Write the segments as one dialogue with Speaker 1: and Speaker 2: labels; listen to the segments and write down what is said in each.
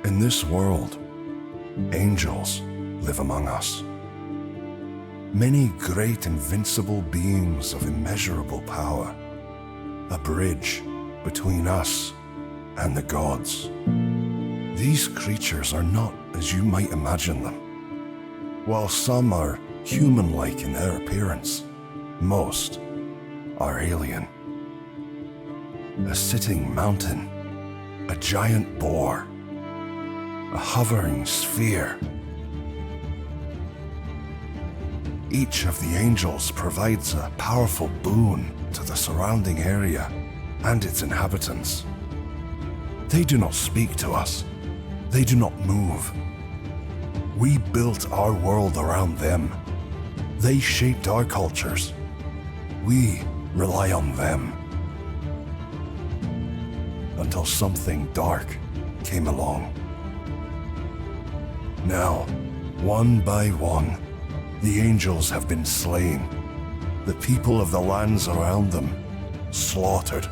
Speaker 1: In this world, angels live among us. Many great invincible beings of immeasurable power, a bridge between us and the gods. These creatures are not as you might imagine them. While some are human-like in their appearance, most are alien. A sitting mountain, a giant boar, a hovering sphere. Each of the angels provides a powerful boon to the surrounding area and its inhabitants. They do not speak to us. They do not move. We built our world around them. They shaped our cultures. We rely on them. Until something dark came along. Now, one by one, the angels have been slain. The people of the lands around them slaughtered.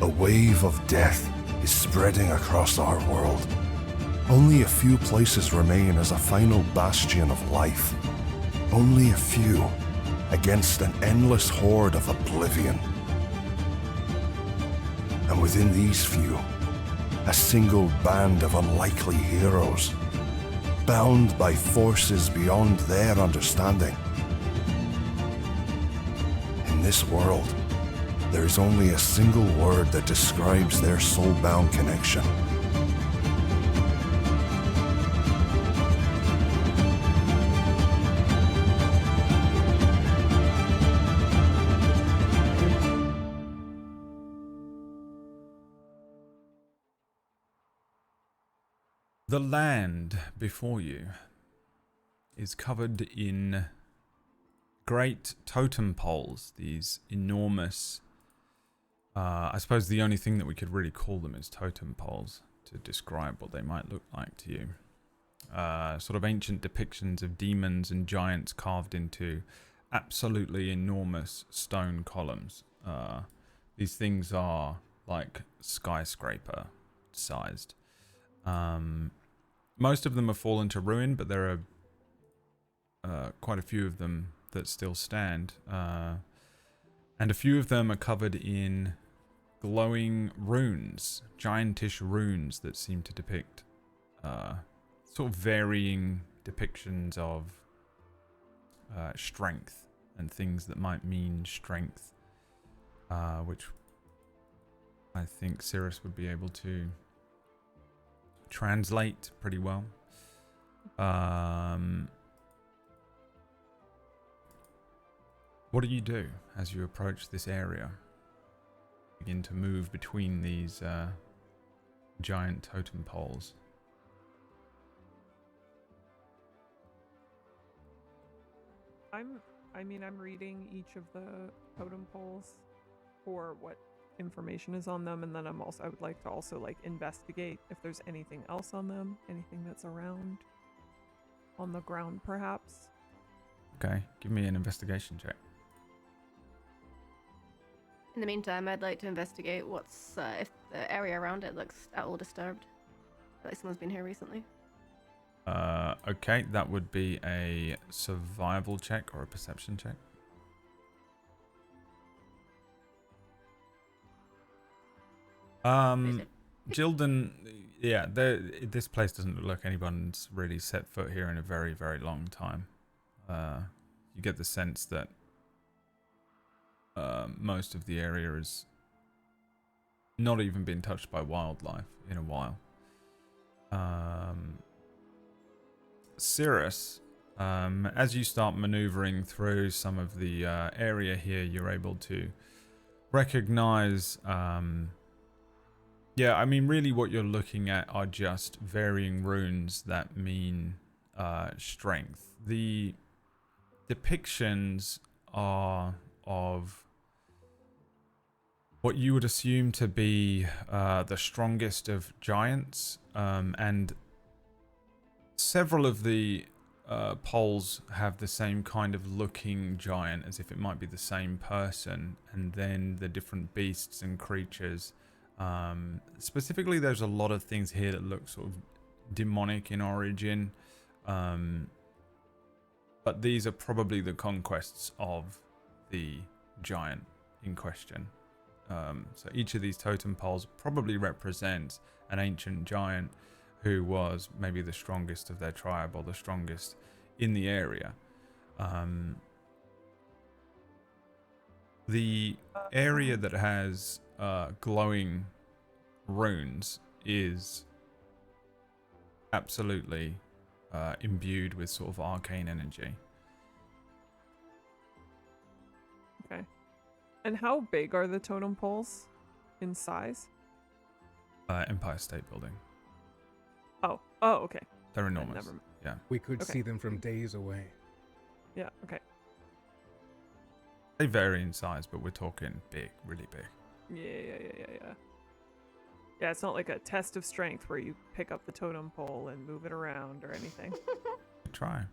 Speaker 1: A wave of death is spreading across our world. Only a few places remain as a final bastion of life. Only a few against an endless horde of oblivion. And within these few, a single band of unlikely heroes, bound by forces beyond their understanding. In this world, there is only a single word that describes their soul-bound connection.
Speaker 2: The land before you is covered in great totem poles, these enormous, I suppose the only thing that we could really call them is totem poles to describe what they might look like to you. Sort of ancient depictions of demons and giants carved into absolutely enormous stone columns. These things are like skyscraper sized. Most of them have fallen to ruin, but there are quite a few of them that still stand. And a few of them are covered in glowing runes, giantish runes that seem to depict sort of varying depictions of strength and things that might mean strength, which I think Cirrus would be able to translate pretty well. What do you do as you approach this area? Begin to move between these giant totem poles.
Speaker 3: I'm reading each of the totem poles for what information is on them, and then I would like to also like investigate if there's anything else on them, anything that's around on the ground perhaps.
Speaker 2: Okay, give me an investigation check.
Speaker 4: In the meantime, I'd like to investigate what's if the area around it looks at all disturbed. Like someone's been here recently.
Speaker 2: Okay, that would be a survival check or a perception check. Jildan, yeah, this place doesn't look like anyone's really set foot here in a very, very long time. You get the sense that most of the area has not even been touched by wildlife in a while. Cirrus, as you start maneuvering through some of the area here, you're able to recognize yeah, I mean, really what you're looking at are just varying runes that mean strength. The depictions are of what you would assume to be the strongest of giants, and several of the poles have the same kind of looking giant, as if it might be the same person, and then the different beasts and creatures Specifically, there's a lot of things here that look sort of demonic in origin. But these are probably the conquests of the giant in question. So each of these totem poles probably represents an ancient giant who was maybe the strongest of their tribe or the strongest in the area. The area that has glowing runes is absolutely imbued with sort of arcane energy.
Speaker 3: Okay. And how big are the totem poles in size?
Speaker 2: Empire State Building.
Speaker 3: Oh, okay.
Speaker 2: They're
Speaker 3: Then
Speaker 2: enormous.
Speaker 3: never.
Speaker 2: Yeah.
Speaker 5: We could
Speaker 3: Okay.
Speaker 5: see them from days away.
Speaker 3: Yeah. Okay.
Speaker 2: They vary in size, but we're talking big, really big.
Speaker 3: Yeah. Yeah, it's not like a test of strength where you pick up the totem pole and move it around or anything.
Speaker 2: Try.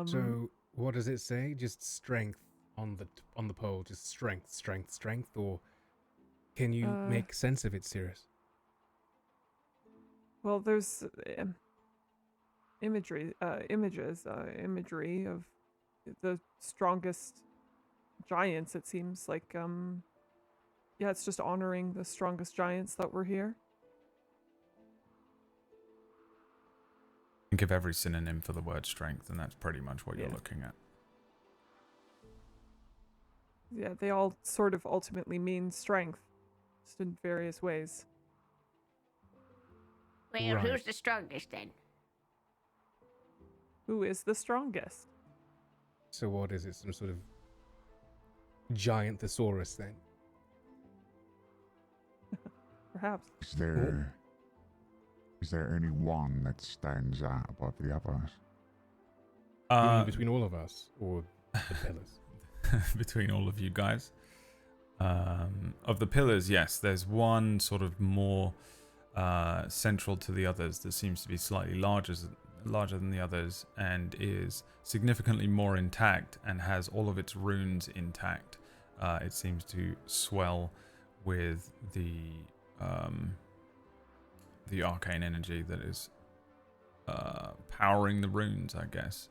Speaker 5: So what does it say? Just strength on the pole, just strength, or can you make sense of it, Cirrus?
Speaker 3: Well, there's imagery of the strongest giants. It seems like yeah, it's just honoring the strongest giants that were here.
Speaker 2: Think of every synonym for the word strength, and that's pretty much what you're
Speaker 3: Yeah.
Speaker 2: looking at.
Speaker 3: Yeah, they all sort of ultimately mean strength, just in various ways.
Speaker 6: Well,
Speaker 5: Right.
Speaker 6: who's the strongest then?
Speaker 3: Who is the strongest?
Speaker 5: So what is it? Some sort of giant thesaurus then?
Speaker 3: Perhaps.
Speaker 7: Is there any one that stands out above the others?
Speaker 5: You mean between all of us, or the pillars?
Speaker 2: Between all of you guys. Of the pillars, yes, there's one sort of more central to the others that seems to be slightly larger than the others and is significantly more intact and has all of its runes intact. It seems to swell with the arcane energy that is powering the runes, I guess.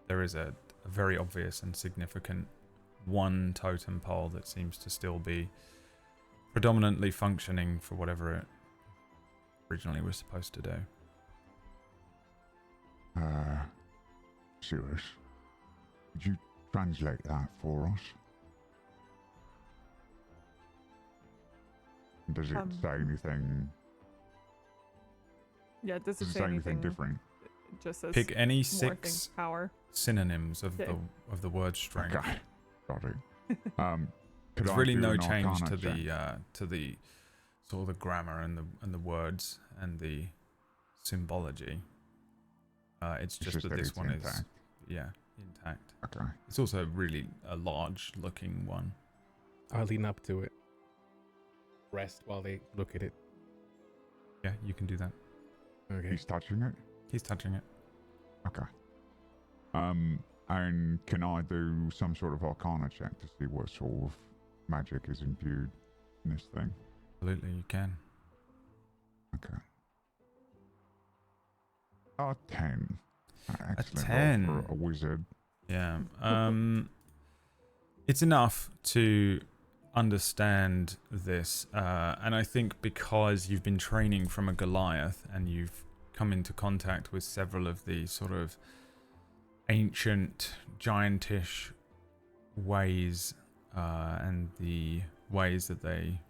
Speaker 2: There is a very obvious and significant one totem pole that seems to still be predominantly functioning for whatever it originally was supposed to do.
Speaker 7: Cyrus, could you translate that for us? Does it say anything?
Speaker 3: Yeah, does it
Speaker 7: Does it
Speaker 3: say
Speaker 7: say anything
Speaker 3: anything?
Speaker 7: different?
Speaker 3: It just says
Speaker 2: Pick any
Speaker 3: more
Speaker 2: 6
Speaker 3: things, power.
Speaker 2: synonyms of
Speaker 3: Yeah.
Speaker 2: the word strength.
Speaker 7: Okay, got it. Could
Speaker 2: There's
Speaker 7: I
Speaker 2: really
Speaker 7: do
Speaker 2: no
Speaker 7: an
Speaker 2: change
Speaker 7: Arcana
Speaker 2: to
Speaker 7: check?
Speaker 2: the sort of the grammar and the words and the symbology. It's just that
Speaker 7: that
Speaker 2: this
Speaker 7: it's
Speaker 2: one is
Speaker 7: intact.
Speaker 2: intact.
Speaker 7: Okay.
Speaker 2: It's also really a large looking one.
Speaker 5: I'll lean up to it. Rest while they look at it.
Speaker 2: Yeah, you can do that.
Speaker 5: Okay.
Speaker 7: He's touching it.
Speaker 2: He's touching it.
Speaker 7: Okay. And can I do some sort of Arcana check to see what sort of magic is imbued in this thing?
Speaker 2: Absolutely, you can.
Speaker 7: Okay. 10. Excellent
Speaker 2: 10.
Speaker 7: roll for a wizard.
Speaker 2: Yeah. It's enough to understand this, and I think because you've been training from a Goliath and you've come into contact with several of the sort of ancient giantish ways and the ways that they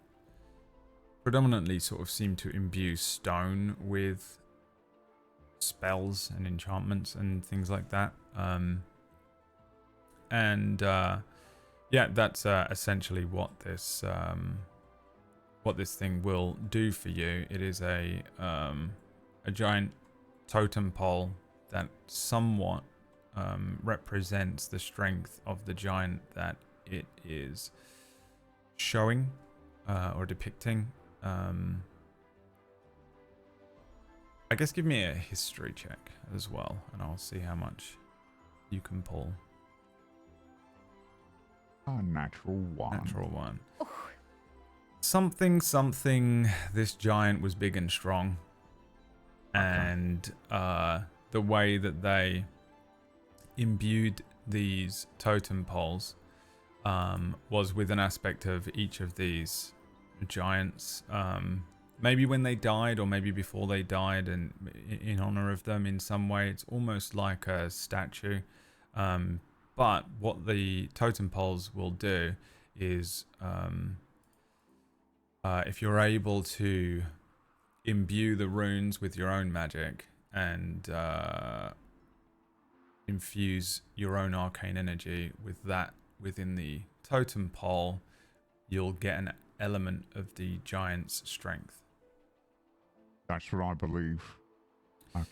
Speaker 2: predominantly sort of seem to imbue stone with spells and enchantments and things like that. Yeah, that's essentially what this thing will do for you. It is a giant totem pole that somewhat represents the strength of the giant that it is showing or depicting. I guess give me a history check as well, and I'll see how much you can pull.
Speaker 7: A natural one.
Speaker 2: Natural one.
Speaker 4: Oh,
Speaker 2: Something. This giant was big and strong,
Speaker 7: Okay.
Speaker 2: and the way that they imbued these totem poles was with an aspect of each of these giants. Maybe when they died, or maybe before they died, and in honor of them in some way. It's almost like a statue. But what the totem poles will do is, if you're able to imbue the runes with your own magic and infuse your own arcane energy with that within the totem pole, you'll get an element of the giant's strength.
Speaker 7: That's what I believe to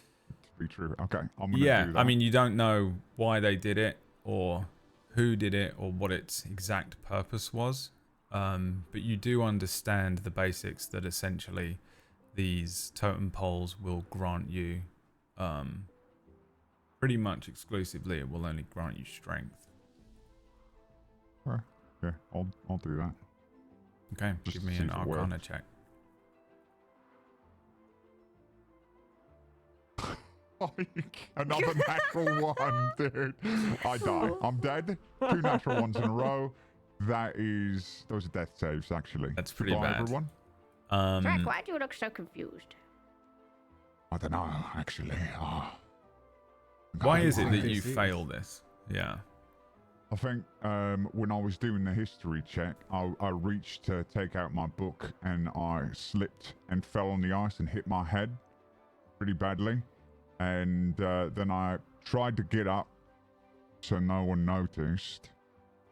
Speaker 7: be true. Okay, I'm gonna
Speaker 2: Yeah,
Speaker 7: do that.
Speaker 2: I mean, you don't know why they did it, or who did it, or what its exact purpose was, but you do understand the basics that essentially these totem poles will grant you, pretty much exclusively, it will only grant you strength.
Speaker 7: Yeah, I'll do that.
Speaker 2: Okay,
Speaker 7: Just
Speaker 2: give
Speaker 7: to
Speaker 2: me
Speaker 7: see
Speaker 2: an
Speaker 7: if it
Speaker 2: Arcana
Speaker 7: works.
Speaker 2: check.
Speaker 7: Another natural one, dude. I die. I'm dead. 2 natural ones in a row. Those are death saves, actually.
Speaker 2: That's pretty
Speaker 7: Goodbye,
Speaker 2: bad.
Speaker 7: everyone.
Speaker 4: Drac, why do you look so confused?
Speaker 7: I don't know, actually.
Speaker 2: Why is it
Speaker 5: why
Speaker 2: that
Speaker 5: this
Speaker 2: you
Speaker 5: is.
Speaker 2: fail this? Yeah.
Speaker 7: I think when I was doing the history check, I reached to take out my book and I slipped and fell on the ice and hit my head pretty badly. And then I tried to get up so no one noticed.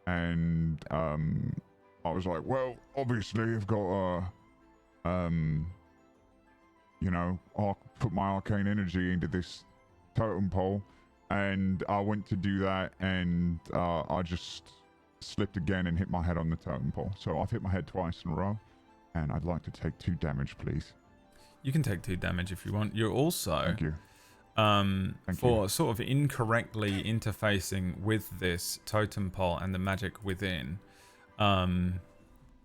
Speaker 7: And I was like, well, obviously I've got I'll put my arcane energy into this totem pole. And I went to do that, and I just slipped again and hit my head on the totem pole. So I've hit my head twice in a row, and I'd like to take 2 damage, please.
Speaker 2: You can take 2 damage if you want. You're also,
Speaker 7: Thank you.
Speaker 2: for sort of incorrectly interfacing with this totem pole and the magic within,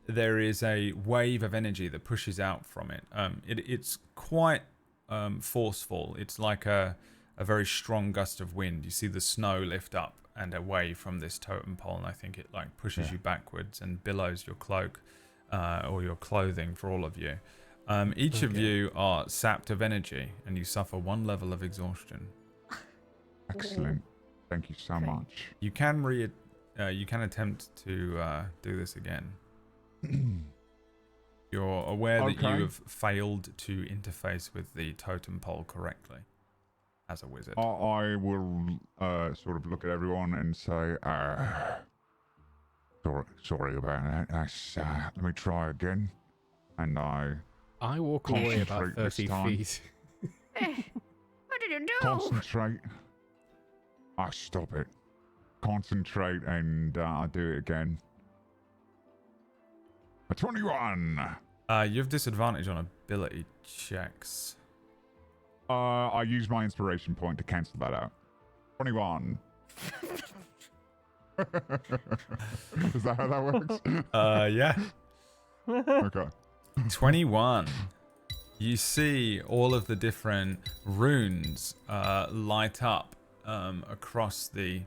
Speaker 2: there is a wave of energy that pushes out from it. It's quite forceful. It's like a very strong gust of wind. You see the snow lift up and away from this totem pole, and I think it like pushes you backwards and billows your cloak or your clothing for all of you. Each of you are sapped of energy, and you suffer 1 level of exhaustion.
Speaker 7: Excellent. Thank you so
Speaker 4: Okay.
Speaker 7: much.
Speaker 2: You can you can attempt to do this again. You're aware that
Speaker 7: Okay.
Speaker 2: you have failed to interface with the totem pole correctly as a wizard.
Speaker 7: I will sort of look at everyone and say, sorry about that. Let me try again. And I
Speaker 5: I walk away about
Speaker 7: Concentrate this
Speaker 5: 30
Speaker 7: time.
Speaker 5: feet.
Speaker 4: What did you do?
Speaker 7: concentrate. I stop it. Concentrate, and I do it again. A 21.
Speaker 2: You have disadvantage on ability checks.
Speaker 7: I use my inspiration point to cancel that out. 21. Is that how that works?
Speaker 2: Yeah.
Speaker 7: Okay.
Speaker 2: 21. You see all of the different runes light up across the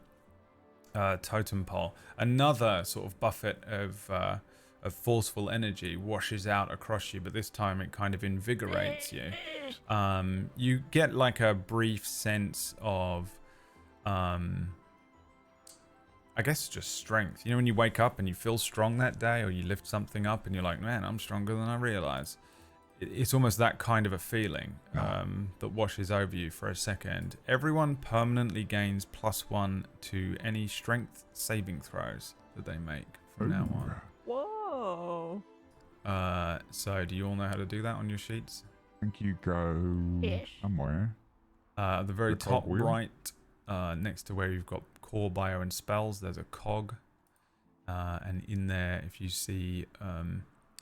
Speaker 2: totem pole. Another sort of buffet of forceful energy washes out across you, but this time it kind of invigorates you. You get like a brief sense of, I guess, just strength. You know, when you wake up and you feel strong that day, or you lift something up and you're like, man, I'm stronger than I realize. It's almost that kind of a feeling that washes over you for a second. Everyone permanently gains +1 to any strength saving throws that they make from now on.
Speaker 3: Whoa.
Speaker 2: So do you all know how to do that on your sheets?
Speaker 7: I think you go
Speaker 4: Yes.
Speaker 7: somewhere.
Speaker 2: At the very
Speaker 7: The
Speaker 2: top
Speaker 7: cogwheel?
Speaker 2: right, next to where you've got core, bio, and spells, there's a cog. And in there, if you see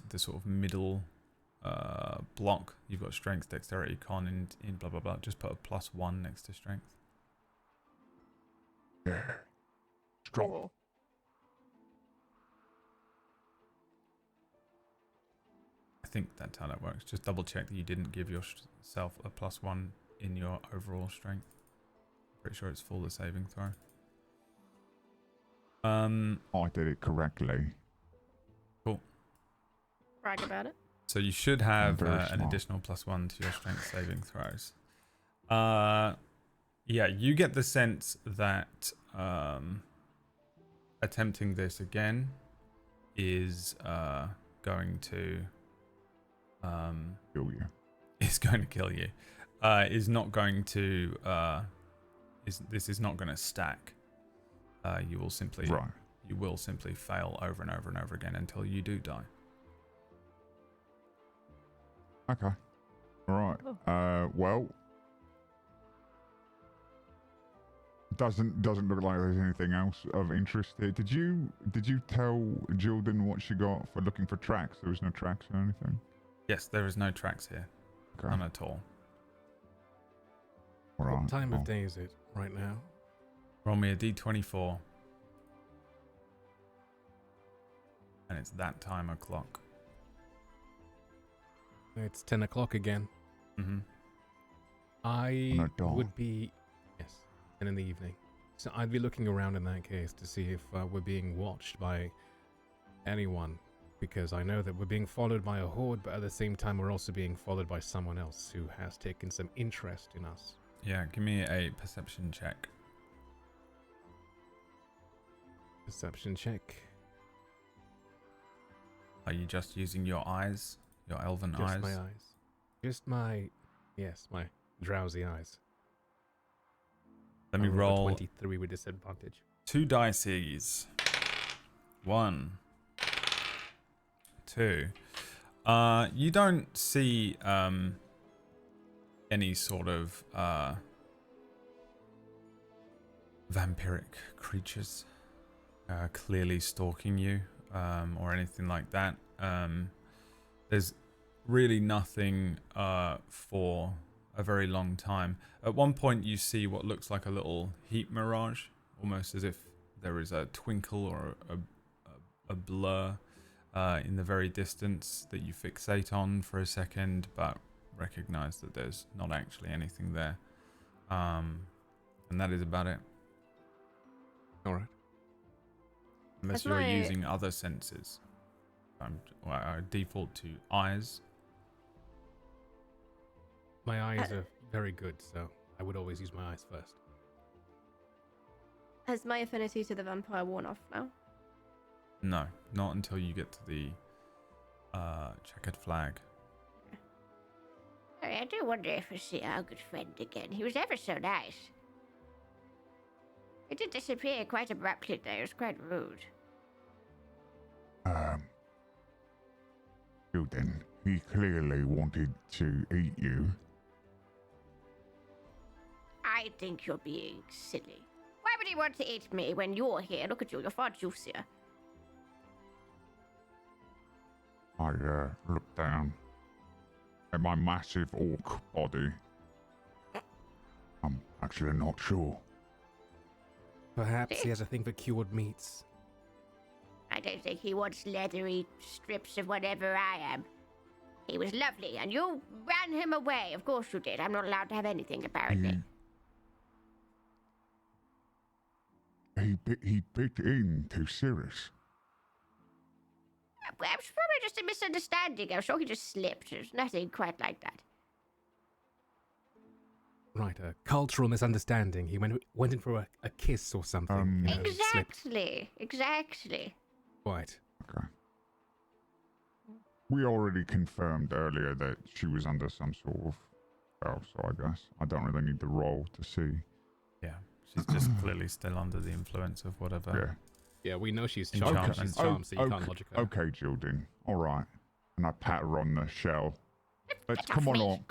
Speaker 2: the sort of middle block, you've got strength, dexterity, con, and in blah blah blah. Just put a +1 next to strength.
Speaker 7: Yeah. Strong.
Speaker 3: Cool.
Speaker 2: I think that's how that works. Just double check that you didn't give yourself a +1 in your overall strength. Pretty sure it's for the saving throw.
Speaker 7: I did it correctly.
Speaker 2: Cool.
Speaker 4: Brag about it.
Speaker 2: So you should have
Speaker 7: very
Speaker 2: an
Speaker 7: smart.
Speaker 2: additional +1 to your strength saving throws. Yeah, you get the sense that attempting this again is going to
Speaker 7: Kill you.
Speaker 2: is going to kill you. Is not going to this is not going to stack. You will simply fail over and over and over again until you do die.
Speaker 7: Okay. All right. Well, doesn't look like there's anything else of interest here. Did you tell Jildan what she got for looking for tracks? There was no tracks or anything.
Speaker 2: Yes, there is no tracks here.
Speaker 7: Okay.
Speaker 2: None at all.
Speaker 7: All right.
Speaker 5: What time
Speaker 7: well,
Speaker 5: of day is it right now?
Speaker 2: Roll me a d24. And it's that time o'clock.
Speaker 5: It's 10 o'clock again.
Speaker 2: Mm-hmm.
Speaker 5: I
Speaker 7: On a dawn.
Speaker 5: would be, yes, 10 in the evening. So I'd be looking around in that case to see if we're being watched by anyone, because I know that we're being followed by a horde, but at the same time we're also being followed by someone else who has taken some interest in us.
Speaker 2: Yeah, give me a perception check.
Speaker 5: Perception check.
Speaker 2: Are you just using your eyes? Your elven
Speaker 5: Just
Speaker 2: eyes?
Speaker 5: my eyes. Just my, yes, my drowsy eyes.
Speaker 2: Let me
Speaker 5: I rolled a
Speaker 2: roll
Speaker 5: 23 with disadvantage.
Speaker 2: 2 dices. 1, 2. You don't see any sort of vampiric creatures clearly stalking you or anything like that. There's really nothing for a very long time. At one point you see what looks like a little heat mirage, almost as if there is a twinkle or a blur in the very distance that you fixate on for a second, but recognize that there's not actually anything there. And that is about it.
Speaker 5: Alright.
Speaker 2: Unless
Speaker 4: That's
Speaker 2: you're
Speaker 4: my-
Speaker 2: using other senses. I default to eyes.
Speaker 5: My eyes are very good, so I would always use my eyes first.
Speaker 4: Has my affinity to the vampire worn off now?
Speaker 2: No, not until you get to the checkered flag.
Speaker 6: I do wonder if we see our good friend again. He was ever so nice. He did disappear quite abruptly though. It was quite rude.
Speaker 7: Jildan, he clearly wanted to eat you.
Speaker 6: I think you're being silly. Why would he want to eat me when you're here? Look at you, you're far juicier.
Speaker 7: I looked down at my massive orc body. I'm actually not sure.
Speaker 5: Perhaps he has a thing for cured meats.
Speaker 6: I don't think he wants leathery strips of whatever I am. He was lovely, and you ran him away. Of course you did. I'm not allowed to have anything, apparently.
Speaker 7: He bit into Cirrus.
Speaker 6: Well, it was probably just a misunderstanding. I'm sure he just slipped. There's nothing quite like that.
Speaker 5: Right, a cultural misunderstanding. He went in for a kiss or something. you know, slipped.
Speaker 6: Exactly.
Speaker 5: Quite.
Speaker 7: Okay. We already confirmed earlier that she was under some sort of spell, so I guess I don't really need the roll to see.
Speaker 2: Yeah, she's just clearly still under the influence of whatever.
Speaker 5: Yeah, we know she's
Speaker 2: Enchantment.
Speaker 5: charmed. She's charmed, so you can't logic her.
Speaker 7: Okay, Jildan. All right. And I pat her on the shell. Let's
Speaker 6: Get
Speaker 7: come
Speaker 6: off me.
Speaker 7: along.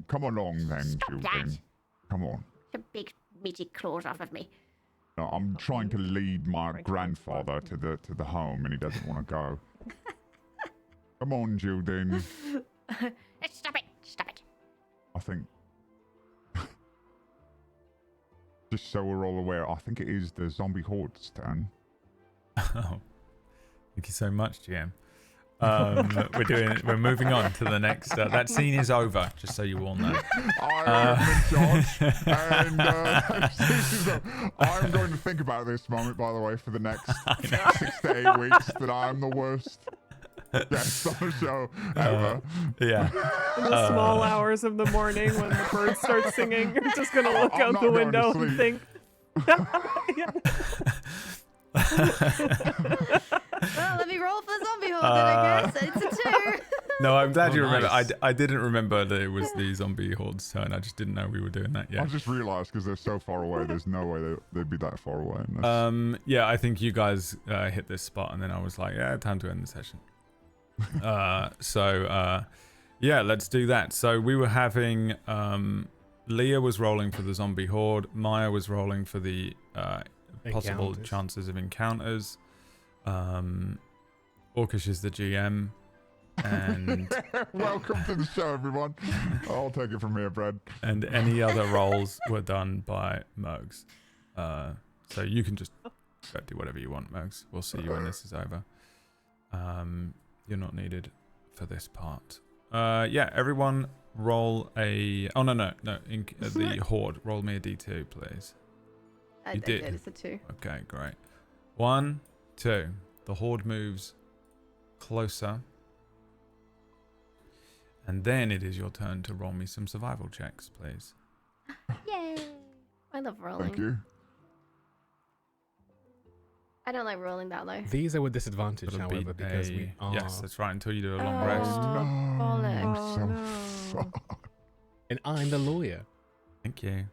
Speaker 7: Come along then,
Speaker 6: Stop
Speaker 7: Jildan.
Speaker 6: that.
Speaker 7: Come on.
Speaker 6: The big meaty claws off of me.
Speaker 7: No, I'm trying to lead my grandfather to the home, and he doesn't want to go. Come on, Jildan.
Speaker 6: Stop it. Stop it.
Speaker 7: I think. Just so we're all aware, I think it is the zombie horde's turn.
Speaker 2: Oh, thank you so much, GM. We're moving on to the next. That scene is over, just so you all know.
Speaker 7: I am in charge, and I'm going to think about this moment, by the way, for the next 6 to 8 weeks. That I'm the worst guest on the show ever.
Speaker 2: Yeah.
Speaker 3: In the small hours of the morning when the birds start singing, you're just gonna look
Speaker 7: I'm
Speaker 3: out
Speaker 7: not
Speaker 3: the
Speaker 7: going to
Speaker 3: window and
Speaker 7: sleep.
Speaker 3: think.
Speaker 4: Well, let me roll for the zombie horde then, I guess. It's a 2.
Speaker 2: No, I'm glad you remember.
Speaker 5: nice.
Speaker 2: I didn't remember that it was the zombie horde's turn. I just didn't know we were doing that
Speaker 7: I
Speaker 2: yet.
Speaker 7: just realised because they're so far away. There's no way they'd be that far away. Unless...
Speaker 2: Yeah, I think you guys hit this spot, and then I was like, yeah, time to end the session. Yeah, let's do that. So we were having Leah was rolling for the zombie horde. Myre was rolling for the possible
Speaker 5: Encounters.
Speaker 2: chances of encounters. Orcish is the GM, and
Speaker 7: Welcome to the show, everyone. I'll take it from here, Brad.
Speaker 2: and any other roles were done by Mergs. So you can just go do whatever you want, Mergs. We'll see you when this is over. You're not needed for this part. Yeah, everyone roll a... Oh, no. The horde. Roll me a d2, please.
Speaker 4: I
Speaker 2: You
Speaker 4: did.
Speaker 2: did.
Speaker 4: It's a 2.
Speaker 2: Okay, great. 1, 2. The horde moves closer. And then it is your turn to roll me some survival checks, please.
Speaker 4: Yay! I love rolling.
Speaker 7: Thank you.
Speaker 4: I don't like rolling that low.
Speaker 5: These are with disadvantage,
Speaker 2: It'll
Speaker 5: however,
Speaker 2: be
Speaker 5: because we are.
Speaker 2: Yes, that's right, until you do a long
Speaker 4: Oh.
Speaker 2: rest.
Speaker 7: No,
Speaker 4: bollocks.
Speaker 3: Oh,
Speaker 7: so
Speaker 3: no.
Speaker 7: fuck.
Speaker 5: And I'm the lawyer.
Speaker 2: Thank you.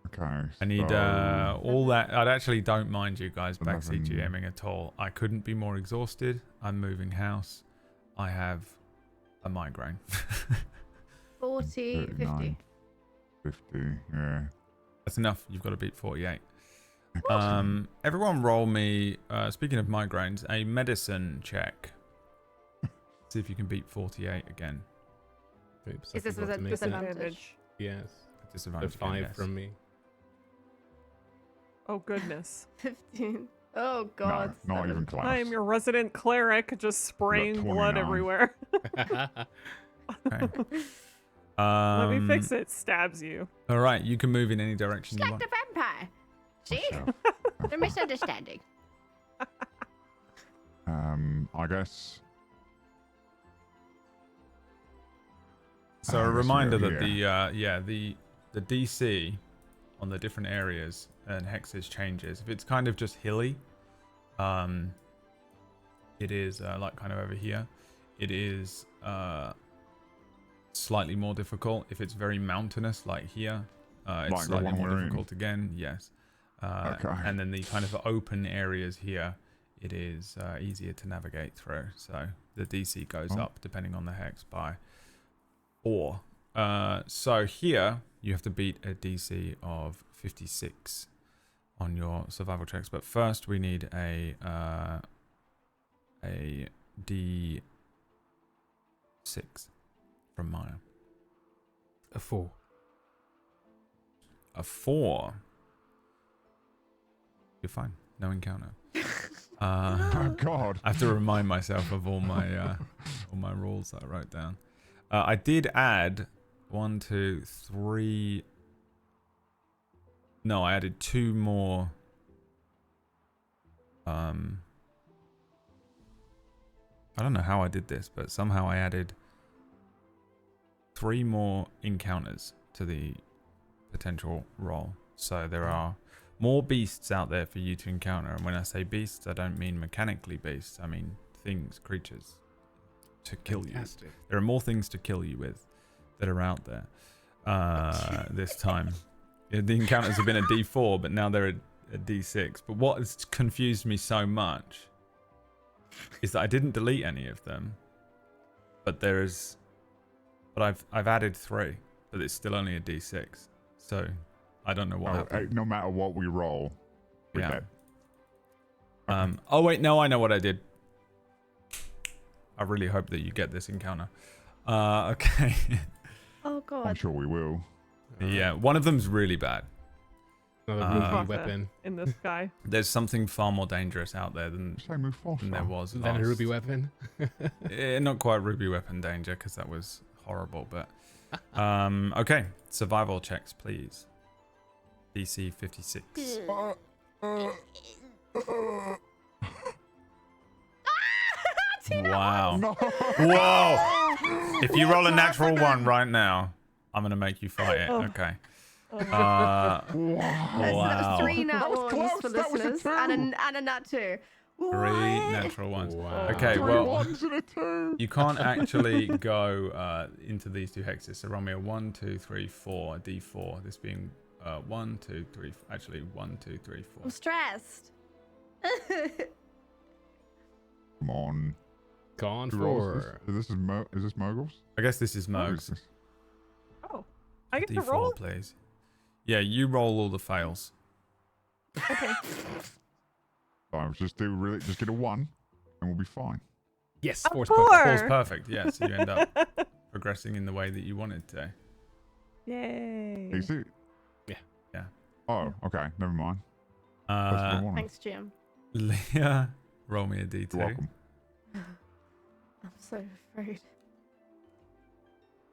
Speaker 7: Okay.
Speaker 2: I need
Speaker 7: so-
Speaker 2: all that. I actually don't mind you guys backseat
Speaker 7: 11.
Speaker 2: GMing at all. I couldn't be more exhausted. I'm moving house. I have a migraine.
Speaker 4: 40, 50.
Speaker 7: 39, 50, yeah.
Speaker 2: That's enough. You've got to beat 48. Everyone roll me, speaking of migraines, a medicine check. See if you can beat 48 again.
Speaker 5: Oops, I
Speaker 4: Is this
Speaker 5: forgot
Speaker 4: with a
Speaker 5: to make that.
Speaker 3: Disadvantage.
Speaker 5: Yes.
Speaker 2: A
Speaker 5: The
Speaker 2: disadvantage.
Speaker 5: 5
Speaker 2: again, yes.
Speaker 5: from me.
Speaker 3: Oh goodness.
Speaker 4: 15. Oh god.
Speaker 7: No, not
Speaker 4: 7.
Speaker 7: even close.
Speaker 3: I am your resident cleric, just spraying blood
Speaker 7: 29.
Speaker 3: everywhere.
Speaker 2: Okay.
Speaker 3: Let me fix it. Stabs you.
Speaker 2: All right, you can move in any direction
Speaker 6: It's
Speaker 2: you
Speaker 6: like
Speaker 2: want.
Speaker 6: the vampire. See?
Speaker 7: So,
Speaker 6: The misunderstanding.
Speaker 7: I guess.
Speaker 2: So a
Speaker 7: this
Speaker 2: reminder
Speaker 7: area
Speaker 2: that the DC on the different areas and hexes changes. If it's kind of just hilly, it is like kind of over here. It is slightly more difficult. If it's very mountainous, like here, it's
Speaker 7: Like the
Speaker 2: slightly
Speaker 7: one
Speaker 2: more
Speaker 7: we're in?
Speaker 2: difficult again. Yes.
Speaker 7: Okay.
Speaker 2: And then the kind of open areas here, it is easier to navigate through. So the DC goes
Speaker 7: Oh.
Speaker 2: up depending on the hex by 4. So here you have to beat a DC of 56 on your survival checks. But first we need a D6 from Myre.
Speaker 5: A 4.
Speaker 2: A 4. You're fine. No encounter.
Speaker 7: Oh God.
Speaker 2: I have to remind myself of all my rules that I wrote down. I did add 1, 2, 3. No, I added 2 more. I don't know how I did this, but somehow I added 3 more encounters to the potential roll. So there are more beasts out there for you to encounter. And when I say beasts, I don't mean mechanically beasts. I mean things, creatures to kill
Speaker 5: Fantastic.
Speaker 2: you. There are more things to kill you with that are out there this time. Yeah, the encounters have been a D4, but now they're a D6. But what has confused me so much is that I didn't delete any of them. But I've added 3, but it's still only a D6. So I don't know what happened.
Speaker 7: No matter what we roll, we're
Speaker 2: Yeah.
Speaker 7: dead.
Speaker 2: Oh wait, no, I know what I did. I really hope that you get this encounter. Okay.
Speaker 4: Oh
Speaker 7: I'm
Speaker 4: god.
Speaker 7: sure we will.
Speaker 2: Yeah, one of them's really bad.
Speaker 5: Another ruby
Speaker 3: Mufasa
Speaker 5: weapon.
Speaker 3: in the sky.
Speaker 2: There's something far more dangerous out there than
Speaker 7: Say Mufasa.
Speaker 2: there was
Speaker 5: Then a ruby
Speaker 2: last.
Speaker 5: weapon.
Speaker 2: Not quite ruby weapon danger, because that was horrible, but... okay, survival checks, please. DC 56. Wow.
Speaker 7: No.
Speaker 2: Whoa! If you roll a natural one right now, I'm going to make you fight it.
Speaker 3: Oh.
Speaker 2: Okay.
Speaker 7: Wow.
Speaker 4: That's
Speaker 2: Wow.
Speaker 4: 3 nat
Speaker 7: That was
Speaker 4: 1s
Speaker 7: close,
Speaker 4: for
Speaker 7: that was a
Speaker 4: listeners,
Speaker 7: two.
Speaker 4: and a nat 2.
Speaker 2: 3
Speaker 4: What?
Speaker 2: natural ones.
Speaker 5: Wow.
Speaker 2: Okay,
Speaker 7: Three
Speaker 2: well,
Speaker 7: ones and a two.
Speaker 2: you can't actually go into these two hexes. So roll me a 1, 2, 3, 4, D4. This being 1, 2, 3, actually 1, 2, 3, 4.
Speaker 4: I'm stressed.
Speaker 7: Come on.
Speaker 5: Gone
Speaker 7: Who rolls
Speaker 5: for.
Speaker 7: this? Is this Mirggles?
Speaker 2: I guess this is
Speaker 7: What is
Speaker 2: Mergs.
Speaker 7: this?
Speaker 3: Oh, I get to
Speaker 2: D4,
Speaker 3: roll.
Speaker 2: please. Yeah, you roll all the fails.
Speaker 3: Okay.
Speaker 7: I was just get a 1, and we'll be fine.
Speaker 5: Yes,
Speaker 3: A
Speaker 5: force
Speaker 3: four.
Speaker 5: perfect.
Speaker 2: Four's perfect, yeah, so you end up progressing in the way that you wanted to.
Speaker 3: Yay.
Speaker 7: Easy.
Speaker 5: Yeah.
Speaker 2: Yeah.
Speaker 7: Oh, okay. Never mind. That's what I wanted.
Speaker 4: Thanks, Jim.
Speaker 2: Leah, roll me a D2.
Speaker 7: You're welcome.
Speaker 4: I'm so afraid.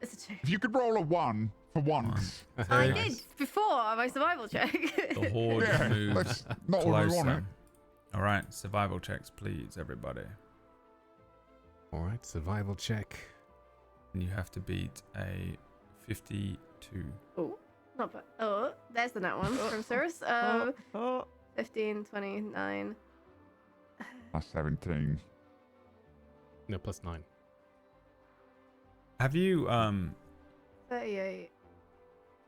Speaker 4: It's a 2.
Speaker 7: If you could roll a 1 for once.
Speaker 4: I
Speaker 2: Nice.
Speaker 4: did before my survival check.
Speaker 2: The horde
Speaker 7: Yeah,
Speaker 2: moves
Speaker 7: that's not what we wanted.
Speaker 2: closer. All right, survival checks, please, everybody.
Speaker 5: All right, survival check.
Speaker 2: And you have to beat a 52.
Speaker 4: Oh, not bad. Oh, there's the nat 1 from Cirrus.
Speaker 3: Oh,
Speaker 4: 15, 29.
Speaker 7: That's 17.
Speaker 5: No, plus 9.
Speaker 2: Have you
Speaker 4: 38.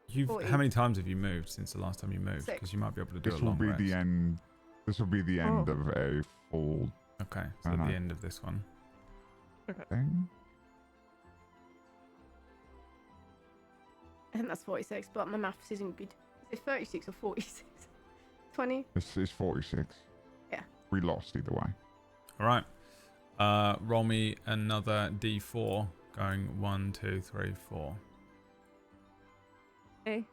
Speaker 2: you've
Speaker 4: 40.
Speaker 2: how many times have you moved since the last time you moved?
Speaker 4: 6.
Speaker 2: Because you might be able to do
Speaker 7: This
Speaker 2: a
Speaker 7: will
Speaker 2: long
Speaker 7: be
Speaker 2: rest.
Speaker 7: the end. This will be the end
Speaker 3: Oh.
Speaker 7: of a full
Speaker 2: Okay, so
Speaker 7: I
Speaker 2: at the
Speaker 7: know.
Speaker 2: end of this one.
Speaker 7: thing.
Speaker 4: I think that's 46, but my maths isn't good. Is it 36 or 46? 20?
Speaker 7: This is 46.
Speaker 4: Yeah.
Speaker 7: We lost either way.
Speaker 2: All right. Roll me another D4, going 1, 2, 3, 4.
Speaker 3: hey.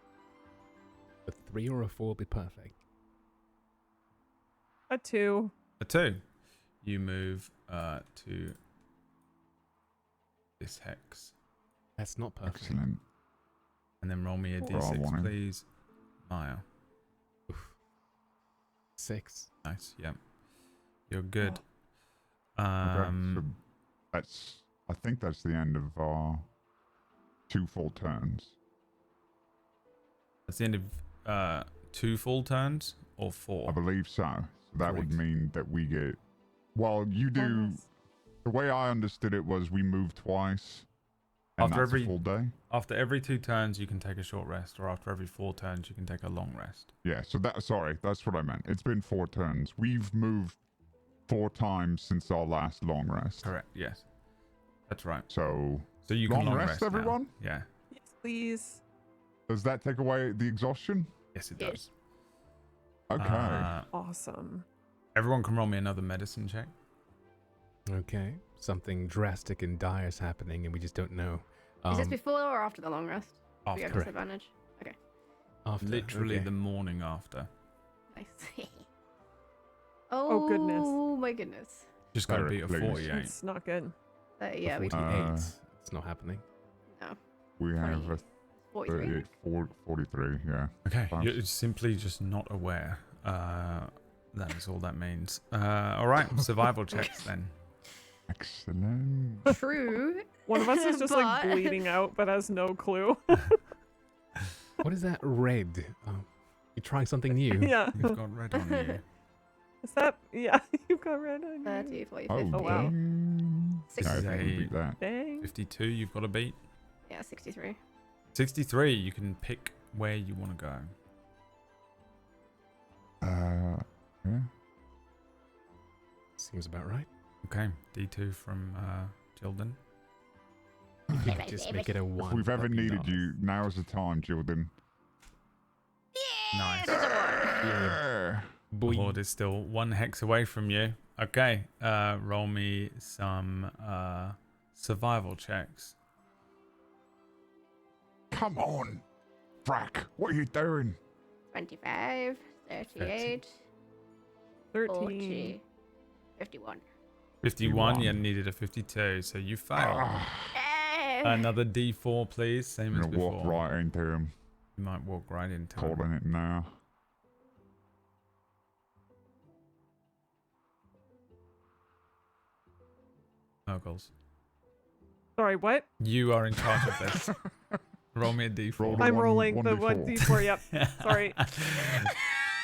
Speaker 5: A 3 or a 4 would be perfect.
Speaker 3: A 2.
Speaker 2: A 2. You move to this hex.
Speaker 5: That's not perfect.
Speaker 7: Excellent.
Speaker 2: And then roll me a
Speaker 3: Well,
Speaker 7: I
Speaker 2: D6,
Speaker 7: wanted-
Speaker 2: please. Myre.
Speaker 5: 6.
Speaker 2: Nice, yeah. You're good.
Speaker 7: Okay, so that's. I think that's the end of our 2 full turns.
Speaker 2: That's the end of 2 full turns or 4?
Speaker 7: I believe so. So that would
Speaker 2: Correct.
Speaker 7: mean that we get. Well, you do.
Speaker 3: Bonus.
Speaker 7: The way I understood it was we move twice. And
Speaker 2: After
Speaker 7: that's
Speaker 2: every-
Speaker 7: a full day.
Speaker 2: After every 2 turns, you can take a short rest, or after every 4 turns, you can take a long rest.
Speaker 7: Yeah. So that. Sorry, that's what I meant. It's been 4 turns. We've moved 4 times since our last long rest.
Speaker 2: Correct, yes. That's right.
Speaker 7: So
Speaker 2: So you can
Speaker 7: long
Speaker 2: long
Speaker 7: rest,
Speaker 2: now.
Speaker 7: everyone?
Speaker 2: Yeah.
Speaker 3: Yes, please.
Speaker 7: does that take away the exhaustion?
Speaker 2: Yes, it
Speaker 4: Yeah.
Speaker 2: does.
Speaker 7: Okay.
Speaker 3: Awesome.
Speaker 2: Everyone can roll me another medicine check.
Speaker 5: Okay. Something drastic and dire is happening, and we just don't know.
Speaker 4: Is this before or after the long rest? We
Speaker 2: After.
Speaker 4: have
Speaker 5: Correct.
Speaker 4: disadvantage. Okay.
Speaker 5: after.
Speaker 2: Literally
Speaker 5: okay.
Speaker 2: the morning after.
Speaker 4: Nice.
Speaker 3: Oh, goodness.
Speaker 4: Oh my goodness.
Speaker 2: Just got to
Speaker 7: Very
Speaker 2: beat a
Speaker 7: pleased.
Speaker 2: 48.
Speaker 3: It's not good.
Speaker 4: Yeah, we
Speaker 5: 48. It's not happening.
Speaker 4: no.
Speaker 7: We have a
Speaker 4: 43.
Speaker 7: 38, 43, yeah.
Speaker 2: Okay,
Speaker 7: Fine.
Speaker 2: you're simply just not aware. That is all that means. All right, survival checks then.
Speaker 7: Excellent.
Speaker 4: True.
Speaker 3: One of us is just like
Speaker 4: But-
Speaker 3: bleeding out, but has no clue.
Speaker 5: What is that red? You're trying something new.
Speaker 3: Yeah.
Speaker 2: You've got red on you.
Speaker 3: Is that? Yeah, you've got red on you.
Speaker 4: 30, 40, 50.
Speaker 7: Oh,
Speaker 3: Oh, wow.
Speaker 7: dang. Yeah, I
Speaker 4: 60.
Speaker 7: think we beat that.
Speaker 3: Dang.
Speaker 2: 52, you've got to beat.
Speaker 4: Yeah, 63.
Speaker 2: 63, you can pick where you want to go.
Speaker 7: Yeah.
Speaker 5: Seems about right.
Speaker 2: Okay, D2 from Jilden.
Speaker 5: You
Speaker 6: Yeah,
Speaker 5: could just make it a 1.
Speaker 7: If we've ever
Speaker 5: that'd be
Speaker 7: needed
Speaker 5: nice.
Speaker 7: you, now's the time, Jordan.
Speaker 2: Nice.
Speaker 7: Yeah.
Speaker 2: The
Speaker 5: Boy.
Speaker 2: horde is still 1 hex away from you. Okay, roll me some survival checks.
Speaker 7: Come on, Frack. What are you doing?
Speaker 6: 25, 38,
Speaker 3: 13.
Speaker 6: 40, 51.
Speaker 2: 51, you needed a 52, so you failed. Another D4, please. Same
Speaker 7: I'm
Speaker 2: as
Speaker 7: gonna
Speaker 2: before.
Speaker 7: walk right into him,
Speaker 2: You might walk right into him.
Speaker 7: calling it now.
Speaker 2: Mirggles.
Speaker 3: Sorry, what?
Speaker 2: You are in charge of this. Roll me a D4.
Speaker 7: Roll the
Speaker 3: I'm
Speaker 7: one-
Speaker 3: rolling
Speaker 7: one
Speaker 3: the
Speaker 7: D4.
Speaker 3: 1d4. Yep. Sorry.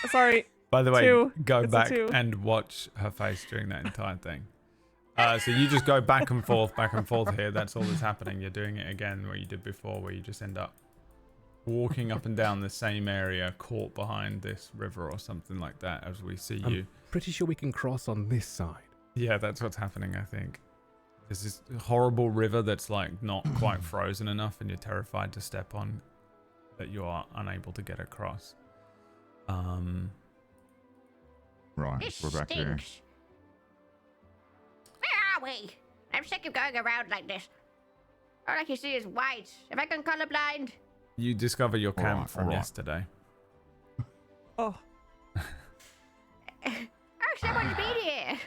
Speaker 3: Sorry.
Speaker 2: By the way,
Speaker 3: Two.
Speaker 2: go
Speaker 3: It's a
Speaker 2: back
Speaker 3: 2.
Speaker 2: and watch her face during that entire thing. So you just go back and forth here. That's all that's happening. You're doing it again where you did before, where you just end up walking up and down the same area, caught behind this river or something like that as we see you.
Speaker 5: Pretty sure we can cross on this side.
Speaker 2: Yeah, that's what's happening, I think. There's this horrible river that's like not quite frozen enough and you're terrified to step on that you are unable to get across.
Speaker 7: Right,
Speaker 6: This
Speaker 7: we're back here.
Speaker 6: stinks. Where are we? I'm sick of going around like this. All I can see is white. Have I gone colorblind?
Speaker 2: You discover your camp
Speaker 7: Alright,
Speaker 2: from
Speaker 7: alright.
Speaker 2: yesterday.
Speaker 3: Oh.
Speaker 6: Oh, someone's been here.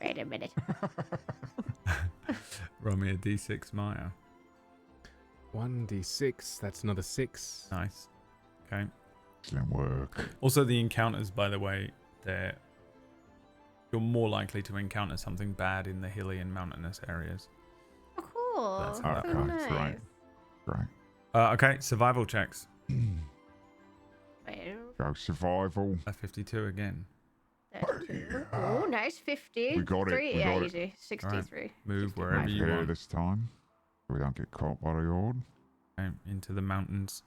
Speaker 6: Wait a minute.
Speaker 2: Roll me a D6, Myre.
Speaker 5: 1d6, that's another 6.
Speaker 2: Nice. Okay.
Speaker 7: Excellent work.
Speaker 2: Also, the encounters, by the way, you're more likely to encounter something bad in the hilly and mountainous areas.
Speaker 4: Oh, cool.
Speaker 2: That's
Speaker 4: That's
Speaker 2: how
Speaker 4: so
Speaker 7: that
Speaker 4: nice.
Speaker 7: goes, right. Right.
Speaker 2: Okay, survival checks.
Speaker 6: Well,
Speaker 7: Go survival.
Speaker 2: A 52 again.
Speaker 6: 32. Oh, nice. 50.
Speaker 7: We got it,
Speaker 6: 3,
Speaker 7: we
Speaker 6: yeah,
Speaker 7: got it.
Speaker 6: easy. 63.
Speaker 2: Move
Speaker 6: 65.
Speaker 2: wherever you
Speaker 7: Here
Speaker 2: want.
Speaker 7: this time. So we don't get caught by the horde.
Speaker 2: Okay, into the mountains.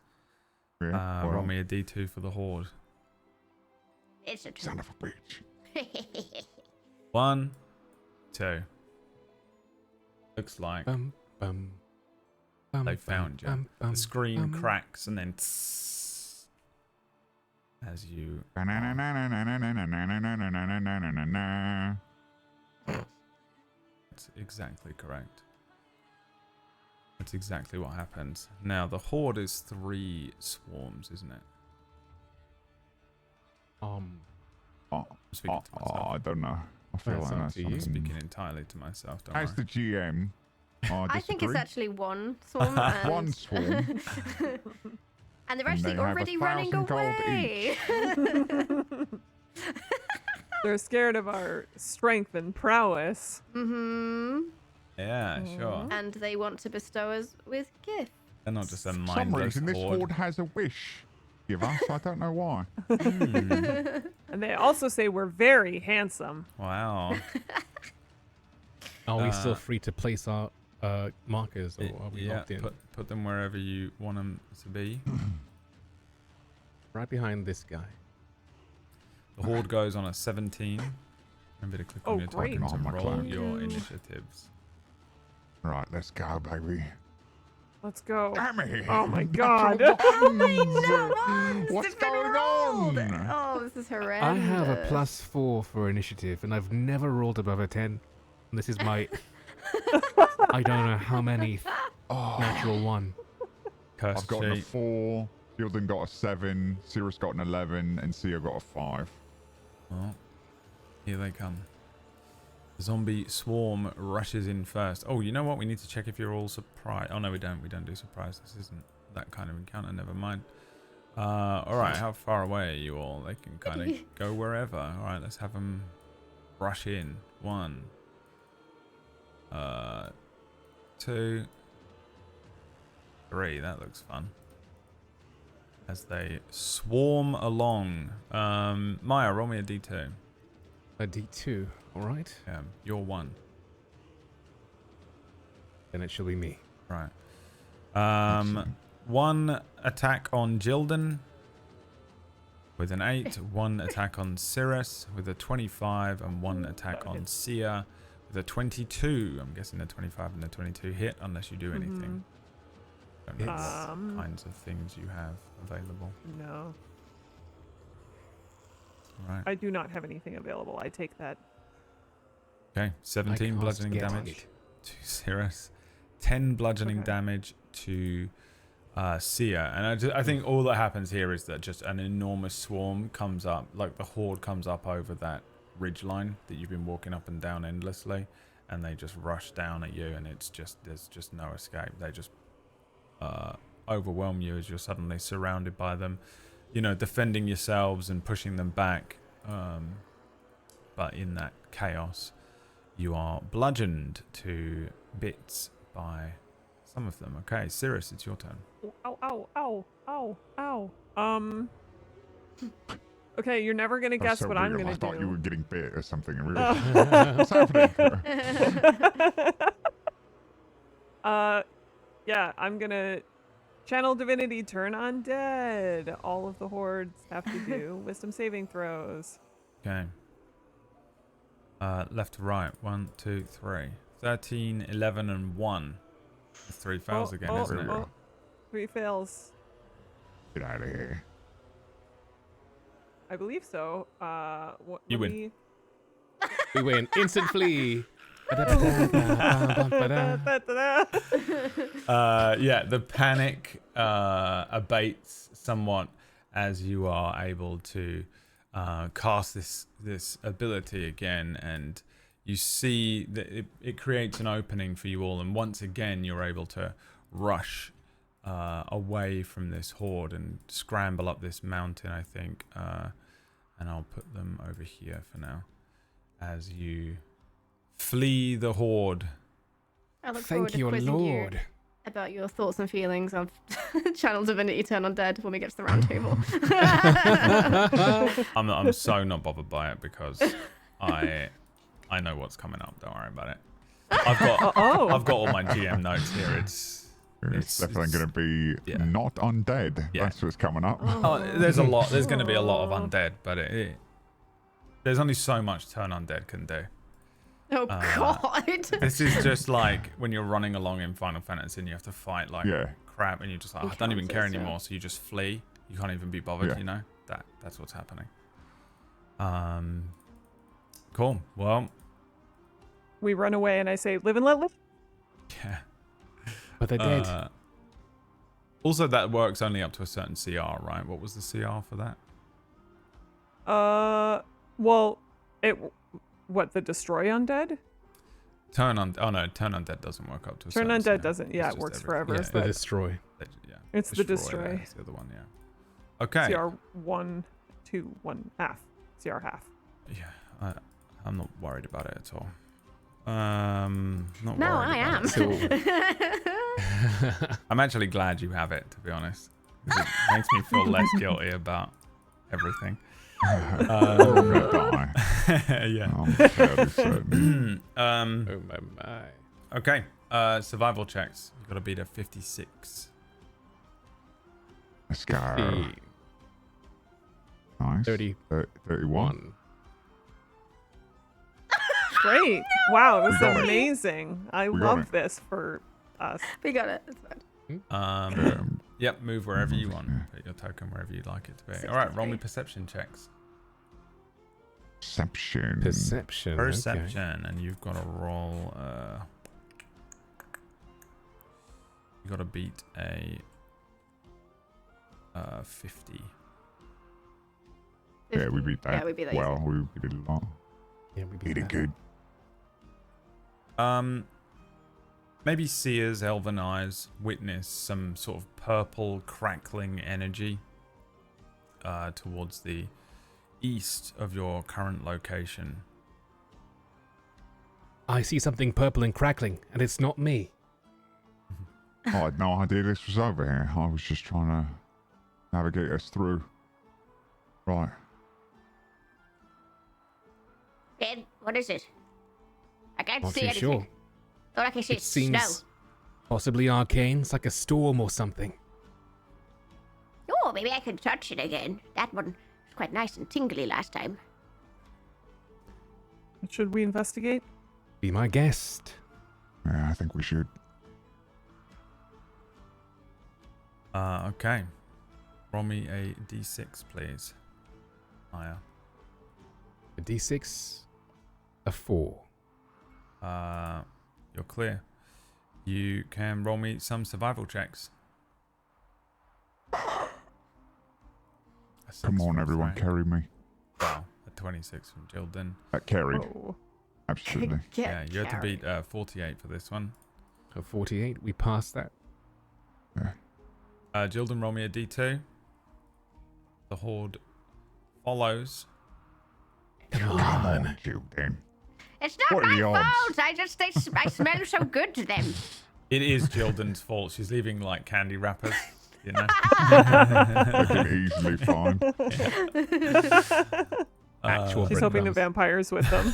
Speaker 7: Yeah.
Speaker 2: Roll
Speaker 7: well,
Speaker 2: me a D2 for the horde.
Speaker 6: It's a 2.
Speaker 7: son of a bitch.
Speaker 2: 1, 2. Looks like
Speaker 5: Bum, bum, bum,
Speaker 2: they found you.
Speaker 5: bum, bum,
Speaker 2: The screen
Speaker 5: bum.
Speaker 2: cracks and then tss, as you. That's exactly correct. That's exactly what happens. Now the horde is 3 swarms, isn't it?
Speaker 7: Oh,
Speaker 2: I'm speaking to myself.
Speaker 7: I don't know. I feel
Speaker 5: That's
Speaker 7: like
Speaker 5: up
Speaker 7: that's
Speaker 5: to you.
Speaker 2: I'm
Speaker 7: something.
Speaker 2: speaking entirely to myself. Don't
Speaker 7: As
Speaker 2: worry.
Speaker 7: the GM,
Speaker 4: I think it's
Speaker 7: disagree.
Speaker 4: actually one swarm. And...
Speaker 7: One swarm.
Speaker 4: and they're
Speaker 7: And
Speaker 4: actually
Speaker 7: they have
Speaker 4: already running
Speaker 7: 1,000 gold
Speaker 4: away.
Speaker 3: They're scared of our strength and prowess.
Speaker 4: Mm-hmm.
Speaker 2: Yeah, sure.
Speaker 4: And they want to bestow us with gifts.
Speaker 2: They're not just a
Speaker 7: For some
Speaker 2: mindless
Speaker 7: reason, this
Speaker 2: horde.
Speaker 7: horde has a wish. Give us. I don't know why.
Speaker 2: Hmm.
Speaker 3: And they also say we're very handsome.
Speaker 2: Wow.
Speaker 5: Are we still
Speaker 2: Uh,
Speaker 5: free to place our markers, or are we
Speaker 2: Yeah,
Speaker 5: locked in?
Speaker 2: put them wherever you want them to be.
Speaker 5: Right behind this guy.
Speaker 2: The horde goes on a 17. Remember to click on
Speaker 3: Oh,
Speaker 2: your
Speaker 3: great.
Speaker 2: tokens
Speaker 7: Oh,
Speaker 2: and
Speaker 7: my
Speaker 2: roll
Speaker 7: clock.
Speaker 2: your initiatives.
Speaker 7: Right, let's go, baby.
Speaker 3: Let's go.
Speaker 7: Damn it.
Speaker 3: Oh my
Speaker 7: Natural
Speaker 3: god.
Speaker 7: ones. What's
Speaker 4: It's been
Speaker 7: going
Speaker 4: rolled.
Speaker 7: on?
Speaker 4: Oh, this is horrendous.
Speaker 5: I have a +4 for initiative, and I've never rolled above a 10. And this is my... I don't know how many
Speaker 7: Oh,
Speaker 5: natural 1.
Speaker 2: Curse
Speaker 7: I've gotten a
Speaker 2: sheet.
Speaker 7: 4. Shieldon got a 7. Cirrus got an 11. And Sia got a 5.
Speaker 2: Oh, here they come. The zombie swarm rushes in first. Oh, you know what? We need to check if you're all surprised. Oh, no, we don't. We don't do surprise. This isn't that kind of encounter. Never mind. All right. How far away are you all? They can kind of go wherever. All right. Let's have them rush in. 1, 2, 3. That looks fun. As they swarm along. Myre, roll me a D2.
Speaker 5: A D2, alright?
Speaker 2: You're 1.
Speaker 5: Then it shall be me.
Speaker 2: Right.
Speaker 7: Excellent.
Speaker 2: 1 attack on Gildan with an 8. 1 attack on Cirrus with a 25. And 1 attack on Sia with a 22. I'm guessing the 25 and the 22 hit unless you do anything. Don't know what kinds of things you have available.
Speaker 3: No.
Speaker 2: Right.
Speaker 3: I do not have anything available. I take that.
Speaker 2: Okay. 17
Speaker 5: cast
Speaker 2: bludgeoning
Speaker 5: Get
Speaker 2: damage
Speaker 5: It.
Speaker 2: to Cirrus. 10 bludgeoning
Speaker 3: Okay.
Speaker 2: damage to seer, and I think all that happens here is that just an enormous swarm comes up, like the horde comes up over that ridgeline that you've been walking up and down endlessly, and they just rush down at you, and there's just no escape. They just overwhelm you as you're suddenly surrounded by them, defending yourselves and pushing them back, but in that chaos you are bludgeoned to bits by some of them. Okay, Cirrus, it's your turn.
Speaker 3: Ow. Okay, you're never gonna guess what I'm gonna do.
Speaker 7: I thought you were getting bit or something.
Speaker 3: Oh.
Speaker 7: What's happening?
Speaker 3: Yeah, I'm gonna channel divinity, turn undead. All of the hordes have to do wisdom saving throws.
Speaker 2: Okay. Left to right. 1, 2, 3. 13, 11, and 1. 3 fails again, isn't it?
Speaker 3: Oh. 3 fails.
Speaker 7: Get out of here.
Speaker 3: I believe so.
Speaker 2: You win.
Speaker 5: We win. Instant flee.
Speaker 2: Yeah, the panic abates somewhat as you are able to cast this ability again, and you see that it creates an opening for you all, and once again you're able to rush away from this horde and scramble up this mountain, I think, and I'll put them over here for now as you flee the horde.
Speaker 4: I look forward to quizzing you about your thoughts and feelings of Channel Divinity Turn Undead when we get to the round table.
Speaker 2: I'm so not bothered by it because I know what's coming up. Don't worry about it. I've got all my GM notes here. It's
Speaker 7: definitely going to be not undead.
Speaker 2: Yeah.
Speaker 7: That's what's coming up.
Speaker 2: There's going to be a lot of undead, but there's only so much Turn Undead can do.
Speaker 4: Oh God!
Speaker 2: This is just like when you're running along in Final Fantasy and you have to fight like crap, and you're just like, I don't even care anymore. So you just flee. You can't even be bothered. That's what's happening. Cool. Well,
Speaker 3: we run away, and I say, "Live and let live."
Speaker 2: Yeah.
Speaker 5: But they're dead.
Speaker 2: Also, that works only up to a certain CR, right? What was the CR for that?
Speaker 3: Well, the destroy undead?
Speaker 2: Turn undead doesn't work up to a
Speaker 3: Turn
Speaker 2: certain
Speaker 3: undead
Speaker 2: CR.
Speaker 3: doesn't. Yeah, it works forever.
Speaker 5: Yeah, the destroy.
Speaker 3: It's the destroy.
Speaker 2: That's the other one. Yeah. Okay.
Speaker 3: CR 1, 2, 1 half. CR half.
Speaker 2: Yeah, I'm not worried about it at all. Not
Speaker 4: No,
Speaker 2: worried
Speaker 4: I am.
Speaker 2: about it at all. I'm actually glad you have it, to be honest. It makes me feel less guilty about everything.
Speaker 7: I'm gonna die.
Speaker 2: Yeah.
Speaker 7: I'm fairly certain.
Speaker 5: Oh my.
Speaker 2: Okay. Survival checks. You've got to beat a 56.
Speaker 7: Let's go. Nice. 31.
Speaker 3: Great. Wow, this is
Speaker 7: got it.
Speaker 3: amazing. I
Speaker 7: We got
Speaker 3: love
Speaker 7: it.
Speaker 3: this for us.
Speaker 4: We got it. It's fine.
Speaker 2: Yep, move wherever you want. Put your token wherever you'd like it to be. All right, roll me perception checks.
Speaker 7: Perception.
Speaker 5: Perception.
Speaker 2: Perception, and you've got to roll. You got to beat a 50.
Speaker 7: Yeah, we beat that.
Speaker 4: Yeah, we beat that
Speaker 7: well,
Speaker 4: easily.
Speaker 7: we beat it a lot.
Speaker 5: Yeah, we
Speaker 7: Beat it good.
Speaker 2: Maybe Seer's elven eyes witness some sort of purple crackling energy towards the east of your current location.
Speaker 5: I see something purple and crackling, and it's not me.
Speaker 7: I had no idea this was over here. I was just trying to navigate us through. Right.
Speaker 6: Ben, what is it? I can't
Speaker 5: Not
Speaker 6: see
Speaker 5: too
Speaker 6: anything.
Speaker 5: sure.
Speaker 6: All I can see
Speaker 5: It
Speaker 6: is snow.
Speaker 5: seems possibly arcane. It's like a storm or something.
Speaker 6: Oh, maybe I can touch it again. That one was quite nice and tingly last time.
Speaker 3: Should we investigate?
Speaker 5: Be my guest.
Speaker 7: Yeah, I think we should.
Speaker 2: Okay. Roll me a d6, please. Myre.
Speaker 5: A d6, a 4.
Speaker 2: You're clear. You can roll me some survival checks.
Speaker 7: Come on, everyone, carry me.
Speaker 2: Wow, a 26 from Jilden.
Speaker 7: That carried.
Speaker 3: Oh.
Speaker 7: Absolutely.
Speaker 2: Yeah, you had to beat 48 for this one.
Speaker 5: So 48, we passed that.
Speaker 2: Jilden, roll me a d2. The horde follows.
Speaker 7: Come on, Jilden.
Speaker 6: It's not
Speaker 7: What are
Speaker 6: my
Speaker 7: the odds?
Speaker 6: fault. I smell so good to them.
Speaker 2: It is Jilden's fault. She's leaving like candy wrappers, you know.
Speaker 7: I can easily find.
Speaker 5: Actual
Speaker 3: She's hoping the vampires with them.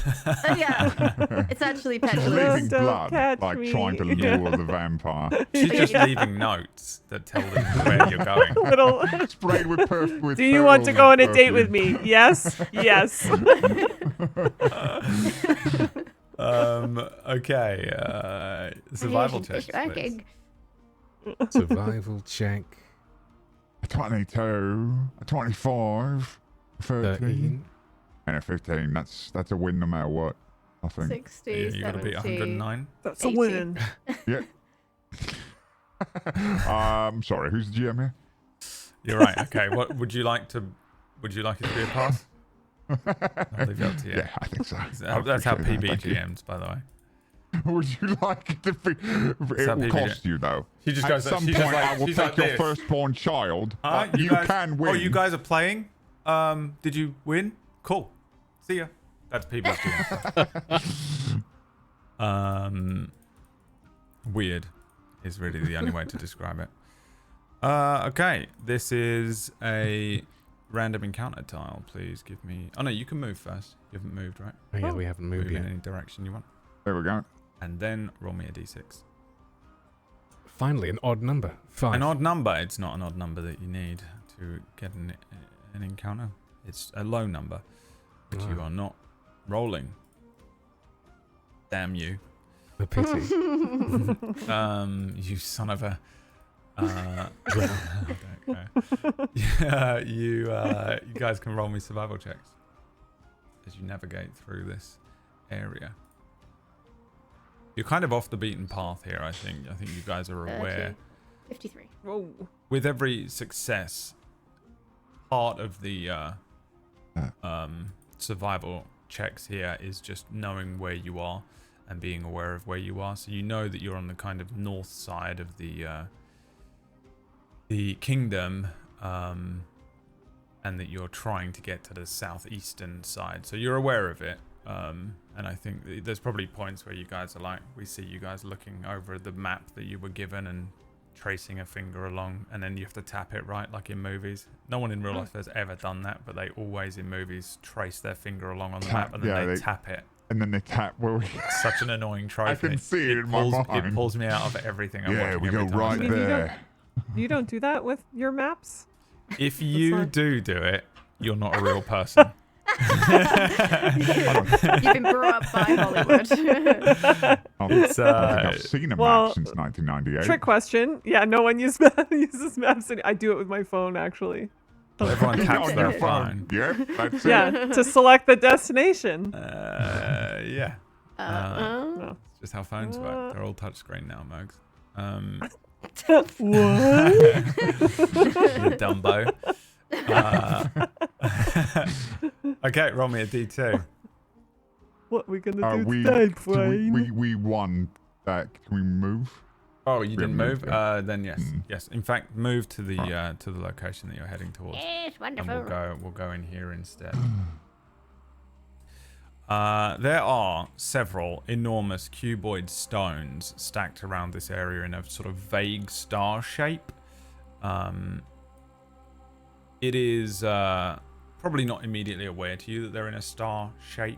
Speaker 4: Yeah, it's actually
Speaker 7: She's
Speaker 4: petulant.
Speaker 7: leaving
Speaker 3: Don't
Speaker 7: blood,
Speaker 3: catch
Speaker 7: like
Speaker 3: me.
Speaker 7: trying to lure the vampire.
Speaker 2: She's just leaving notes that tell them where you're going.
Speaker 3: Little.
Speaker 7: Sprayed with perfume.
Speaker 3: Do you want to go on a date with me? Yes. Yes.
Speaker 2: Okay. Survival checks,
Speaker 6: It's
Speaker 2: please.
Speaker 6: working.
Speaker 5: Survival check.
Speaker 7: A 22, a 25, a 13,
Speaker 5: 13.
Speaker 7: and a 15. That's a win no matter what, I think.
Speaker 4: 60,
Speaker 2: You got to beat
Speaker 4: 70.
Speaker 2: 109.
Speaker 3: That's a
Speaker 4: 80.
Speaker 3: win.
Speaker 7: Yeah. Sorry, who's the GM here?
Speaker 2: You're right. Okay. What would you like to? Would you like it to be a pass? I'll leave it up to you.
Speaker 7: Yeah, I think so.
Speaker 2: That's how
Speaker 7: appreciate that,
Speaker 2: PB
Speaker 7: thank you.
Speaker 2: GMs, by the way.
Speaker 7: Would you like it to be? It
Speaker 2: that
Speaker 7: will
Speaker 2: PB?
Speaker 7: cost you though.
Speaker 2: She just
Speaker 7: At
Speaker 2: goes.
Speaker 7: some
Speaker 2: she's
Speaker 7: point,
Speaker 2: just like,
Speaker 7: I will
Speaker 2: she's
Speaker 7: take
Speaker 2: like
Speaker 7: your
Speaker 2: this.
Speaker 7: firstborn child.
Speaker 2: Huh?
Speaker 7: You
Speaker 2: guys,
Speaker 7: can win.
Speaker 2: Oh, you guys are playing? Did you win? Cool. See ya. That's PB's GM. Weird is really the only way to describe it. Okay. This is a random encounter tile. Please give me. Oh no, you can move first. You haven't moved, right?
Speaker 5: Oh, yeah, we haven't moved
Speaker 2: Move in
Speaker 5: yet.
Speaker 2: any direction you want,
Speaker 7: There we go.
Speaker 2: and then roll me a d6.
Speaker 5: Finally, an odd number. 5.
Speaker 2: An odd number. It's not an odd number that you need to get an encounter. It's a low number, which you are not rolling. Damn you.
Speaker 5: A pity.
Speaker 2: You son of a. I don't care. Yeah, you guys can roll me survival checks as you navigate through this area. You're kind of off the beaten path here, I think. I think you guys are aware.
Speaker 4: 53.
Speaker 3: Whoa.
Speaker 2: With every success, part of the survival checks here is just knowing where you are and being aware of where you are. So you know that you're on the kind of north side of the kingdom, and that you're trying to get to the southeastern side. So you're aware of it. And I think there's probably points where you guys are like, we see you guys looking over the map that you were given and tracing a finger along, and then you have to tap it, right, like in movies. No one in real life has ever done that, but they always in movies trace their finger along on the map and then they tap it.
Speaker 7: And then they tap where we.
Speaker 2: It's such an annoying trophy.
Speaker 7: I can see it in my mind.
Speaker 2: It pulls me out of everything I'm
Speaker 7: Yeah,
Speaker 2: watching
Speaker 7: we go
Speaker 2: every time.
Speaker 7: right
Speaker 3: You don't-
Speaker 7: there.
Speaker 3: You don't do that with your maps?
Speaker 2: If you
Speaker 3: not-
Speaker 2: do it, you're not a real person.
Speaker 4: You've been brought up by Hollywood.
Speaker 7: I don't
Speaker 2: It's,
Speaker 7: think I've seen a
Speaker 3: well,
Speaker 7: map since 1998.
Speaker 3: Trick question. Yeah, no one uses maps. I do it with my phone, actually.
Speaker 2: Everyone taps
Speaker 7: On
Speaker 2: their
Speaker 7: your
Speaker 2: phone.
Speaker 7: Yep, that's it.
Speaker 3: Yeah, to select the destination.
Speaker 2: Yeah.
Speaker 3: No.
Speaker 2: It's just how phones work. They're all touchscreen now, Mugs.
Speaker 3: What?
Speaker 2: You Dumbo. Okay, roll me a d2.
Speaker 3: What we gonna do
Speaker 7: We,
Speaker 3: today,
Speaker 7: so
Speaker 3: Brain?
Speaker 7: we won that. Can we move?
Speaker 2: Oh, you didn't
Speaker 7: moved,
Speaker 2: move?
Speaker 7: yeah.
Speaker 2: Then yes. Yes. In fact, move to the location that you're heading towards.
Speaker 6: Yes,
Speaker 2: And
Speaker 6: wonderful.
Speaker 2: we'll go in here instead. There are several enormous cuboid stones stacked around this area in a sort of vague star shape. It is probably not immediately aware to you that they're in a star shape,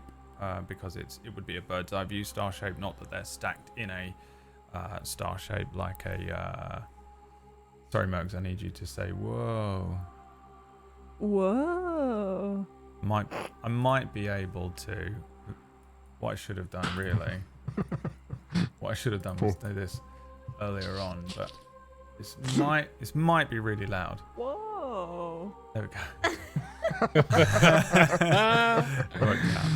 Speaker 2: because it would be a bird's eye view star shape, not that they're stacked in a star shape like a... Sorry, Mergs, I need you to say, whoa.
Speaker 3: Whoa.
Speaker 2: I might be able to. What I should have done, really. What I should have done was do this earlier on, but this might be really loud.
Speaker 3: Whoa.
Speaker 2: There we go. Worked out.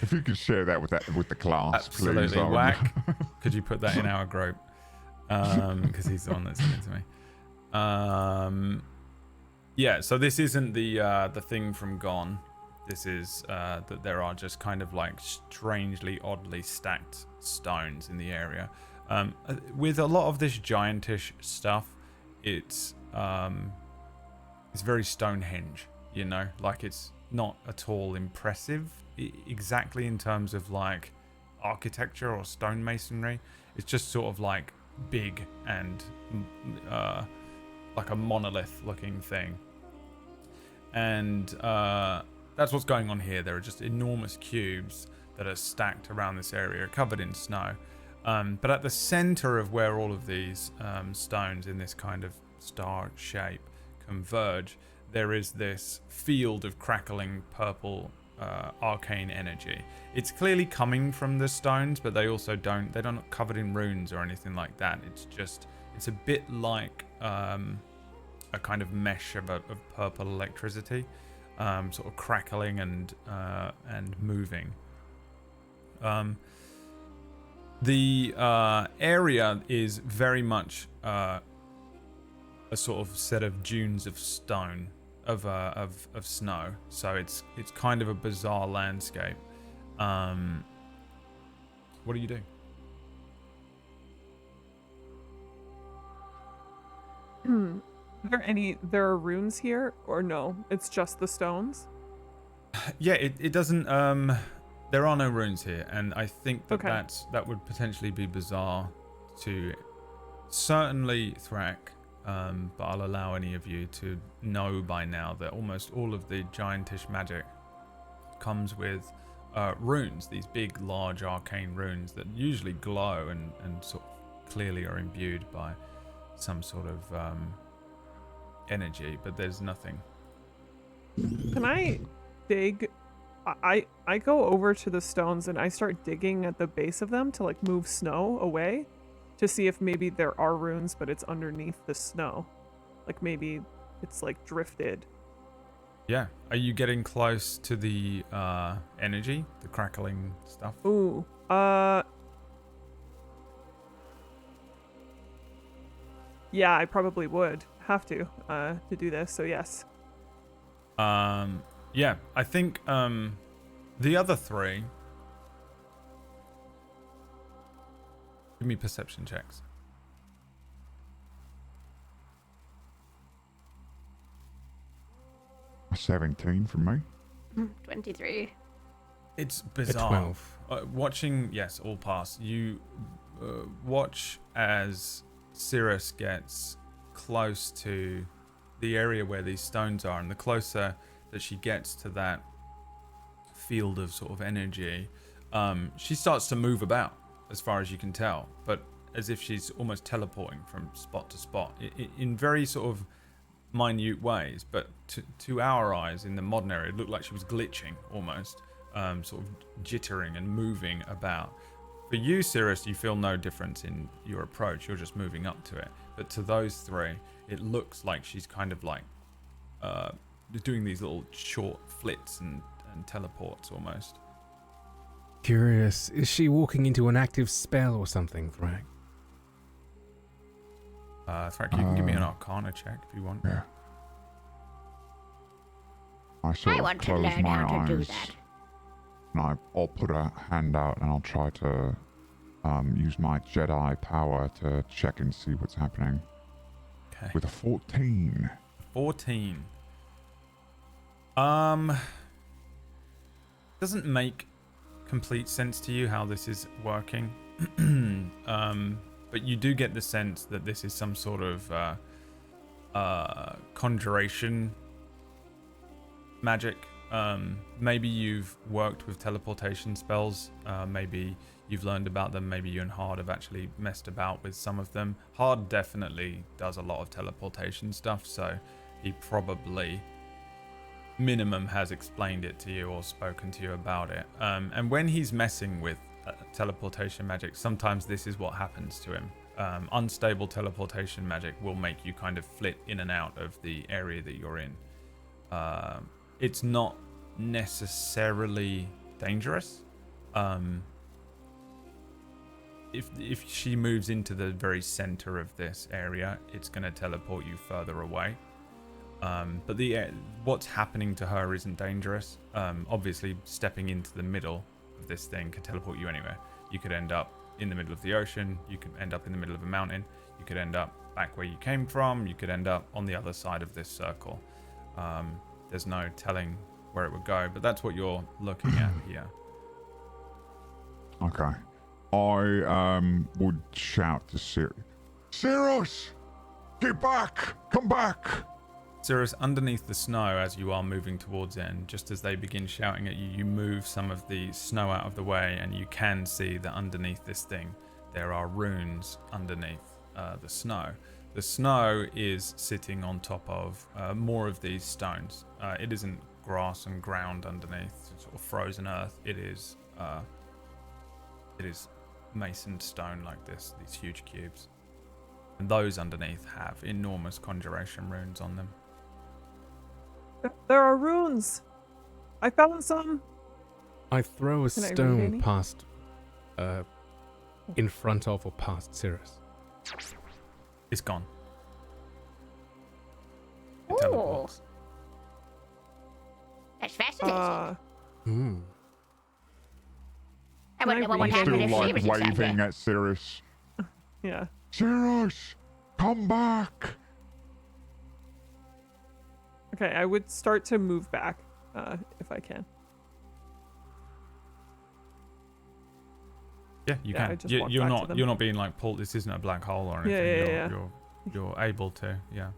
Speaker 7: If you could share that with the class, please.
Speaker 2: Absolutely
Speaker 7: I would-
Speaker 2: whack. Could you put that in our group? Because he's the one that's sent it to me. Yeah, so this isn't the thing from Gone. This is that there are just kind of like strangely, oddly stacked stones in the area. With a lot of this giantish stuff, it's very Stonehenge, you know, like it's not at all impressive exactly in terms of like architecture or stonemasonry. It's just sort of like big and like a monolith looking thing. And that's what's going on here. There are just enormous cubes that are stacked around this area, covered in snow. But at the center of where all of these stones in this kind of star shape converge, there is this field of crackling purple arcane energy. It's clearly coming from the stones, but they're not covered in runes or anything like that. It's a bit like a kind of mesh of purple electricity, sort of crackling and moving. The area is very much a sort of set of dunes of stone, of snow. So it's kind of a bizarre landscape. What do you do?
Speaker 3: There are runes here, or no? It's just the stones?
Speaker 2: Yeah, it doesn't. There are no runes here, and I think that
Speaker 3: Okay.
Speaker 2: that would potentially be bizarre to certainly Thrak. But I'll allow any of you to know by now that almost all of the giantish magic comes with runes, these big, large arcane runes that usually glow and sort of clearly are imbued by some sort of energy, but there's nothing.
Speaker 3: Can I dig? I go over to the stones and I start digging at the base of them to like move snow away to see if maybe there are runes, but it's underneath the snow. Like maybe it's like drifted.
Speaker 2: Yeah. Are you getting close to the energy, the crackling stuff?
Speaker 3: Ooh. Yeah, I probably would have to do this. So yes.
Speaker 2: Yeah, I think the other three. Give me perception checks.
Speaker 7: A 17 from me.
Speaker 4: 23.
Speaker 2: It's bizarre.
Speaker 5: 12.
Speaker 2: Watching, yes, all pass. You watch as Cirrus gets close to the area where these stones are, and the closer that she gets to that field of sort of energy, she starts to move about, as far as you can tell, but as if she's almost teleporting from spot to spot in very sort of minute ways. But to our eyes in the modern era, it looked like she was glitching almost, sort of jittering and moving about. For you, Cirrus, you feel no difference in your approach. You're just moving up to it. But to those three, it looks like she's kind of like doing these little short flits and teleports almost.
Speaker 5: Curious. Is she walking into an active spell or something, Thrak?
Speaker 2: Thrak, you can give me an Arcana check if you want.
Speaker 7: Yeah. I sort of
Speaker 6: want to
Speaker 7: close
Speaker 6: learn
Speaker 7: my
Speaker 6: how to do
Speaker 7: eyes,
Speaker 6: that.
Speaker 7: and I'll put a hand out and I'll try to use my Jedi power to check and see what's happening.
Speaker 2: Okay.
Speaker 7: With a 14.
Speaker 2: 14. Doesn't make complete sense to you how this is working. But you do get the sense that this is some sort of conjuration magic. Maybe you've worked with teleportation spells. Maybe you've learned about them. Maybe you and Hard have actually messed about with some of them. Hard definitely does a lot of teleportation stuff, so he probably minimum has explained it to you or spoken to you about it. And when he's messing with teleportation magic, sometimes this is what happens to him. Unstable teleportation magic will make you kind of flit in and out of the area that you're in. It's not necessarily dangerous. if she moves into the very center of this area, it's going to teleport you further away. But what's happening to her isn't dangerous. Obviously, stepping into the middle of this thing can teleport you anywhere. You could end up in the middle of the ocean. You could end up in the middle of a mountain. You could end up back where you came from. You could end up on the other side of this circle. There's no telling where it would go, but that's what you're looking at here.
Speaker 7: Okay. I would shout to Cirrus! Get back! Come back!
Speaker 2: Cirrus, underneath the snow as you are moving towards it, and just as they begin shouting at you, you move some of the snow out of the way, and you can see that underneath this thing there are runes underneath the snow. The snow is sitting on top of more of these stones. It isn't grass and ground underneath, sort of frozen earth. It is masoned stone like this, these huge cubes. And those underneath have enormous conjuration runes on them.
Speaker 3: There are runes. I found some.
Speaker 5: I throw a
Speaker 3: Can I read
Speaker 5: stone
Speaker 3: any?
Speaker 5: past, in front of or past Cirrus.
Speaker 2: It's gone. It
Speaker 6: Ooh.
Speaker 2: teleports.
Speaker 6: That's fascinating.
Speaker 5: Hmm.
Speaker 6: I
Speaker 3: can I
Speaker 6: wonder what would
Speaker 3: read
Speaker 6: happen
Speaker 7: Still
Speaker 6: if she
Speaker 7: like
Speaker 6: was inside
Speaker 7: waving
Speaker 6: there.
Speaker 7: at Cirrus.
Speaker 3: Yeah.
Speaker 7: Cirrus! Come back!
Speaker 3: Okay, I would start to move back, if I can.
Speaker 2: Yeah, you
Speaker 3: Yeah, I
Speaker 2: can.
Speaker 3: just
Speaker 2: You,
Speaker 3: walk
Speaker 2: you're
Speaker 3: back to
Speaker 2: not.
Speaker 3: them.
Speaker 2: You're not being like pulled. This isn't a black hole or anything.
Speaker 3: Yeah.
Speaker 2: You're able to. Yeah.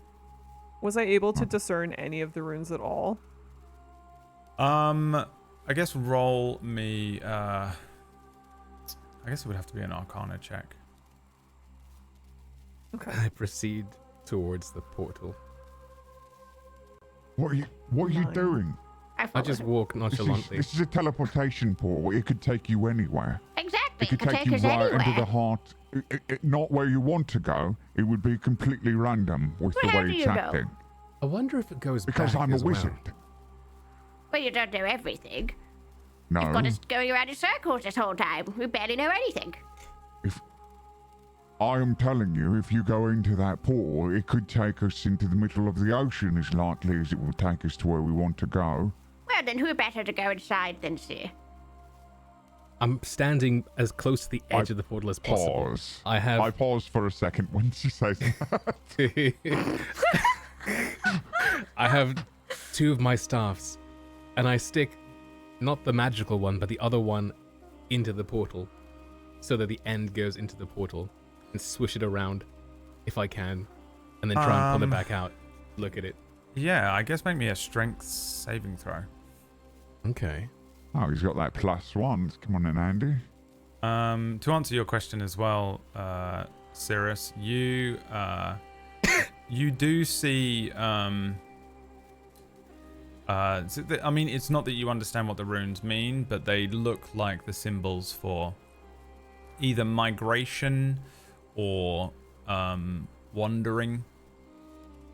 Speaker 3: Was I able to discern any of the runes at all?
Speaker 2: I guess roll me. I guess it would have to be an Arcana check.
Speaker 3: Okay.
Speaker 5: I proceed towards the portal.
Speaker 7: What are you
Speaker 3: Nine.
Speaker 7: doing?
Speaker 5: I just walk nonchalantly.
Speaker 7: This is a teleportation portal. It could take you anywhere.
Speaker 6: Exactly.
Speaker 7: It could take you
Speaker 6: us
Speaker 7: right
Speaker 6: anywhere.
Speaker 7: into the heart. Not where you want to go. It would be completely random with
Speaker 6: Well, how
Speaker 7: the
Speaker 6: do
Speaker 7: way
Speaker 6: you
Speaker 7: it's
Speaker 6: know?
Speaker 7: acting.
Speaker 5: I wonder if it goes
Speaker 7: Because
Speaker 5: back
Speaker 7: I'm a
Speaker 5: as well.
Speaker 7: wizard.
Speaker 6: Well, you don't know everything.
Speaker 7: No.
Speaker 6: You've got us going around in circles this whole time. We barely know anything.
Speaker 7: If I am telling you, if you go into that portal, it could take us into the middle of the ocean as likely as it will take us to where we want to go.
Speaker 6: Well, then who better to go inside than she?
Speaker 5: I'm standing as close to the edge of the portal as possible.
Speaker 7: Pause.
Speaker 5: I have.
Speaker 7: I paused for a second when she says that.
Speaker 5: I have two of my staffs, and I stick not the magical one, but the other one into the portal, so that the end goes into the portal, and swish it around, if I can, and then try and pull it back out. Look at it.
Speaker 2: Yeah, I guess make me a strength saving throw.
Speaker 5: Okay.
Speaker 7: Oh, he's got that +1. Come on in, Andy.
Speaker 2: To answer your question as well, Cirrus, you you do see. I mean, it's not that you understand what the runes mean, but they look like the symbols for either migration or wandering.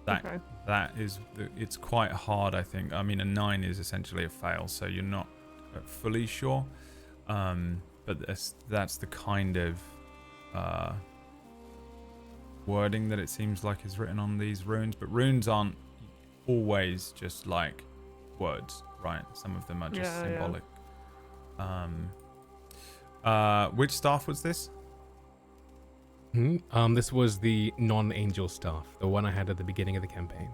Speaker 3: Okay.
Speaker 2: That is, it's quite hard, I think. I mean, a 9 is essentially a fail, so you're not fully sure. But that's the kind of wording that it seems like is written on these runes. But runes aren't always just like words, right? Some of them are just symbolic. Which staff was this?
Speaker 5: This was the non-angel staff, the one I had at the beginning of the campaign.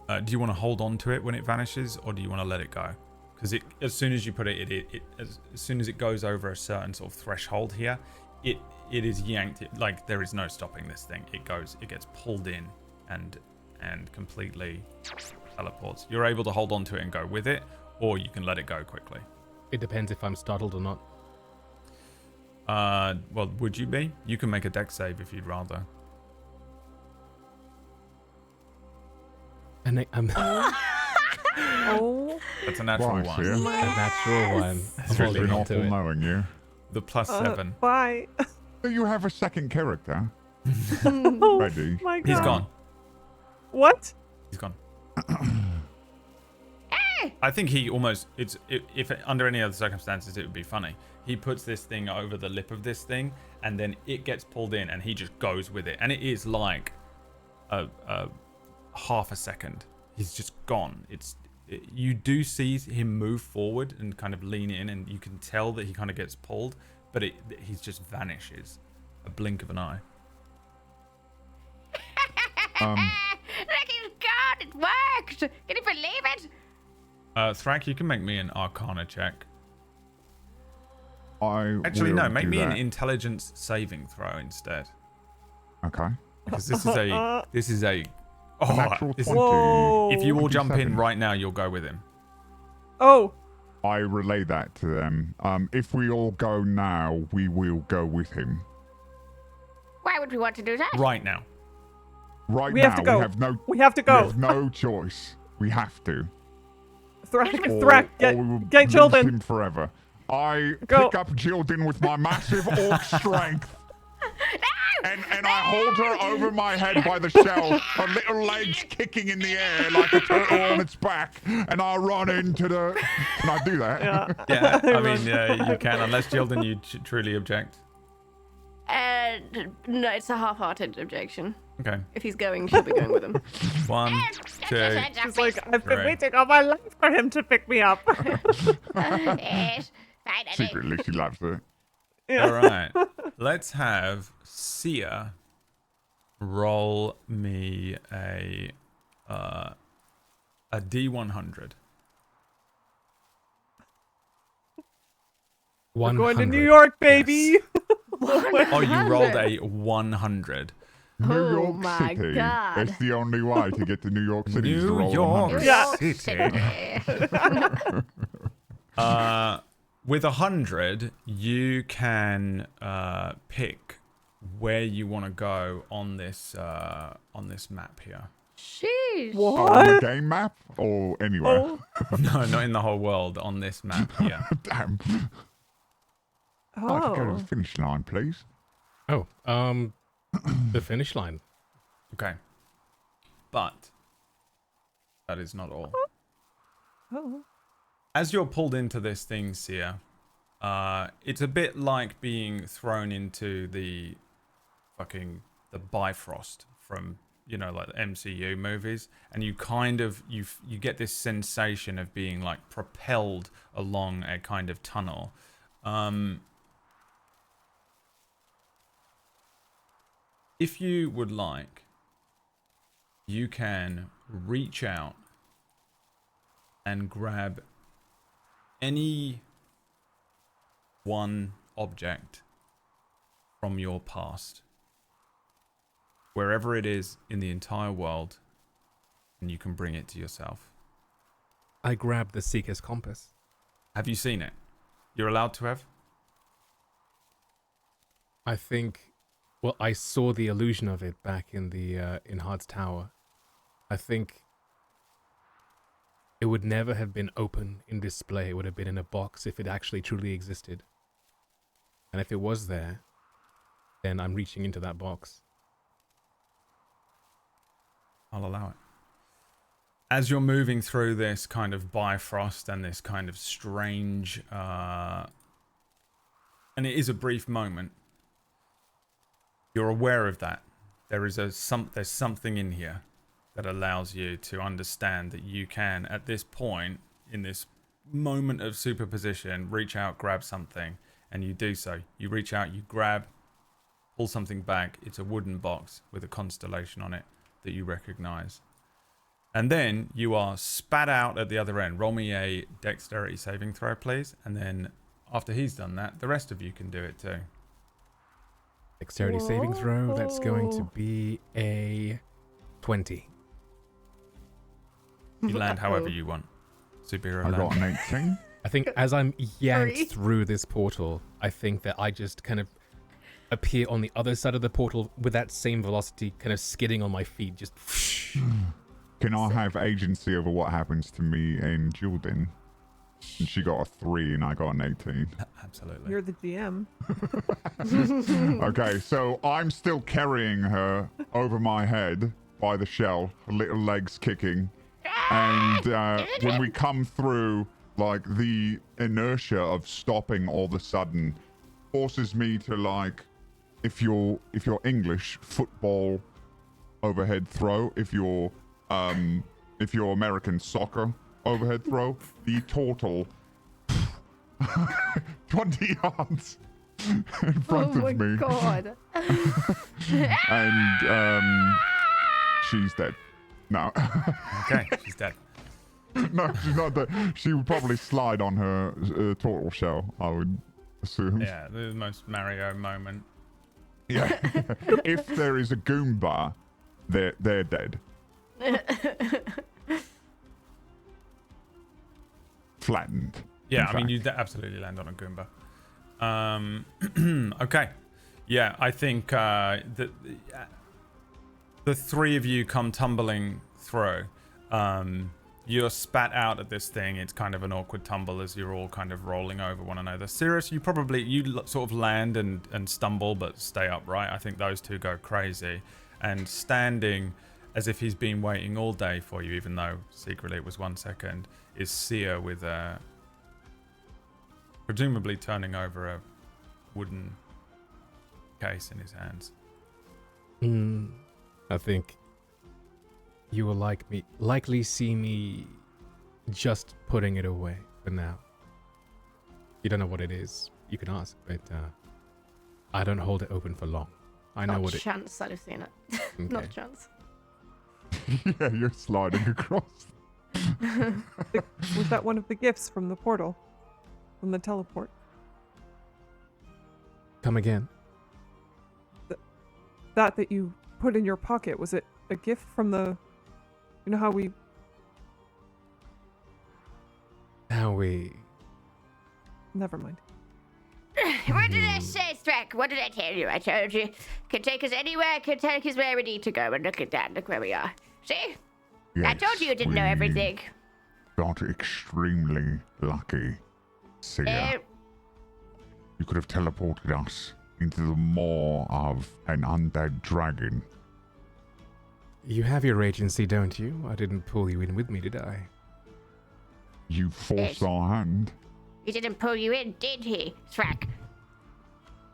Speaker 2: Do you want to hold on to it when it vanishes, or do you want to let it go? Because as soon as you put it, as soon as it goes over a certain sort of threshold here, it is yanked. Like there is no stopping this thing. It gets pulled in, and completely teleports. You're able to hold on to it and go with it, or you can let it go quickly.
Speaker 5: It depends if I'm startled or not.
Speaker 2: Well, would you be? You can make a dex save if you'd rather.
Speaker 5: And I'm
Speaker 3: Oh.
Speaker 2: That's a natural
Speaker 7: Right,
Speaker 2: one.
Speaker 7: yeah.
Speaker 5: a natural one.
Speaker 7: It's
Speaker 5: Holding
Speaker 7: been
Speaker 5: on
Speaker 7: awful
Speaker 5: to it.
Speaker 7: knowing you.
Speaker 2: The +7.
Speaker 3: Bye.
Speaker 7: Do you have a second character
Speaker 3: Oh
Speaker 7: ready?
Speaker 3: my god.
Speaker 2: He's gone.
Speaker 3: What?
Speaker 2: He's gone.
Speaker 6: Oh,
Speaker 2: I think he almost, if under any other circumstances, it would be funny. He puts this thing over the lip of this thing, and then it gets pulled in, and he just goes with it. And it is like a half a second. He's just gone. You do see him move forward and kind of lean in, and you can tell that he kind of gets pulled, but he just vanishes. A blink of an eye.
Speaker 6: Look, he's gone. It worked. Can you believe it?
Speaker 2: Thrak, you can make me an Arcana check.
Speaker 7: Actually,
Speaker 2: No, make me an intelligence saving throw instead.
Speaker 7: Okay.
Speaker 2: Because this is a
Speaker 7: Natural 20.
Speaker 3: Whoa.
Speaker 2: if you all jump in
Speaker 7: 27.
Speaker 2: right now, you'll go with him.
Speaker 3: Oh,
Speaker 7: I relay that to them. If we all go now, we will go with him.
Speaker 6: Why would we want to do that?
Speaker 2: Right now.
Speaker 7: Right
Speaker 3: we
Speaker 7: now,
Speaker 3: have to go.
Speaker 7: we have no.
Speaker 3: We have to
Speaker 7: We
Speaker 3: go.
Speaker 7: have no choice. We have to.
Speaker 3: Thrak,
Speaker 7: Or we will
Speaker 3: get
Speaker 7: lose
Speaker 3: Jilden.
Speaker 7: him forever. I
Speaker 3: Go.
Speaker 7: pick up Jilden with my massive orc strength. And I hold her over my head by the shell, her little legs kicking in the air like a turtle on its back, and I run into the. Can I do that?
Speaker 3: Yeah.
Speaker 2: Yeah, I mean, you can, unless Jilden, you truly object.
Speaker 4: No, it's a half-hearted objection.
Speaker 2: Okay.
Speaker 4: If he's going, she'll be going with him.
Speaker 2: 1, 2.
Speaker 3: She's like, I've been
Speaker 2: Right.
Speaker 3: waiting all my life for him to pick me up.
Speaker 6: Yes, finally.
Speaker 7: Secretly, she loves it.
Speaker 3: Yeah.
Speaker 2: All right. Let's have Sia roll me a D100.
Speaker 3: We're going to
Speaker 5: 100.
Speaker 3: New York, baby.
Speaker 2: Oh, you rolled a 100.
Speaker 7: New
Speaker 4: Oh
Speaker 7: York
Speaker 4: my
Speaker 7: City.
Speaker 4: God.
Speaker 7: It's the only way to get to New York City. is to
Speaker 2: New
Speaker 7: roll
Speaker 2: York
Speaker 7: 100.
Speaker 2: Yeah. With 100, you can pick where you want to go on this map here.
Speaker 4: Sheesh.
Speaker 7: On the
Speaker 3: What?
Speaker 7: game map or anywhere?
Speaker 3: Oh.
Speaker 2: No, not in the whole world. On this map here.
Speaker 7: Damn. I'd like to go to
Speaker 3: Oh.
Speaker 7: the finish line, please.
Speaker 5: Oh, the finish line.
Speaker 2: Okay. But that is not all.
Speaker 3: Oh.
Speaker 2: As you're pulled into this thing, Sia, it's a bit like being thrown into the Bifrost from, like the MCU movies, and you kind of you get this sensation of being like propelled along a kind of tunnel. If you would like, you can reach out and grab any one object from your past, wherever it is in the entire world, and you can bring it to yourself.
Speaker 5: I grabbed the Seeker's Compass.
Speaker 2: Have you seen it? You're allowed to have?
Speaker 5: I think, well, I saw the illusion of it back in the in Hard's Tower. I think it would never have been open in display. It would have been in a box if it actually truly existed. And if it was there, then I'm reaching into that box.
Speaker 2: I'll allow it. As you're moving through this kind of Bifrost and this kind of strange, and it is a brief moment, you're aware of that. There's something in here that allows you to understand that you can, at this point, in this moment of superposition, reach out, grab something, and you do so. You reach out, you grab, pull something back. It's a wooden box with a constellation on it that you recognize. And then you are spat out at the other end. Roll me a dexterity saving throw, please. And then after he's done that, the rest of you can do it too.
Speaker 5: Dexterity saving throw, that's going to
Speaker 3: Whoa.
Speaker 5: be a 20.
Speaker 2: You land however you want. Superhero
Speaker 7: I got
Speaker 2: land.
Speaker 7: an 18.
Speaker 5: I think as I'm yanked
Speaker 4: Sorry.
Speaker 5: through this portal, I think that I just kind of appear on the other side of the portal with that same velocity, kind of skidding on my feet, just
Speaker 7: Can I have agency over what happens to me and Jilden? And she got a 3 and I got an 18.
Speaker 2: Absolutely.
Speaker 3: You're the GM.
Speaker 7: Okay, so I'm still carrying her over my head by the shell, her little legs kicking. And when we come through, like, the inertia of stopping all of a sudden forces me to, like, if you're English, football overhead throw. If you're American, soccer overhead throw. The total 20 yards in front of me.
Speaker 4: Oh my god.
Speaker 7: And she's dead. No.
Speaker 2: Okay, she's dead.
Speaker 7: No, she's not dead. She would probably slide on her turtle shell, I would assume.
Speaker 2: Yeah, the most Mario moment.
Speaker 7: Yeah. If there is a Goomba, they're dead. Flattened.
Speaker 2: Yeah,
Speaker 7: in
Speaker 2: I mean,
Speaker 7: fact.
Speaker 2: you absolutely land on a Goomba. Okay. Yeah, I think that the three of you come tumbling through. You're spat out at this thing. It's kind of an awkward tumble as you're all kind of rolling over one another. Sirius, you sort of land and stumble but stay upright. I think those two go crazy. And standing as if he's been waiting all day for you, even though secretly it was 1 second, is Seer with presumably turning over a wooden case in his hands.
Speaker 5: I think you will likely see me just putting it away for now. You don't know what it is. You can ask, but I don't hold it open for long. I know
Speaker 4: Not
Speaker 5: what it.
Speaker 4: chance I'd have seen it.
Speaker 5: Okay.
Speaker 4: Not chance.
Speaker 7: Yeah, you're sliding across.
Speaker 3: Was that one of the gifts from the portal? From the teleport?
Speaker 5: Come again.
Speaker 3: That you put in your pocket, was it a gift from the... You know how we... Never mind.
Speaker 6: What did I say, Thrak? What did I tell you? I told you. Can take us anywhere, can take us where we need to go. And look at that. Look where we are. See? I told you didn't know
Speaker 7: we
Speaker 6: everything.
Speaker 7: Got extremely lucky, Seer. You could have teleported us into the maw of an undead dragon.
Speaker 5: You have your agency, don't you? I didn't pull you in with me, did I?
Speaker 7: You forced
Speaker 6: Yes.
Speaker 7: our hand.
Speaker 6: He didn't pull you in, did he, Thrak?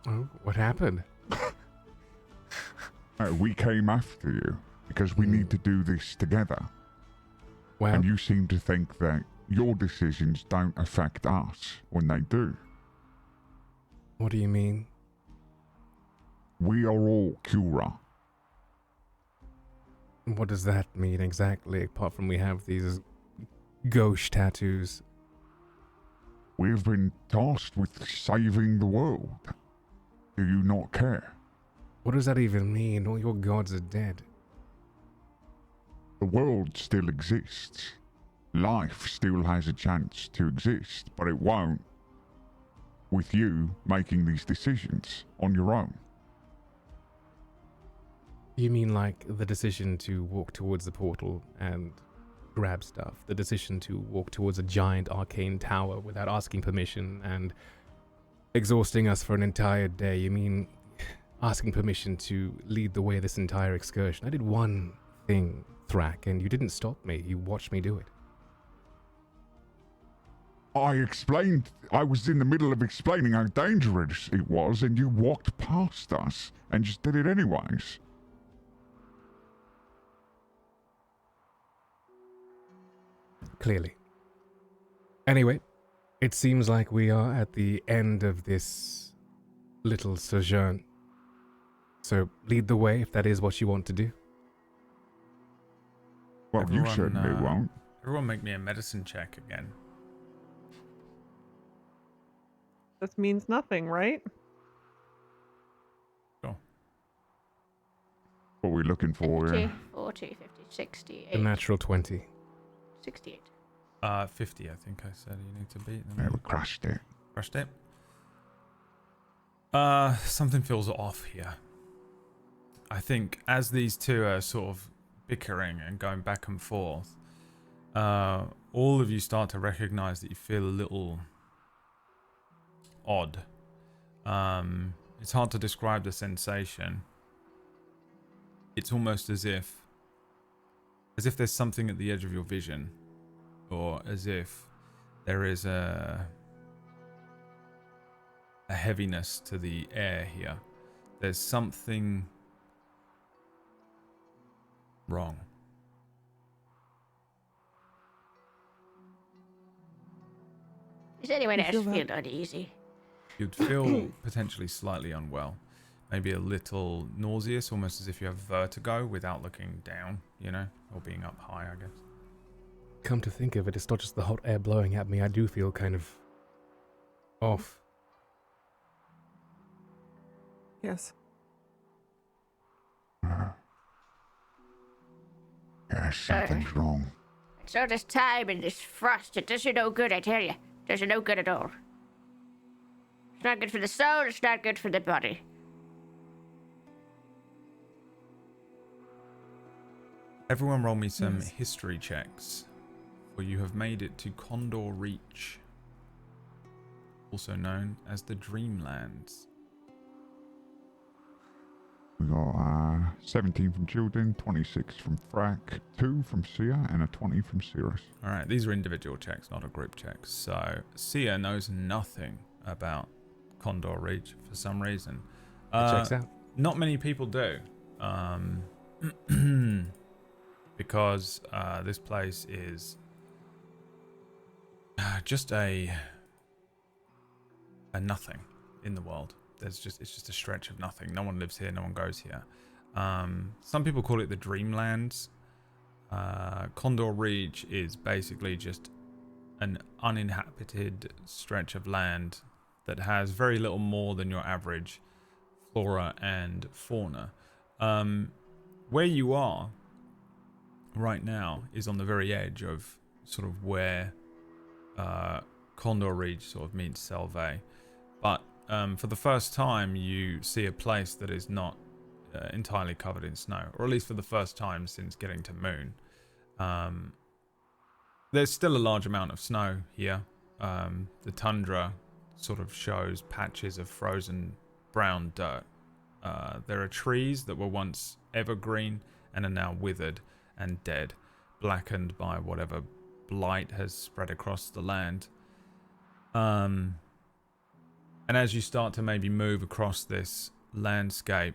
Speaker 5: Oh, what happened?
Speaker 7: We came after you because we need to do this together.
Speaker 5: Well,
Speaker 7: And you seem to think that your decisions don't affect us when they do.
Speaker 5: what do you mean?
Speaker 7: We are all Quura.
Speaker 5: What does that mean exactly, apart from we have these ghost tattoos?
Speaker 7: We've been tasked with saving the world. Do you not care?
Speaker 5: What does that even mean? All your gods are dead.
Speaker 7: The world still exists. Life still has a chance to exist, but it won't with you making these decisions on your own.
Speaker 5: You mean like the decision to walk towards the portal and grab stuff, the decision to walk towards a giant arcane tower without asking permission and exhausting us for an entire day? You mean asking permission to lead the way this entire excursion? I did one thing, Thrak, and you didn't stop me. You watched me do it.
Speaker 7: I was in the middle of explaining how dangerous it was, and you walked past us and just did it anyways.
Speaker 5: Clearly. Anyway, it seems like we are at the end of this little sojourn. So lead the way if that is what you want to do.
Speaker 7: Well, you
Speaker 2: Everyone,
Speaker 7: certainly won't.
Speaker 2: Everyone make me a medicine check again.
Speaker 3: This means nothing, right?
Speaker 2: Sure.
Speaker 7: What are we looking for
Speaker 6: 50,
Speaker 7: here?
Speaker 6: 40, 50, 68,
Speaker 5: A natural 20.
Speaker 6: 68.
Speaker 2: 50, I think I said you need to beat.
Speaker 7: Yeah, we crashed it.
Speaker 2: Crushed it. Something feels off here. I think as these two are sort of bickering and going back and forth, all of you start to recognize that you feel a little odd. It's hard to describe the sensation. It's almost as if as if there's something at the edge of your vision, or as if there is a heaviness to the air here. There's something wrong.
Speaker 6: Does anyone
Speaker 3: You
Speaker 6: else
Speaker 3: feel
Speaker 6: feel
Speaker 3: that?
Speaker 6: uneasy?
Speaker 2: You'd feel potentially slightly unwell. Maybe a little nauseous, almost as if you have vertigo without looking down, you know, or being up high, I guess.
Speaker 5: Come to think of it, it's not just the hot air blowing at me. I do feel kind of off.
Speaker 3: Yes.
Speaker 7: Yeah, something's wrong.
Speaker 6: It's all this time and this frost. It does you no good, I tell you. It does you no good at all. It's not good for the soul. It's not good for the body.
Speaker 2: Everyone roll me some
Speaker 3: Yes.
Speaker 2: history checks, for you have made it to Condor Reach, also known as the Dreamlands.
Speaker 7: We got 17 from Children, 26 from Frack, 2 from Sia, and a 20 from Cirrus.
Speaker 2: Alright, these are individual checks, not a group check. So, Sia knows nothing about Condor Reach for some reason.
Speaker 5: It checks out.
Speaker 2: Not many people do. Because this place is just a nothing in the world. It's just a stretch of nothing. No one lives here, no one goes here. Some people call it the Dreamlands. Condor Reach is basically just an uninhabited stretch of land that has very little more than your average flora and fauna. Where you are right now is on the very edge of sort of where Condor Reach sort of meets Selvae. But for the first time, you see a place that is not entirely covered in snow, or at least for the first time since getting to Moon. There's still a large amount of snow here. The tundra sort of shows patches of frozen brown dirt. There are trees that were once evergreen and are now withered and dead, blackened by whatever blight has spread across the land. And as you start to maybe move across this landscape,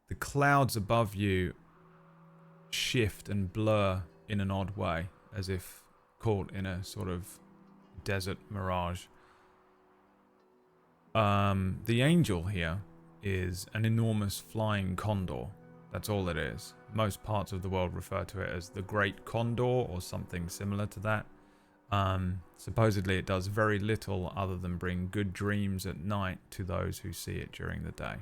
Speaker 2: the clouds above you shift and blur in an odd way, as if caught in a sort of desert mirage. The angel here is an enormous flying condor. That's all it is. Most parts of the world refer to it as the Great Condor or something similar to that. Supposedly it does very little other than bring good dreams at night to those who see it during the day.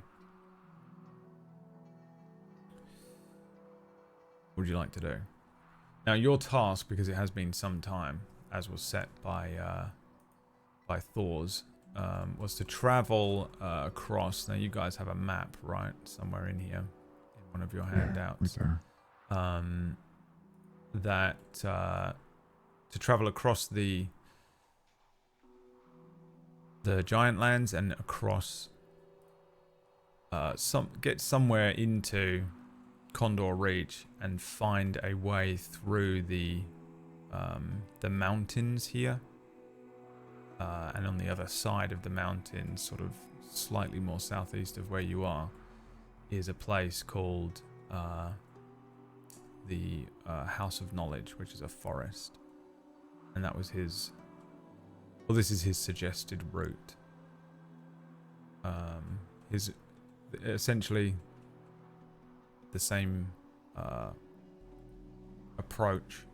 Speaker 2: What would you like to do? Now your task, because it has been some time, as was set by Thor's, was to travel across. Now you guys have a map, right? Somewhere in here, in one of your handouts. To travel across the Giantlands and across get somewhere into Condor Reach and find a way through the mountains here, and on the other side of the mountains, sort of slightly more southeast of where you are, is a place called the House of Knowledge, which is a forest. And that was his... Well, this is his suggested route. His... Essentially the same approach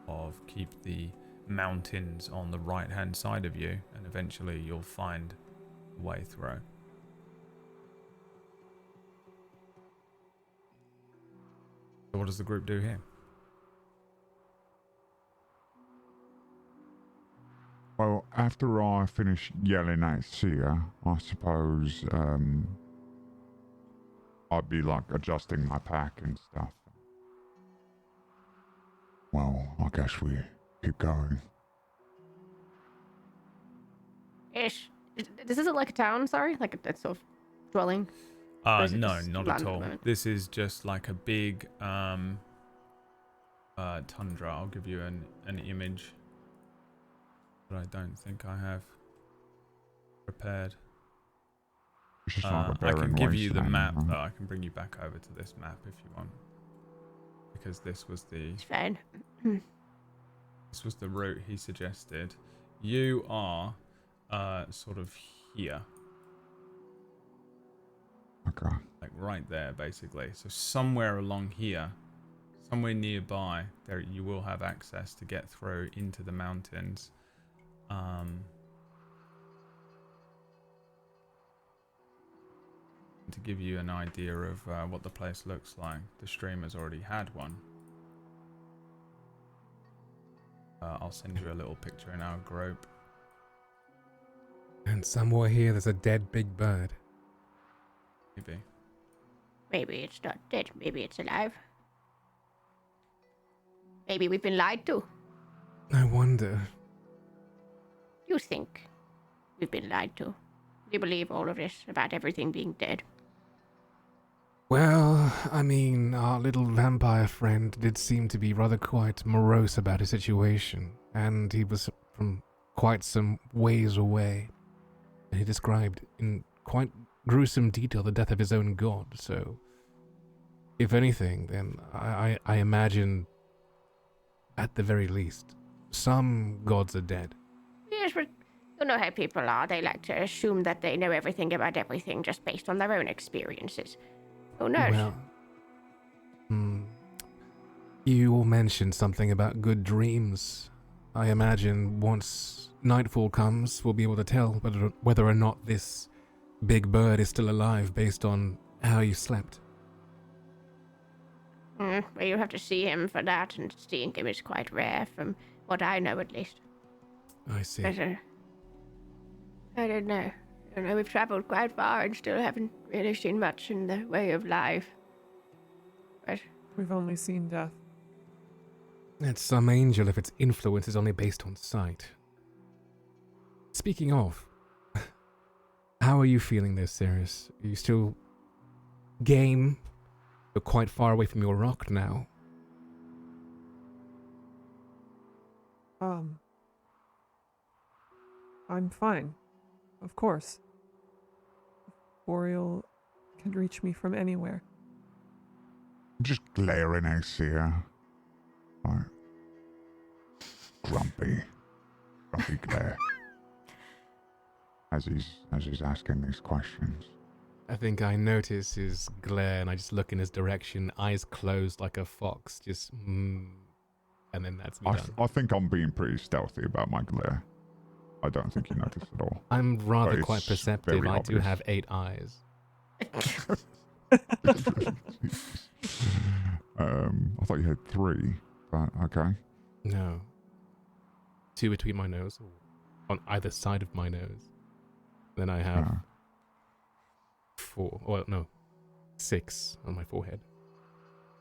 Speaker 2: of keep the mountains on the right-hand side of you, and eventually you'll find a way through. So what does the group do here?
Speaker 7: Well, after I finish yelling at Sia, I suppose I'd be like adjusting my pack and stuff. Well, I guess we keep going.
Speaker 4: Ish. This isn't like a town, sorry? Like a sort of dwelling? Or is it
Speaker 2: No,
Speaker 4: just
Speaker 2: not
Speaker 4: land
Speaker 2: at all.
Speaker 4: at the moment?
Speaker 2: This is just like a big tundra. I'll give you an image that I don't think I have prepared.
Speaker 7: It's just like a
Speaker 2: I
Speaker 7: barren
Speaker 2: can give you the
Speaker 7: wasteland,
Speaker 2: map,
Speaker 7: right?
Speaker 2: though. I can bring you back over to this map if you want, because this was the
Speaker 6: It's fine.
Speaker 2: route he suggested. You are sort of here,
Speaker 7: Okay.
Speaker 2: like right there, basically. So somewhere along here, somewhere nearby, there you will have access to get through into the mountains. To give you an idea of what the place looks like, the streamer's already had one. I'll send you a little picture in our group.
Speaker 5: And somewhere here there's a dead big bird.
Speaker 2: Maybe.
Speaker 6: Maybe it's not dead. Maybe it's alive. Maybe we've been lied to.
Speaker 5: I wonder.
Speaker 6: You think we've been lied to? You believe all of this about everything being dead?
Speaker 5: Well, I mean, our little vampire friend did seem to be rather quite morose about his situation, and he was from quite some ways away. And he described in quite gruesome detail the death of his own god, so if anything, then I imagine, at the very least, some gods are dead.
Speaker 6: Yes, but you know how people are. They like to assume that they know everything about everything just based on their own experiences. Who knows?
Speaker 5: Well, you all mentioned something about good dreams. I imagine once nightfall comes, we'll be able to tell whether or not this big bird is still alive based on how you slept.
Speaker 6: Well, you have to see him for that, and seeing him is quite rare, from what I know at least.
Speaker 5: I see.
Speaker 6: I don't know. We've travelled quite far and still haven't really seen much in the way of life. But
Speaker 3: We've only seen death.
Speaker 5: It's some angel if its influence is only based on sight. Speaking of, how are you feeling there, Sirius? Are you still game? You're quite far away from your rock now.
Speaker 3: I'm fine. Of course. Boreal can reach me from anywhere.
Speaker 7: Just glaring at Sia. Like, grumpy glare. As he's asking these questions.
Speaker 5: I think I notice his glare and I just look in his direction, eyes closed like a fox, just and then that's me done.
Speaker 7: I think I'm being pretty stealthy about my glare. I don't think you notice at all.
Speaker 5: I'm rather
Speaker 7: But
Speaker 5: quite
Speaker 7: it's
Speaker 5: perceptive.
Speaker 7: very
Speaker 5: I do
Speaker 7: obvious.
Speaker 5: have 8 eyes.
Speaker 7: I thought you had 3, but okay.
Speaker 5: No. 2 between my nose, or on either side of my nose. Then I have 4, well, no, 6 on my forehead.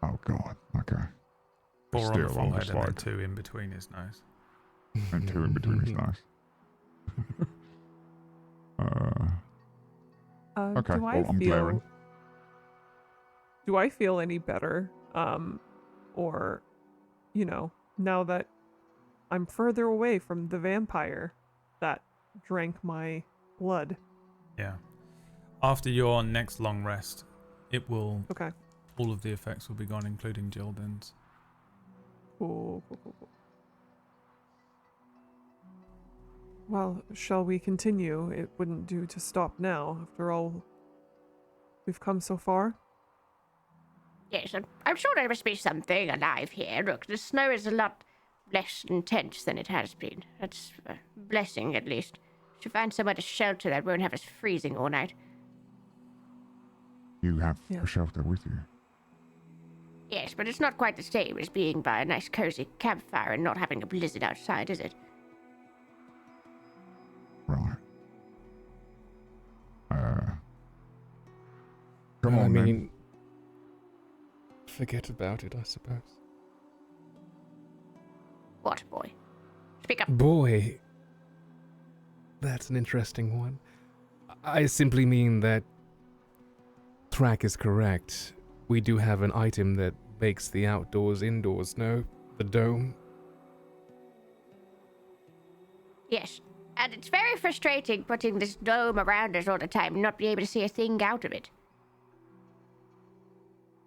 Speaker 7: Oh god, okay.
Speaker 2: 4 on the
Speaker 7: Still, I'm
Speaker 2: forehead
Speaker 7: just
Speaker 2: and then
Speaker 7: like-
Speaker 2: 2 in between his nose.
Speaker 7: And 2 in between is nice. Okay,
Speaker 3: Do I
Speaker 7: well, I'm
Speaker 3: feel,
Speaker 7: glaring.
Speaker 3: Do I feel any better? Or, now that I'm further away from the vampire that drank my blood.
Speaker 2: Yeah. After your next long rest, it will.
Speaker 3: Okay.
Speaker 2: All of the effects will be gone, including Gildan's.
Speaker 3: Cool. Well, shall we continue? It wouldn't do to stop now. After all, we've come so far.
Speaker 6: yes, I'm sure there must be something alive here. Look, the snow is a lot less intense than it has been. That's a blessing, at least. Should find somewhere to shelter that won't have us freezing all night.
Speaker 7: You have
Speaker 3: Yeah.
Speaker 7: a shelter with you.
Speaker 6: Yes, but it's not quite the same as being by a nice cozy campfire and not having a blizzard outside, is it?
Speaker 7: Right. Come
Speaker 5: Well,
Speaker 7: on,
Speaker 5: I
Speaker 7: then.
Speaker 5: mean, forget about it, I suppose.
Speaker 6: What, boy? Speak up.
Speaker 5: Boy, that's an interesting one. I simply mean that Thrak is correct. We do have an item that makes the outdoors indoors, no? The dome?
Speaker 6: Yes. And it's very frustrating putting this dome around us all the time and not be able to see a thing out of it.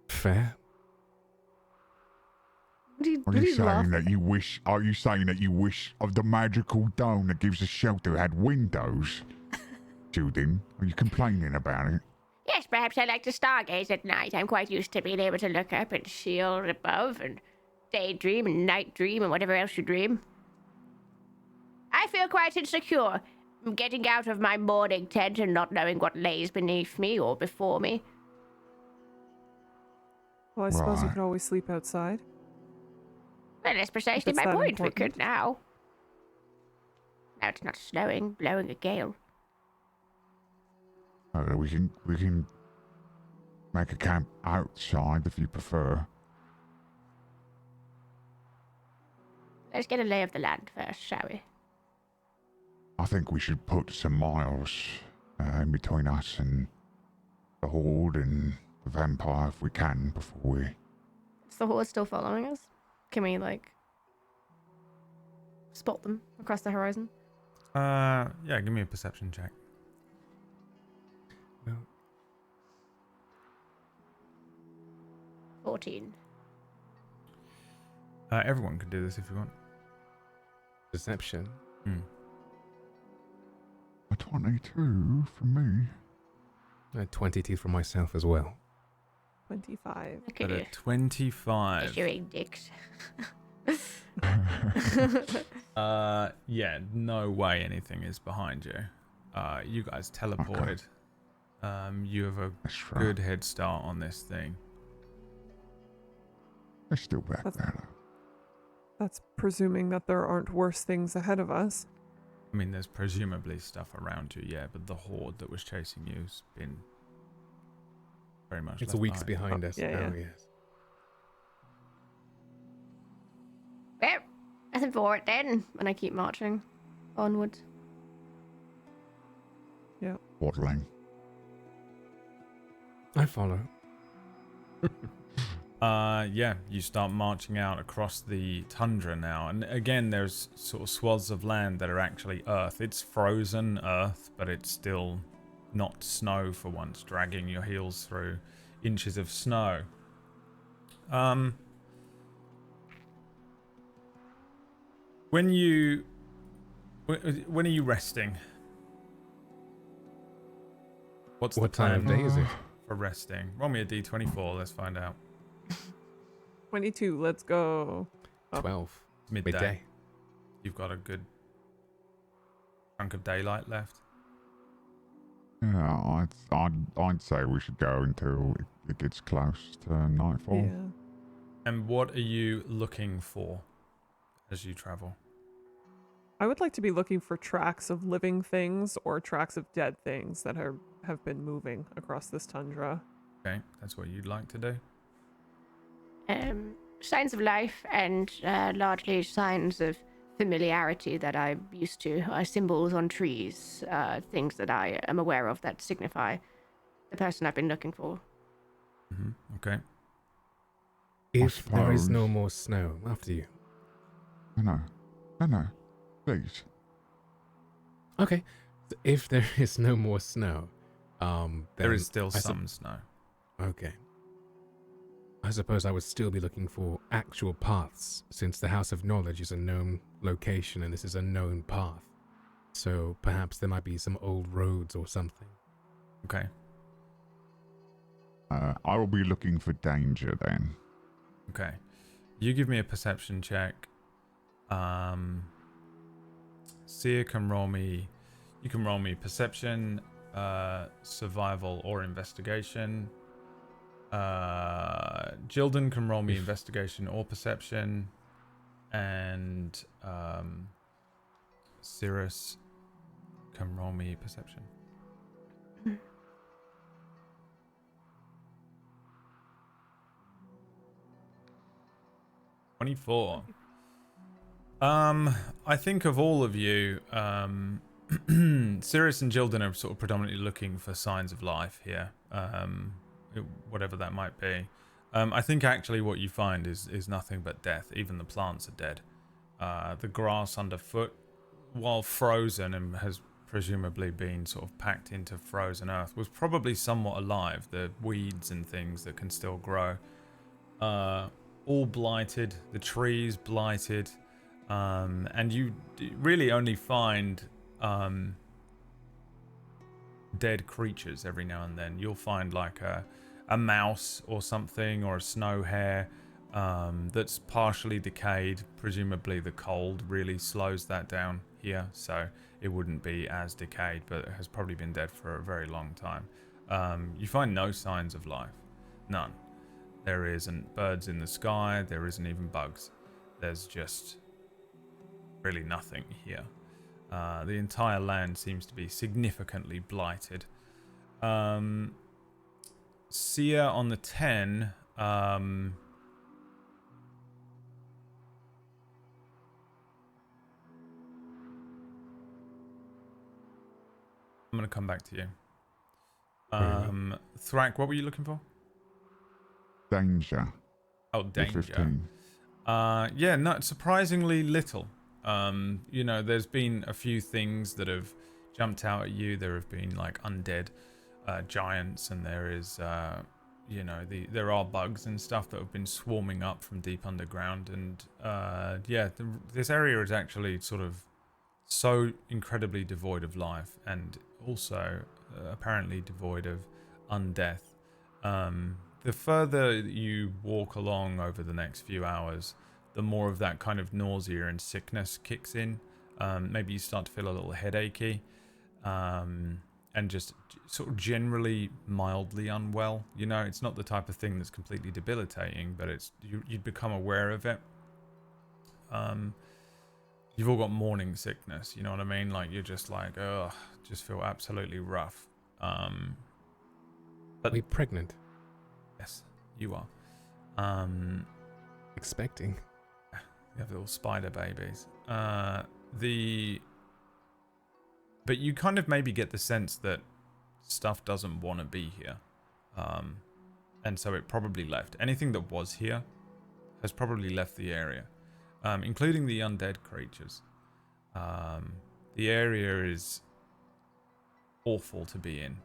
Speaker 5: Fair.
Speaker 7: Are you saying that you wish? Are you saying that you wish of the magical dome that gives us shelter had windows? Judin, are you complaining about it?
Speaker 6: Yes, perhaps I like to stargaze at night. I'm quite used to being able to look up and see all above and daydream and night dream and whatever else you dream. I feel quite insecure getting out of my morning tent and not knowing what lays beneath me or before me.
Speaker 3: Well, I suppose you
Speaker 7: Right.
Speaker 3: could always sleep outside.
Speaker 6: Well, that's precisely
Speaker 3: it's
Speaker 6: my
Speaker 3: that
Speaker 6: point.
Speaker 3: important.
Speaker 6: We could now. Now it's not snowing, blowing a gale.
Speaker 7: We can make a camp outside if you prefer.
Speaker 6: Let's get a lay of the land first, shall we?
Speaker 7: I think we should put some miles in between us and the Horde and the Vampire if we can before we...
Speaker 4: Is the horde still following us? Can we, like, spot them across the horizon?
Speaker 2: Yeah, give me a perception check.
Speaker 5: Well,
Speaker 6: 14.
Speaker 2: Everyone can do this if you want.
Speaker 5: perception.
Speaker 7: A 22 from me.
Speaker 5: 22 from myself as well.
Speaker 3: 25.
Speaker 6: Look at
Speaker 2: But
Speaker 6: you.
Speaker 2: at 25.
Speaker 6: Issuing dicks.
Speaker 2: Yeah, no way anything is behind you. You guys teleported. You have a
Speaker 7: That's right.
Speaker 2: good head start on this thing.
Speaker 7: They're still back
Speaker 3: That's-
Speaker 7: there.
Speaker 3: That's presuming that there aren't worse things ahead of us.
Speaker 2: I mean, there's presumably stuff around you, yeah, but the horde that was chasing you's been very much
Speaker 5: It's
Speaker 2: left
Speaker 5: weeks behind us
Speaker 3: yeah,
Speaker 5: now,
Speaker 3: yeah.
Speaker 5: yes.
Speaker 6: Well, nothing for it then.
Speaker 4: And I keep marching onwards.
Speaker 7: Waddling.
Speaker 5: I follow.
Speaker 2: Yeah, you start marching out across the tundra now, and again, there's sort of swaths of land that are actually earth. It's frozen earth, but it's still not snow for once, dragging your heels through inches of snow. When are you resting? What's
Speaker 5: What
Speaker 2: the
Speaker 5: time
Speaker 2: plan
Speaker 5: of day is it?
Speaker 2: for resting? Roll me a d24, let's find out.
Speaker 3: 22, let's go. Oh.
Speaker 5: 12.
Speaker 2: Midday.
Speaker 5: Midday.
Speaker 2: You've got a good chunk of daylight left.
Speaker 7: Yeah, I'd say we should go until it gets close to nightfall.
Speaker 3: Yeah.
Speaker 2: And what are you looking for as you travel?
Speaker 3: I would like to be looking for tracks of living things or tracks of dead things that have been moving across this tundra.
Speaker 2: Okay, that's what you'd like to do.
Speaker 6: Signs of life and largely signs of familiarity that I'm used to. Symbols on trees, things that I am aware of that signify the person I've been looking for.
Speaker 2: Okay.
Speaker 5: If there is no
Speaker 7: suppose.
Speaker 5: more snow, after you.
Speaker 7: No. Please.
Speaker 5: Okay. So if there is no more snow, then
Speaker 2: There is still
Speaker 5: I sup-
Speaker 2: some snow.
Speaker 5: Okay. I suppose I would still be looking for actual paths, since the House of Knowledge is a known location and this is a known path. So perhaps there might be some old roads or something.
Speaker 2: Okay.
Speaker 7: I will be looking for danger then.
Speaker 2: Okay. You give me a perception check. Seer can roll me. You can roll me perception, survival, or investigation. Jilden can roll me investigation or perception, and Cirrus can roll me perception. $24. I think of all of you, Cirrus and Jilden are sort of predominantly looking for signs of life here, whatever that might be. I think actually what you find is nothing but death. Even the plants are dead. The grass underfoot, while frozen and has presumably been sort of packed into frozen earth, was probably somewhat alive. The weeds and things that can still grow, all blighted. The trees blighted, and you really only find dead creatures every now and then. You'll find like a mouse or something, or a snow hare that's partially decayed. Presumably the cold really slows that down here, so it wouldn't be as decayed, but it has probably been dead for a very long time. You find no signs of life. None. There isn't birds in the sky. There isn't even bugs. There's just really nothing here. The entire land seems to be significantly blighted. Sia on the 10. I'm going to come back to you. Thrak, what were you looking for?
Speaker 7: Danger.
Speaker 2: Oh, danger.
Speaker 7: 15.
Speaker 2: Yeah, no, surprisingly little. You know, there's been a few things that have jumped out at you. There have been like undead giants, and there is, you know, there are bugs and stuff that have been swarming up from deep underground. And yeah, this area is actually sort of so incredibly devoid of life, and also apparently devoid of undeath. The further you walk along over the next few hours, the more of that kind of nausea and sickness kicks in. Maybe you start to feel a little headachy, and just sort of generally mildly unwell. You know, it's not the type of thing that's completely debilitating, but it's you become aware of it. You've all got morning sickness, you know what I mean? Like, you're just like, ugh, just feel absolutely rough. But
Speaker 5: Are we pregnant?
Speaker 2: yes, you are.
Speaker 5: Expecting.
Speaker 2: You have little spider babies. But you kind of maybe get the sense that stuff doesn't want to be here. And so it probably left. Anything that was here has probably left the area, including the undead creatures. The area is awful to be in.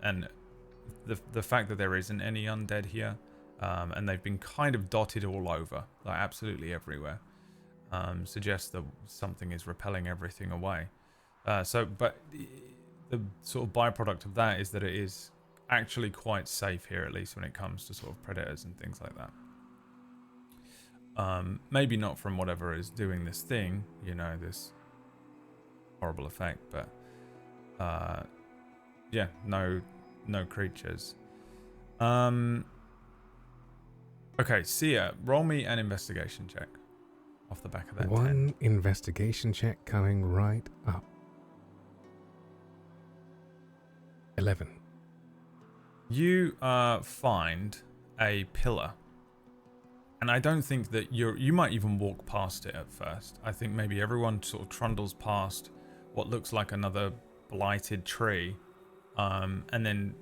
Speaker 2: And the fact that there isn't any undead here, and they've been kind of dotted all over, like absolutely everywhere, suggests that something is repelling everything away. But the sort of byproduct of that is that it is actually quite safe here, at least when it comes to sort of predators and things like that. Maybe not from whatever is doing this thing, you know, this horrible effect, but yeah, no creatures. Okay, Sia, roll me an investigation check off the back of that. 10.
Speaker 5: Investigation check coming right up. 11.
Speaker 2: You find a pillar, and I don't think that you might even walk past it at first. I think maybe everyone sort of trundles past what looks like another blighted tree, and then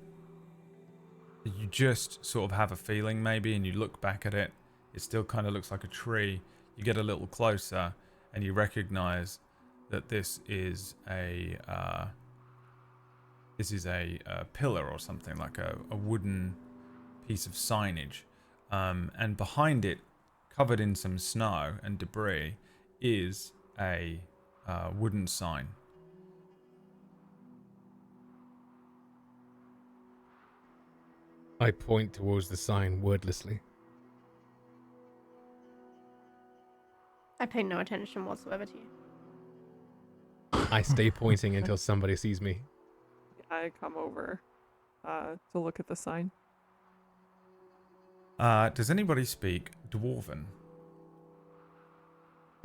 Speaker 2: you just sort of have a feeling maybe, and you look back at it. It still kind of looks like a tree. You get a little closer, and you recognize that this is a pillar or something, like a wooden piece of signage. And behind it, covered in some snow and debris, is a wooden sign.
Speaker 5: I point towards the sign wordlessly.
Speaker 4: I pay no attention whatsoever to you.
Speaker 5: I stay pointing until somebody sees me.
Speaker 3: I come over to look at the sign.
Speaker 2: Does anybody speak Dwarven?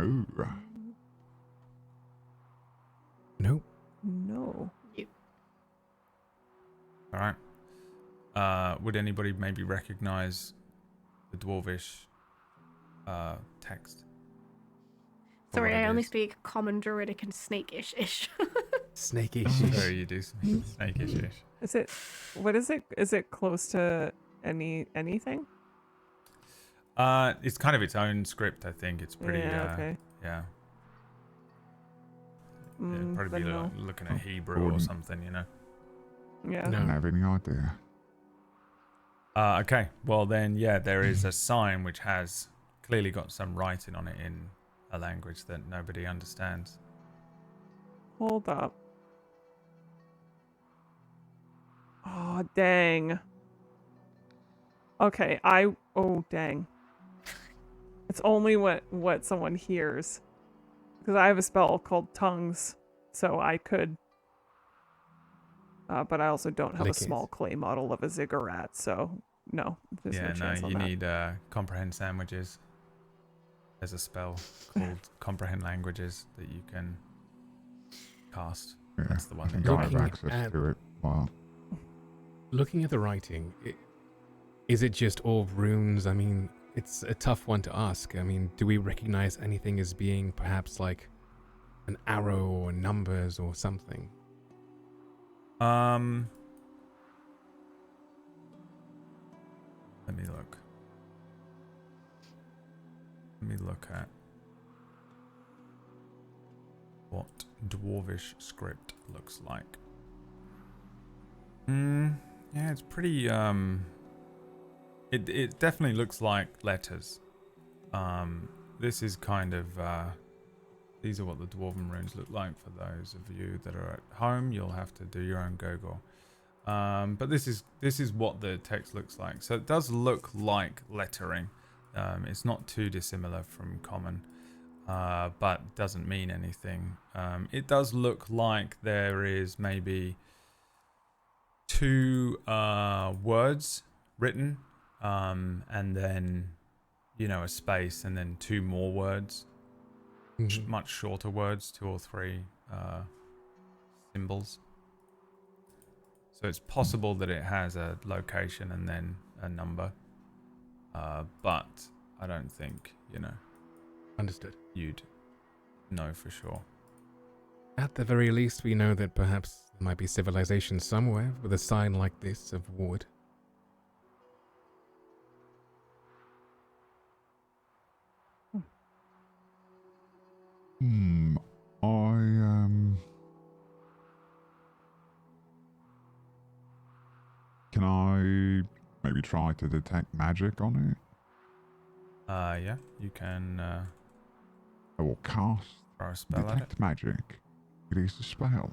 Speaker 7: Ooh.
Speaker 5: Nope.
Speaker 3: No.
Speaker 2: All right. Would anybody maybe recognize the Dwarvish text? For
Speaker 4: Sorry,
Speaker 2: what it
Speaker 4: I only
Speaker 2: is?
Speaker 4: speak Common, Druidic, and Snake-ish.
Speaker 5: Snaky.
Speaker 2: Sorry, you do snakish-ish.
Speaker 3: Is it? What is it? Is it close to anything?
Speaker 2: It's kind of its own script, I think. It's pretty,
Speaker 3: Okay.
Speaker 2: yeah. It'd probably
Speaker 3: Then
Speaker 2: be
Speaker 3: no.
Speaker 2: looking at Hebrew or
Speaker 7: Wouldn't.
Speaker 2: something, you know?
Speaker 3: Yeah.
Speaker 7: I don't have any idea.
Speaker 2: Okay, well then, yeah, there is a sign which has clearly got some writing on it in a language that nobody understands.
Speaker 3: Hold up. Oh, dang. Okay, oh, dang. It's only what someone hears. Because I have a spell called Tongues, so I could... but I also don't have a
Speaker 5: Lick it.
Speaker 3: small clay model of a ziggurat, so no. There's no
Speaker 2: Yeah, no,
Speaker 3: chance on
Speaker 2: you
Speaker 3: that.
Speaker 2: need comprehend sandwiches. There's a spell called comprehend languages that you can cast.
Speaker 7: Yeah,
Speaker 2: That's the one
Speaker 7: I
Speaker 2: that
Speaker 7: think
Speaker 2: you
Speaker 7: I have
Speaker 5: Looking
Speaker 7: access
Speaker 5: at-
Speaker 7: to it. Wow.
Speaker 5: Looking at the writing, is it just all runes? I mean, it's a tough one to ask. I mean, do we recognize anything as being perhaps like an arrow or numbers or something?
Speaker 2: Let me look. Let me look at what dwarvish script looks like. Yeah, it's pretty it definitely looks like letters. This is kind of these are what the dwarven runes look like for those of you that are at home. You'll have to do your own Google. But this is what the text looks like. So it does look like lettering. It's not too dissimilar from common, but doesn't mean anything. It does look like there is maybe 2 words written, and then, you know, a space, and then 2 more words, much shorter words, 2 or 3 symbols. So it's possible that it has a location and then a number, but I don't think, you know,
Speaker 5: Understood.
Speaker 2: you'd know for sure.
Speaker 5: At the very least, we know that perhaps there might be civilization somewhere with a sign like this of wood.
Speaker 7: Can I maybe try to detect magic on it?
Speaker 2: Yeah, you can
Speaker 7: I will cast
Speaker 2: throw a spell at it.
Speaker 7: detect magic. It is a spell.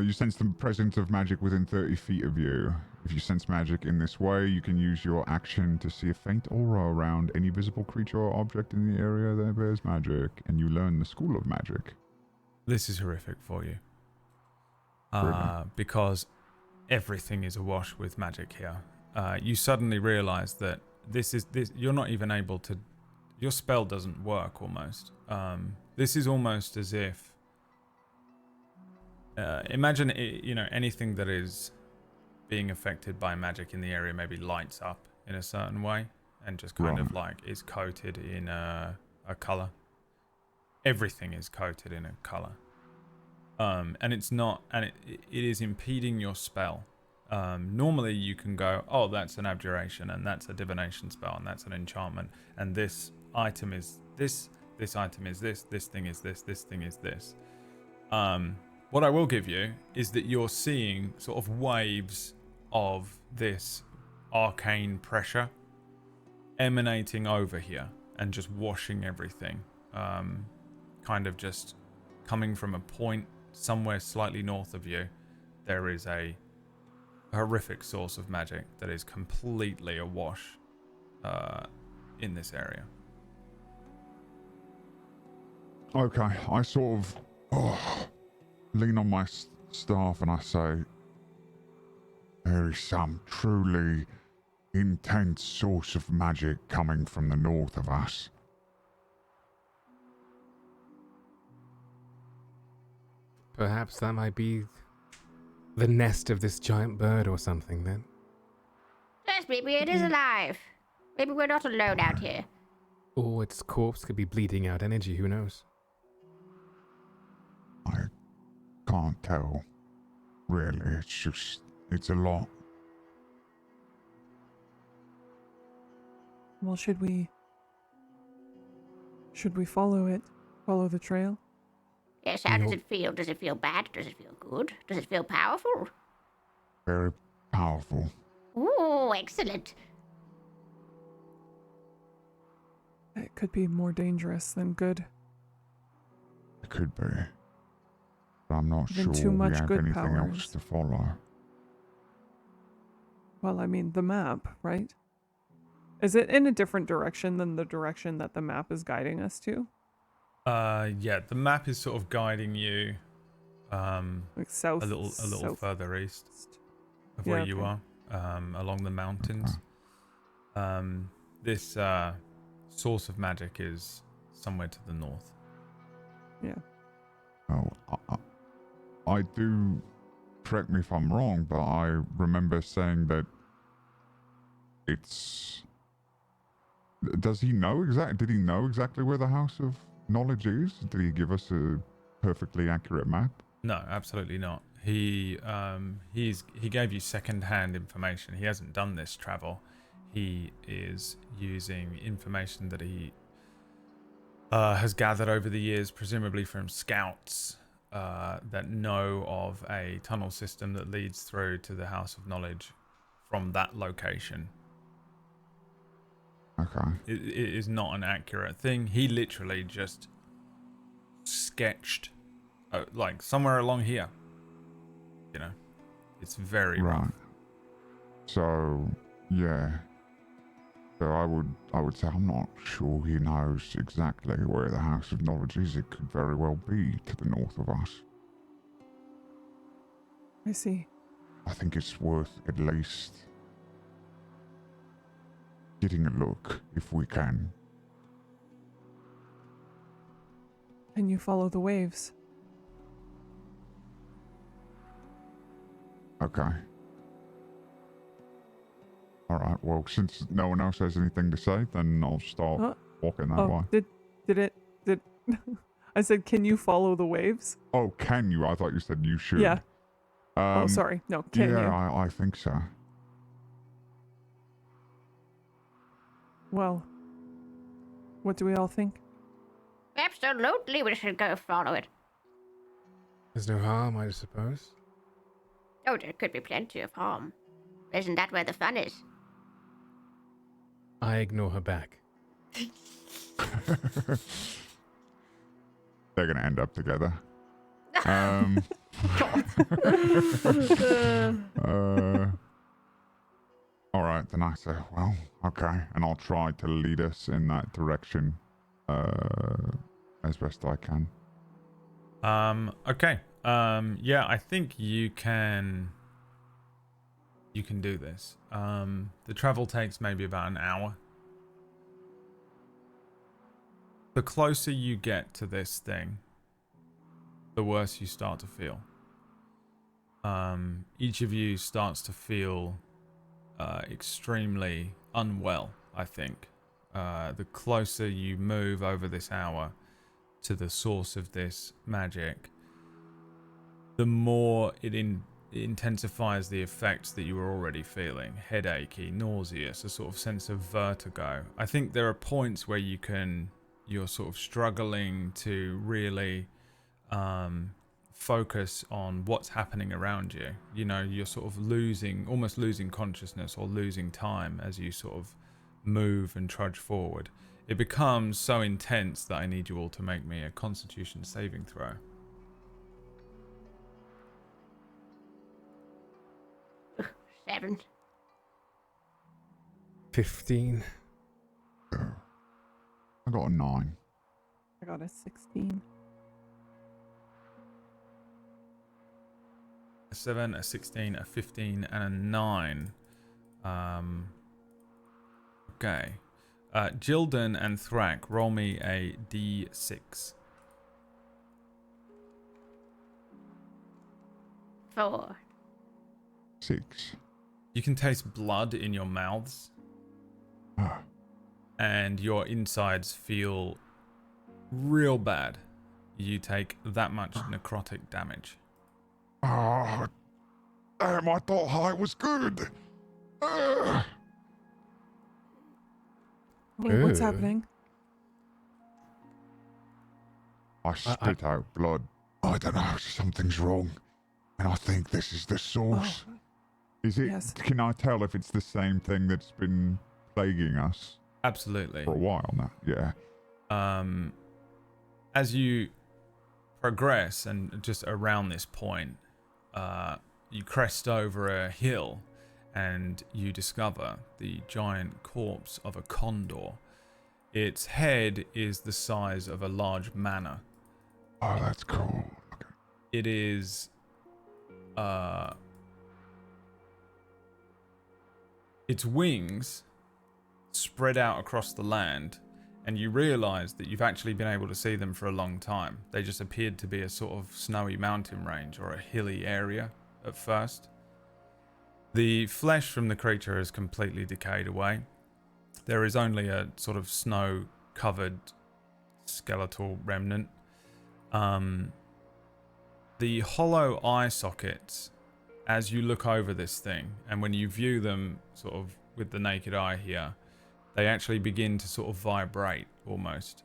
Speaker 7: You sense the presence of magic within 30 feet of you. If you sense magic in this way, you can use your action to see a faint aura around any visible creature or object in the area that bears magic, and you learn the school of magic.
Speaker 2: This is horrific for you.
Speaker 7: Really?
Speaker 2: Because everything is awash with magic here. You suddenly realize that this you're not even able to, your spell doesn't work almost. This is almost as if, imagine you know, anything that is being affected by magic in the area maybe lights up in a certain way and just kind of like is coated in a color. Everything is coated in a color. And it's not, and it is impeding your spell. Normally you can go, oh, that's an abjuration, and that's a divination spell, and that's an enchantment, and this item is this item is this thing is this thing is this. What I will give you is that you're seeing sort of waves of this arcane pressure emanating over here and just washing everything. Kind of just coming from a point somewhere slightly north of you. There is a horrific source of magic that is completely awash in this area.
Speaker 7: Okay, I sort of lean on my staff and I say, there is some truly intense source of magic coming from the north of us.
Speaker 5: Perhaps that might be the nest of this giant bird or something then.
Speaker 6: Yes, maybe it is alive. Maybe we're not alone out here.
Speaker 5: Or its corpse could be bleeding out energy, who knows?
Speaker 7: I can't tell. Really, it's a lot.
Speaker 3: Well, should we follow it? Follow the trail?
Speaker 6: Yes, how does
Speaker 5: Nope.
Speaker 6: it feel? Does it feel bad? Does it feel good? Does it feel powerful?
Speaker 7: Very powerful.
Speaker 6: Ooh, excellent.
Speaker 3: It could be more dangerous than good.
Speaker 7: It could be. But I'm not
Speaker 3: Even
Speaker 7: sure
Speaker 3: too
Speaker 7: we
Speaker 3: much
Speaker 7: have
Speaker 3: good
Speaker 7: anything else
Speaker 3: powers.
Speaker 7: to follow.
Speaker 3: Well, I mean, the map, right? Is it in a different direction than the direction that the map is guiding us to?
Speaker 2: Yeah, the map is sort of guiding you
Speaker 3: Like south?
Speaker 2: a little
Speaker 3: south-
Speaker 2: further east of
Speaker 3: Yeah,
Speaker 2: where you
Speaker 3: okay.
Speaker 2: are, along the mountains. This source of magic is somewhere to the north.
Speaker 3: Yeah.
Speaker 7: Oh, I do, correct me if I'm wrong, but I remember saying that it's... Does he know did he know exactly where the House of Knowledge is? Did he give us a perfectly accurate map?
Speaker 2: No, absolutely not. He gave you second-hand information. He hasn't done this travel. He is using information that he has gathered over the years, presumably from scouts that know of a tunnel system that leads through to the House of Knowledge from that location.
Speaker 7: Okay.
Speaker 2: It is not an accurate thing. He literally just sketched, like somewhere along here. You know, it's very
Speaker 7: Right.
Speaker 2: rough.
Speaker 7: So, yeah. So I would say I'm not sure he knows exactly where the House of Knowledge is. It could very well be to the north of us.
Speaker 3: I see.
Speaker 7: I think it's worth at least getting a look if we can.
Speaker 3: Can you follow the waves?
Speaker 7: Okay. All right. Well, since no one else has anything to say, then I'll start walking that way.
Speaker 3: Did I said, can you follow the waves?
Speaker 7: Oh, can you? I thought you said you should.
Speaker 3: Yeah. Oh, sorry. No, can
Speaker 7: yeah,
Speaker 3: you?
Speaker 7: I think so.
Speaker 3: Well, what do we all think?
Speaker 6: Absolutely, we should go follow it.
Speaker 5: There's no harm, I suppose.
Speaker 6: Oh, there could be plenty of harm. Isn't that where the fun is?
Speaker 5: I ignore her back.
Speaker 7: They're gonna end up together. All right, then I say, well, okay, and I'll try to lead us in that direction as best I can.
Speaker 2: Okay. Yeah, I think you can do this. The travel takes maybe about an hour. The closer you get to this thing, the worse you start to feel. Each of you starts to feel extremely unwell, I think. The closer you move over this hour to the source of this magic, the more it intensifies the effects that you were already feeling. Headachy, nauseous, a sort of sense of vertigo. I think there are points where you're sort of struggling to really focus on what's happening around you. You know, you're sort of almost losing consciousness or losing time as you sort of move and trudge forward. It becomes so intense that I need you all to make me a Constitution saving throw.
Speaker 6: Seven.
Speaker 5: 15.
Speaker 7: I got a 9.
Speaker 3: I got a 16.
Speaker 2: A 7, a 16, a 15, and a 9. Okay. Jildan and Thrak, roll me a d6.
Speaker 6: 4.
Speaker 7: 6.
Speaker 2: You can taste blood in your mouths. and your insides feel real bad. You take that much necrotic damage.
Speaker 7: Oh, damn, I thought high was good.
Speaker 3: Wait, what's
Speaker 5: Ew.
Speaker 3: happening?
Speaker 7: I spit out blood. I don't know, something's wrong. And I think this is the source.
Speaker 3: Oh,
Speaker 7: Is it,
Speaker 3: yes.
Speaker 7: can I tell if it's the same thing that's been plaguing us
Speaker 2: Absolutely.
Speaker 7: for a while now? Yeah.
Speaker 2: As you progress and just around this point, you crest over a hill and you discover the giant corpse of a condor. Its head is the size of a large manor.
Speaker 7: Oh, that's cool. Okay.
Speaker 2: It is its wings spread out across the land, and you realize that you've actually been able to see them for a long time. They just appeared to be a sort of snowy mountain range or a hilly area at first. The flesh from the creature has completely decayed away. There is only a sort of snow-covered skeletal remnant. The hollow eye sockets, as you look over this thing, and when you view them sort of with the naked eye here, they actually begin to sort of vibrate almost.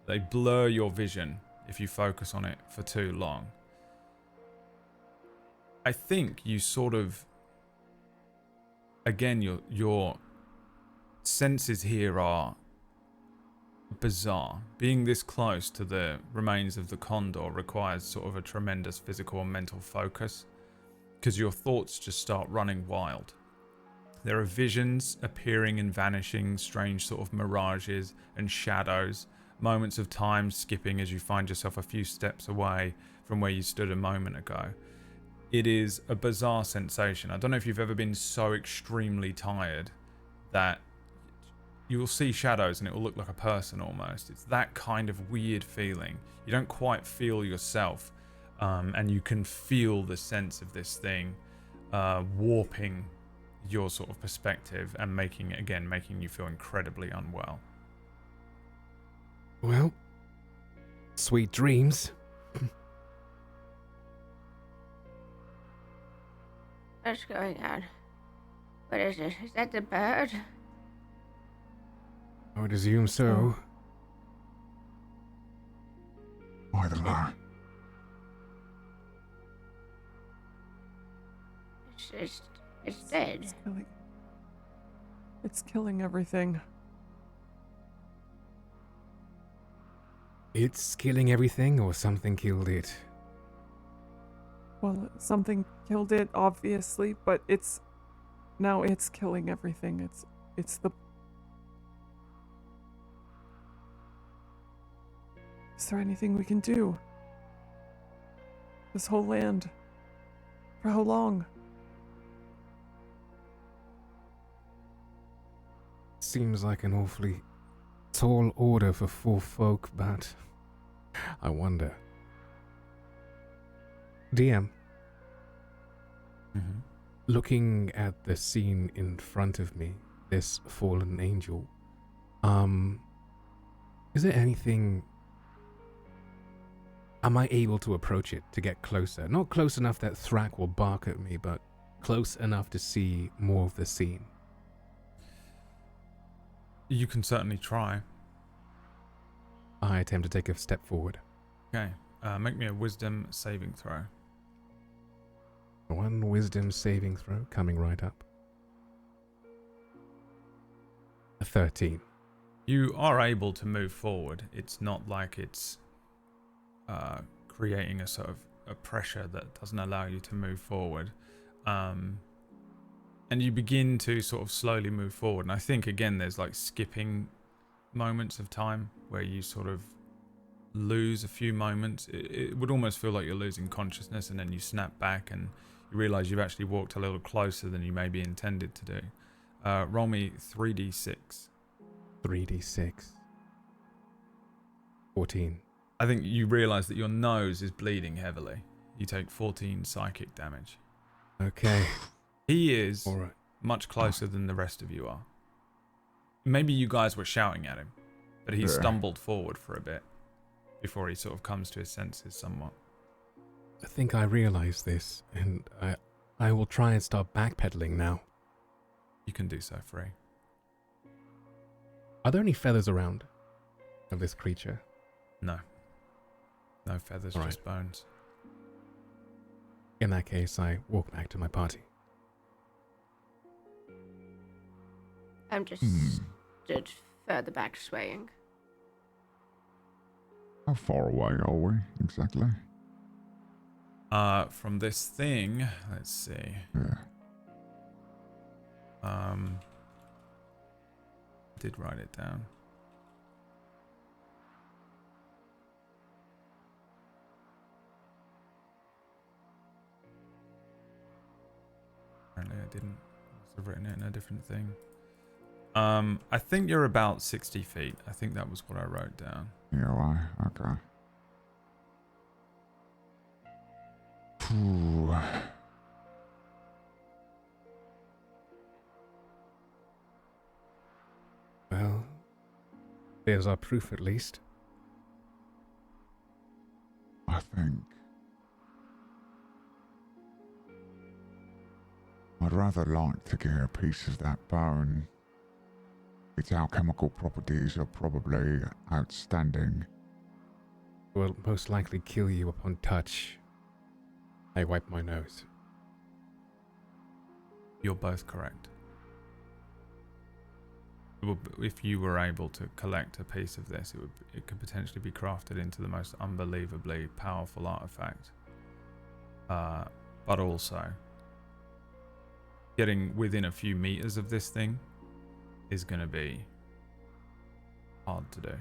Speaker 2: They blur your vision if you focus on it for too long. I think you sort of, again, your senses here are bizarre. Being this close to the remains of the condor requires sort of a tremendous physical and mental focus, because your thoughts just start running wild. There are visions appearing and vanishing, strange sort of mirages and shadows, moments of time skipping as you find yourself a few steps away from where you stood a moment ago. It is a bizarre sensation. I don't know if you've ever been so extremely tired that you will see shadows and it will look like a person almost. It's that kind of weird feeling. You don't quite feel yourself, and you can feel the sense of this thing warping your sort of perspective and making you feel incredibly unwell.
Speaker 5: Well, sweet dreams.
Speaker 6: What's going on? What is it? Is that the bird?
Speaker 5: I would assume so.
Speaker 7: I don't know.
Speaker 6: It's dead.
Speaker 3: It's killing everything.
Speaker 5: It's killing everything, or something killed it?
Speaker 3: Well, something killed it, obviously, but now it's killing everything. It's the... Is there anything we can do? This whole land. For how long?
Speaker 5: Seems like an awfully tall order for 4 folk, but I wonder. DM, looking at the scene in front of me, this fallen angel, is there anything... Am I able to approach it to get closer? Not close enough that Thrak will bark at me, but close enough to see more of the scene.
Speaker 2: You can certainly try.
Speaker 5: I attempt to take a step forward.
Speaker 2: Okay, make me a wisdom saving throw.
Speaker 5: 1 wisdom saving throw coming right up. A 13.
Speaker 2: You are able to move forward. It's not like it's creating a sort of a pressure that doesn't allow you to move forward. And you begin to sort of slowly move forward. And I think, again, there's like skipping moments of time where you sort of lose a few moments. It would almost feel like you're losing consciousness, and then you snap back and you realize you've actually walked a little closer than you maybe intended to do. Roll me 3d6.
Speaker 5: 3d6. 14.
Speaker 2: I think you realize that your nose is bleeding heavily. You take 14 psychic damage.
Speaker 5: Okay.
Speaker 2: He is
Speaker 5: All right.
Speaker 2: much closer than the rest of you are. maybe you guys were shouting at him, but he
Speaker 7: Yeah.
Speaker 2: stumbled forward for a bit before he sort of comes to his senses somewhat.
Speaker 5: I think I realize this, and I will try and start backpedaling now.
Speaker 2: You can do so, Frey.
Speaker 5: Are there any feathers around of this creature?
Speaker 2: No. No feathers,
Speaker 5: All
Speaker 2: just bones.
Speaker 5: In that case, I walk back to my party.
Speaker 4: I'm just stood further back, swaying.
Speaker 7: How far away are we exactly?
Speaker 2: From this thing, let's see.
Speaker 7: Yeah.
Speaker 2: Did write it down. Apparently I didn't. I must have written it in a different thing. I think you're about 60 feet. I think that was what I wrote down.
Speaker 7: Yeah, why? Okay. Phew.
Speaker 5: Well, there's our proof at least.
Speaker 7: I think I'd rather like to get a piece of that bone. Its alchemical properties are probably outstanding.
Speaker 5: Will most likely kill you upon touch. I wipe my nose.
Speaker 2: You're both correct. If you were able to collect a piece of this, it could potentially be crafted into the most unbelievably powerful artifact. But also, getting within a few meters of this thing is going to be hard to do.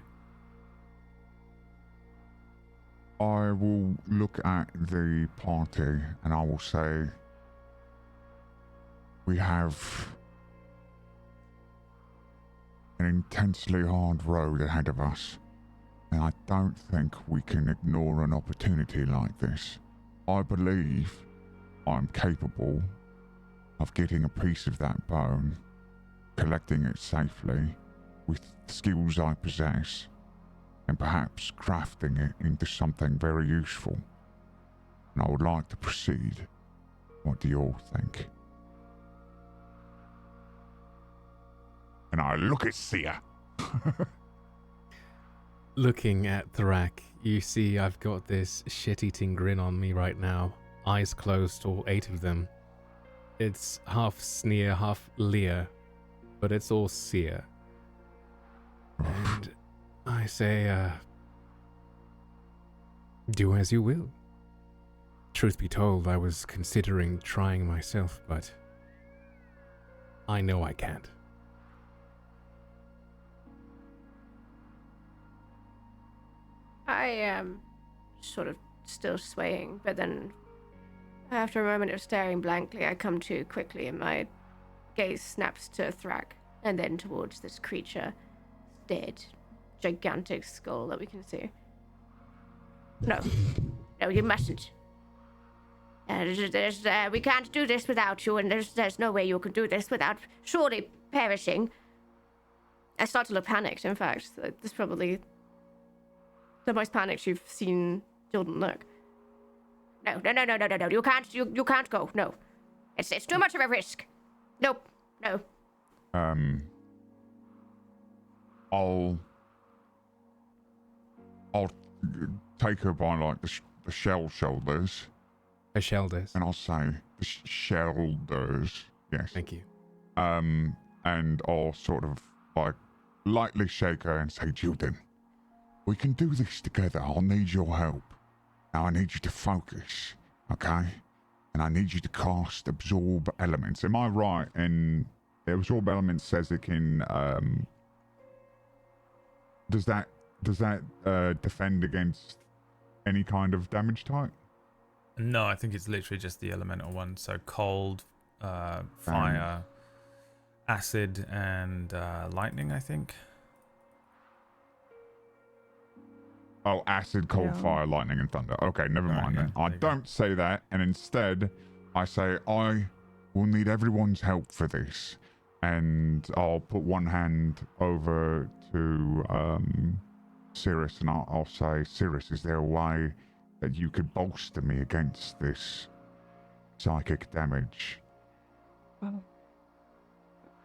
Speaker 7: I will look at the party and I will say, we have an intensely hard road ahead of us, and I don't think we can ignore an opportunity like this. I believe I'm capable of getting a piece of that bone, collecting it safely with skills I possess, and perhaps crafting it into something very useful. And I would like to proceed. What do you all think? And I look at Sia.
Speaker 5: Looking at Thrak, you see I've got this shit-eating grin on me right now. Eyes closed, all 8 of them. It's half sneer, half leer, but it's all Sia. And I say, do as you will. Truth be told, I was considering trying myself, but I know I can't.
Speaker 4: I am sort of still swaying, but then after a moment of staring blankly, I come to quickly and my gaze snaps to Thrak and then towards this creature, dead, gigantic skull that we can see. No, you mustn't. We can't do this without you, and there's no way you can do this without surely perishing. I start to look panicked, in fact. This is probably the most panicked you've seen Jordan look. No. You can't go. No. It's too much of a risk. Nope. No.
Speaker 7: I'll take her by like the shell shoulders.
Speaker 5: Her shoulders.
Speaker 7: And I'll say the shoulders. Yes.
Speaker 5: Thank you.
Speaker 7: And I'll sort of like lightly shake her and say, Jordan, we can do this together. I'll need your help. Now I need you to focus, okay? And I need you to cast Absorb Elements. Am I right? And Absorb Elements says it can, does that defend against any kind of damage type?
Speaker 2: No, I think it's literally just the elemental one. So cold, fire, acid, and lightning, I think.
Speaker 7: Oh, acid, cold, fire, lightning, and thunder. Okay, never mind then. I don't say that, and instead, I say I will need everyone's help for this. and I'll put one hand over to Cirrus, and I'll say, Cirrus, is there a way that you could bolster me against this psychic damage?
Speaker 3: Well,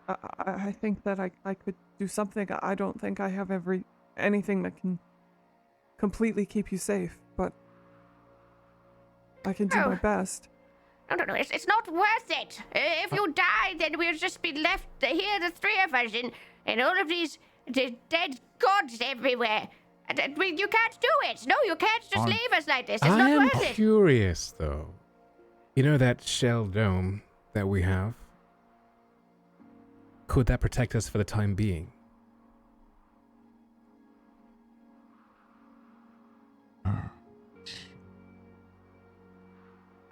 Speaker 3: I think that I could do something. I don't think I have anything that can completely keep you safe, but I can do my best.
Speaker 6: No, it's not worth it. If you die, then we'll just be left here, the three of us, and all of these dead gods everywhere. You can't do it. No, you can't just leave us like this. It's
Speaker 5: I
Speaker 6: not
Speaker 5: am
Speaker 6: worth it.
Speaker 5: curious, though. You know that shell dome that we have? Could that protect us for the time being?
Speaker 4: I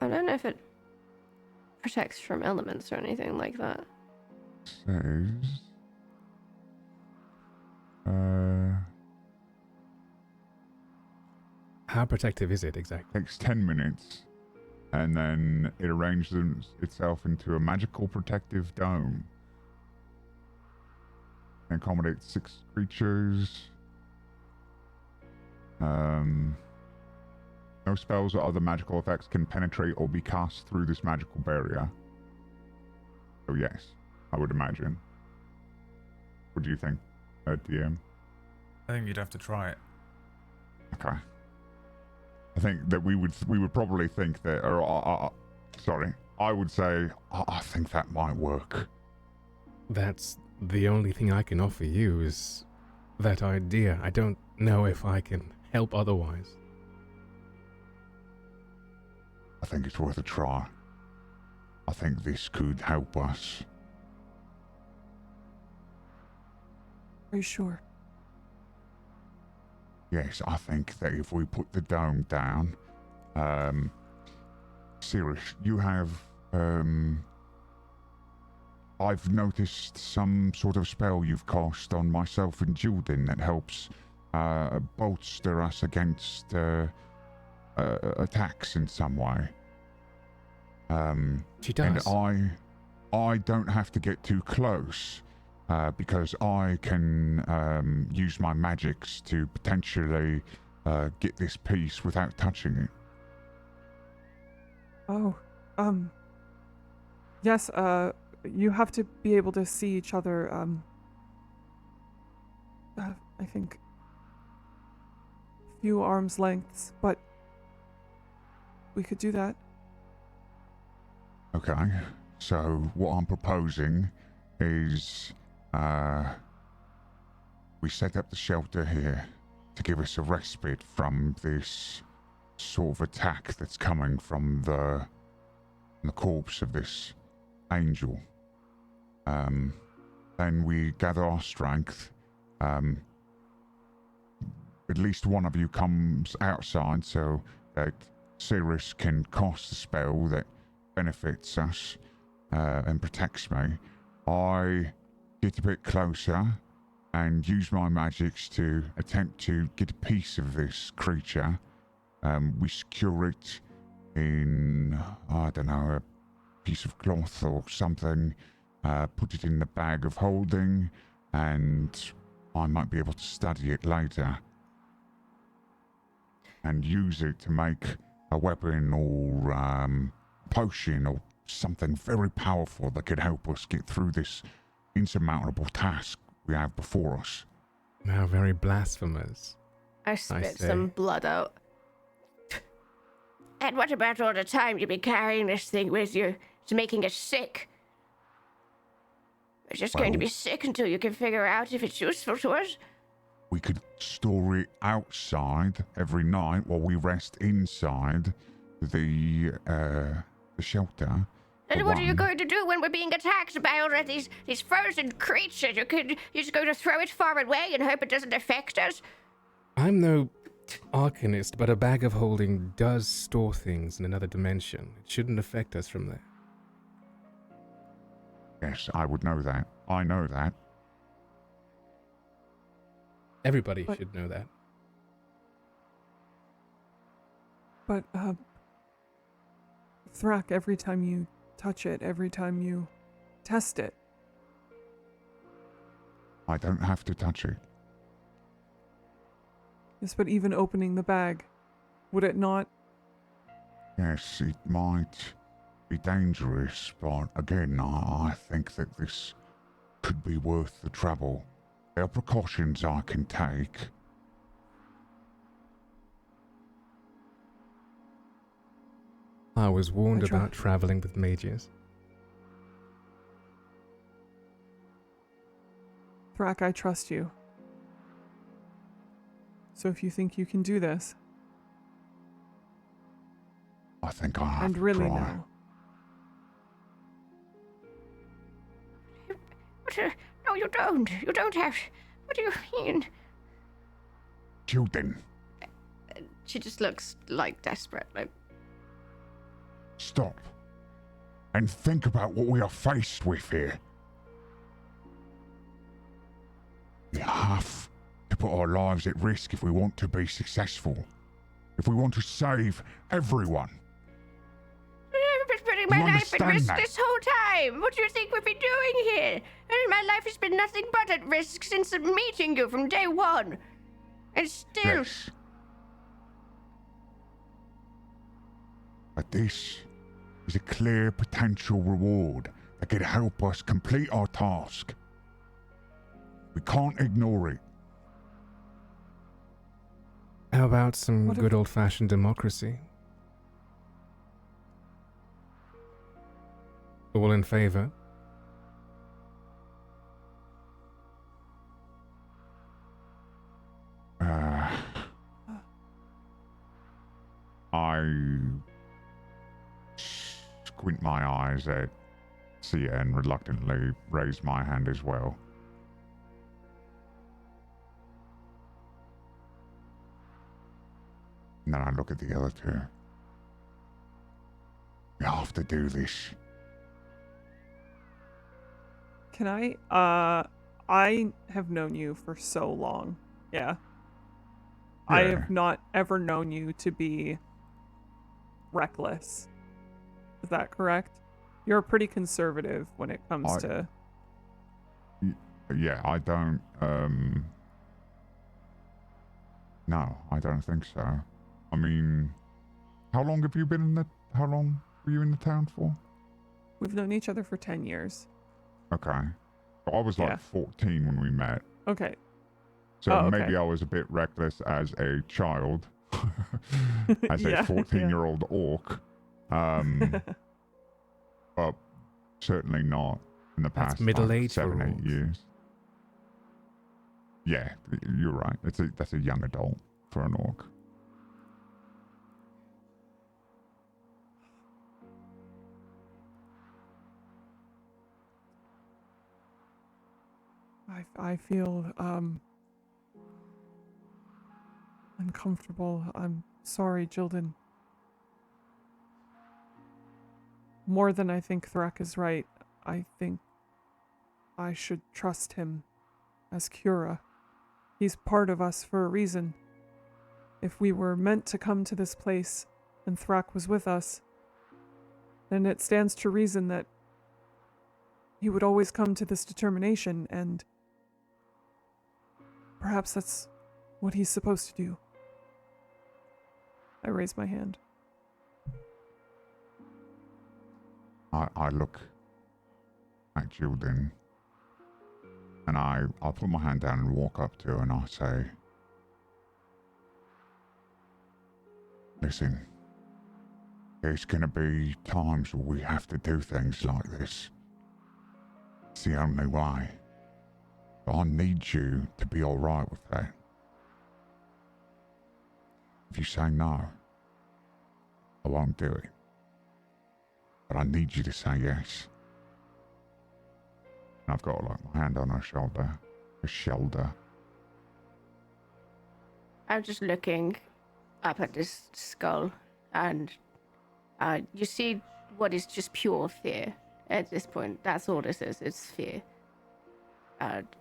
Speaker 4: don't know if it protects from elements or anything like that.
Speaker 7: Says,
Speaker 5: How protective is it exactly?
Speaker 7: takes 10 minutes, and then it arranges itself into a magical protective dome. It accommodates 6 creatures. No spells or other magical effects can penetrate or be cast through this magical barrier. So yes, I would imagine. What do you think, DM?
Speaker 2: I think you'd have to try it.
Speaker 7: Okay. I think that we would probably think that, or sorry, I would say I think that might work.
Speaker 5: That's the only thing I can offer you is that idea. I don't know if I can help otherwise.
Speaker 7: I think it's worth a try. I think this could help us.
Speaker 3: Are you sure?
Speaker 7: Yes, I think that if we put the dome down, Cirrus, you have, I've noticed some sort of spell you've cast on myself and Jordan that helps bolster us against attacks in some way.
Speaker 5: She does.
Speaker 7: And I don't have to get too close because I can use my magics to potentially get this piece without touching it.
Speaker 3: Oh, yes, you have to be able to see each other, I think, few arms lengths, but we could do that.
Speaker 7: Okay, so what I'm proposing is we set up the shelter here to give us a respite from this sort of attack that's coming from the corpse of this angel. Then we gather our strength. At least one of you comes outside so that Cirrus can cast a spell that benefits us and protects me. I get a bit closer and use my magics to attempt to get a piece of this creature. We secure it in, I don't know, a piece of cloth or something, put it in the bag of holding, and I might be able to study it later and use it to make a weapon or potion or something very powerful that could help us get through this insurmountable task we have before us.
Speaker 5: How very blasphemous.
Speaker 4: I spit
Speaker 5: say.
Speaker 4: some blood out.
Speaker 6: And what about all the time you've been carrying this thing with you? It's making us sick. We're just going to be sick until you can figure out if it's useful to us.
Speaker 7: We could store it outside every night while we rest inside the shelter.
Speaker 6: And
Speaker 7: for
Speaker 6: what are you
Speaker 7: one.
Speaker 6: going to do when we're being attacked by all of these frozen creatures? You're just going to throw it far away and hope it doesn't affect us?
Speaker 5: I'm no arcanist, but a bag of holding does store things in another dimension. It shouldn't affect us from there.
Speaker 7: Yes, I would know that. I know that.
Speaker 5: Everybody
Speaker 3: But-
Speaker 5: should know that.
Speaker 3: But, Thrak, every time you touch it, every time you test it,
Speaker 7: I don't have to touch it.
Speaker 3: Yes, but even opening the bag, would it not?
Speaker 7: Yes, it might be dangerous, but again, I think that this could be worth the trouble. There are precautions I can take.
Speaker 5: I was warned
Speaker 3: I try-
Speaker 5: about traveling with mages.
Speaker 3: Thrak, I trust you. So if you think you can do this,
Speaker 7: I think I have
Speaker 3: and
Speaker 7: to
Speaker 3: really
Speaker 7: try.
Speaker 3: now,
Speaker 6: No, you don't. You don't have. What do you mean?
Speaker 7: Children,
Speaker 4: She just looks like desperate. Like,
Speaker 7: stop. And think about what we are faced with here. We have to put our lives at risk if we want to be successful. If we want to save everyone.
Speaker 6: I've been putting my
Speaker 7: You
Speaker 6: life at
Speaker 7: understand
Speaker 6: risk
Speaker 7: that?
Speaker 6: this whole time. What do you think we've been doing here? And my life has been nothing but at risk since meeting you from day one. And still,
Speaker 7: Yes. But this is a clear potential reward that could help us complete our task. We can't ignore it.
Speaker 5: How about some
Speaker 3: What if-
Speaker 5: good old-fashioned democracy? All in favor?
Speaker 7: I squint my eyes at Sia and reluctantly raise my hand as well. And then I look at the other two. We have to do this.
Speaker 3: can I have known you for so long. Yeah. I
Speaker 7: Yeah.
Speaker 3: have not ever known you to be reckless. Is that correct? You're pretty conservative when it comes
Speaker 7: I-
Speaker 3: to.
Speaker 7: Yeah, I don't, no, I don't think so. I mean, how long were you in the town for?
Speaker 3: We've known each other for 10 years.
Speaker 7: Okay. I was like
Speaker 3: Yeah.
Speaker 7: 14 when we met.
Speaker 3: Okay.
Speaker 7: So
Speaker 3: Oh, okay.
Speaker 7: maybe I was a bit reckless as a child, as
Speaker 3: Yeah,
Speaker 7: a 14-year-old orc. But certainly not in the
Speaker 5: That's
Speaker 7: past
Speaker 5: middle
Speaker 7: like,
Speaker 5: age for
Speaker 7: 7-8
Speaker 5: orcs.
Speaker 7: years. Yeah, you're right. That's a young adult for an orc.
Speaker 3: I feel uncomfortable. I'm sorry, Jildan. More than I think Thrak is right, I think I should trust him as Quura. He's part of us for a reason. If we were meant to come to this place and Thrak was with us, then it stands to reason that he would always come to this determination, and perhaps that's what he's supposed to do. I raise my hand.
Speaker 7: I look at Jildan and I'll put my hand down and walk up to her and I say, listen, there's gonna be times where we have to do things like this. It's the only way. But I need you to be alright with that. If you say no, I won't do it. But I need you to say yes. And I've got like my hand on her shoulder. Her shoulder.
Speaker 4: I'm just looking up at this skull, and you see what is just pure fear at this point. That's all this is. It's fear.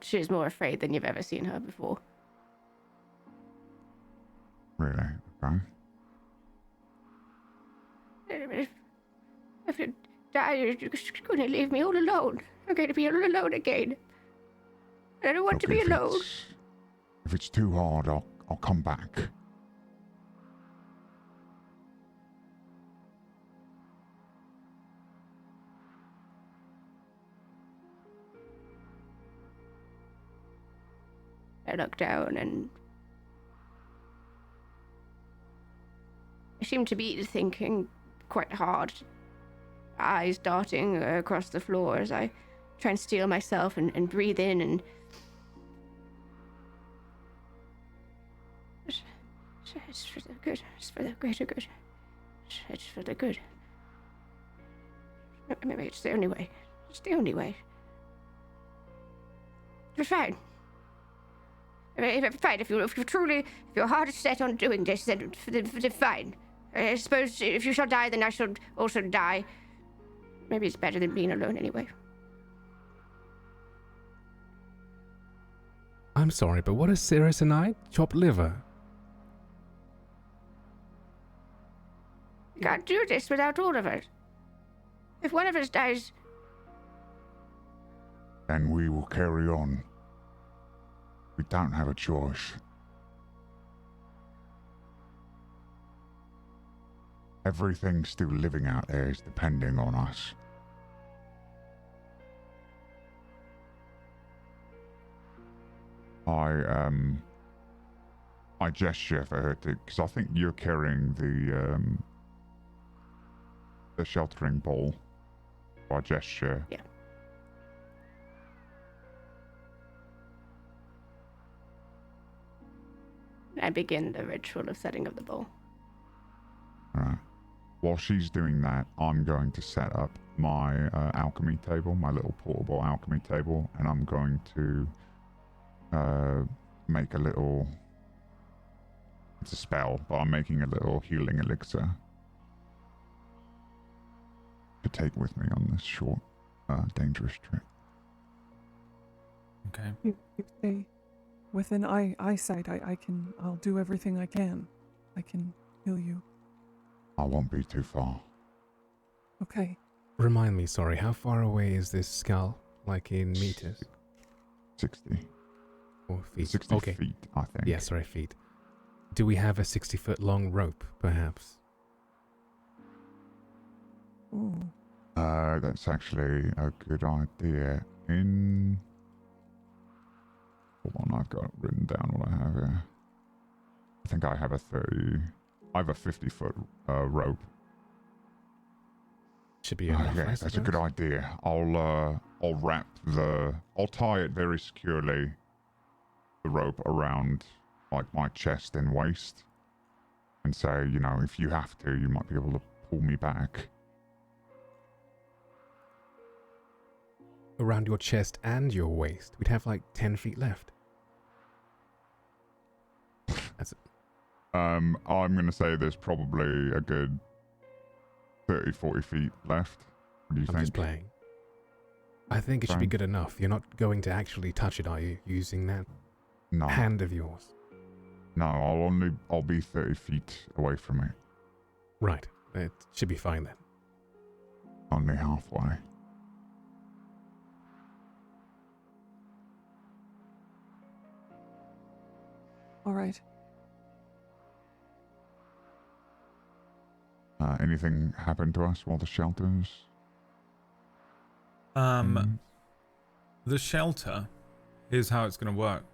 Speaker 4: She's more afraid than you've ever seen her before.
Speaker 7: Really? Okay.
Speaker 6: if you die, you're just going to leave me all alone. I'm going to be all alone again. I don't want to
Speaker 7: Look,
Speaker 6: be
Speaker 7: if
Speaker 6: alone.
Speaker 7: if it's too hard, I'll come back.
Speaker 6: I look down and I seem to be thinking quite hard, eyes darting across the floor as I try and steel myself and breathe in and it's for the good, it's for the greater good, it's for the good. Maybe it's the only way, it's the only way. It's fine. Fine, if your heart is set on doing this, then fine. I suppose if you shall die, then I shall also die. Maybe it's better than being alone anyway.
Speaker 5: I'm sorry, but what is Cirrus and I? Chopped liver.
Speaker 6: You can't do this without all of us. If one of us dies...
Speaker 7: Then we will carry on. We don't have a choice. Everything still living out there is depending on us. I gesture for her to, because I think you're carrying the sheltering pole. I gesture.
Speaker 6: Yeah. I begin the ritual of setting of the bowl.
Speaker 7: Alright. While she's doing that, I'm going to set up my alchemy table, my little portable alchemy table, and I'm going to make a little... It's a spell, but I'm making a little healing elixir to take with me on this short, dangerous trip.
Speaker 2: Okay.
Speaker 3: You stay within eyesight. I'll do everything I can. I can heal you.
Speaker 7: I won't be too far.
Speaker 3: Okay.
Speaker 5: Remind me, sorry, how far away is this skull? Like in meters?
Speaker 7: 60.
Speaker 5: Or feet?
Speaker 7: 60
Speaker 5: okay.
Speaker 7: feet, I think.
Speaker 5: Yeah, sorry, feet. Do we have a 60-foot long rope, perhaps?
Speaker 3: Ooh.
Speaker 7: That's actually a good idea. Hold on, I've got written down what I have here. I think I have a 50-foot rope.
Speaker 5: Should be enough,
Speaker 7: Yeah, that's a good idea. I'll tie it very securely, the rope around like my chest and waist, and say, you know, if you have to, you might be able to pull me back.
Speaker 5: Around your chest and your waist. We'd have like 10 feet left. That's it.
Speaker 7: I'm going to say there's probably a good 30, 40 feet left. What do you
Speaker 5: I'm
Speaker 7: think?
Speaker 5: just playing. I think it should be good enough. You're not going to actually touch it, are you? Using that
Speaker 7: No.
Speaker 5: hand of yours.
Speaker 7: No, I'll be 30 feet away from it.
Speaker 5: Right. It should be fine then.
Speaker 7: Only halfway.
Speaker 3: All right.
Speaker 7: Anything happened to us while the shelters?
Speaker 2: The shelter, here's how it's going to work.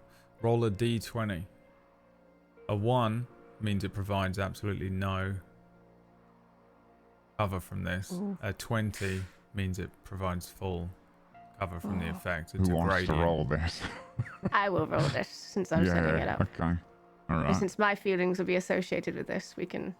Speaker 2: Roll a d20. A 1 means it provides absolutely no cover from this.
Speaker 3: Ooh.
Speaker 2: A 20 means it provides full cover from the effect. It's
Speaker 7: Who
Speaker 2: a
Speaker 7: wants
Speaker 2: gradient.
Speaker 7: to roll this?
Speaker 6: I will roll this since I'm setting it up.
Speaker 7: Okay. All
Speaker 6: And
Speaker 7: right.
Speaker 6: since my feelings will be associated with this, we can...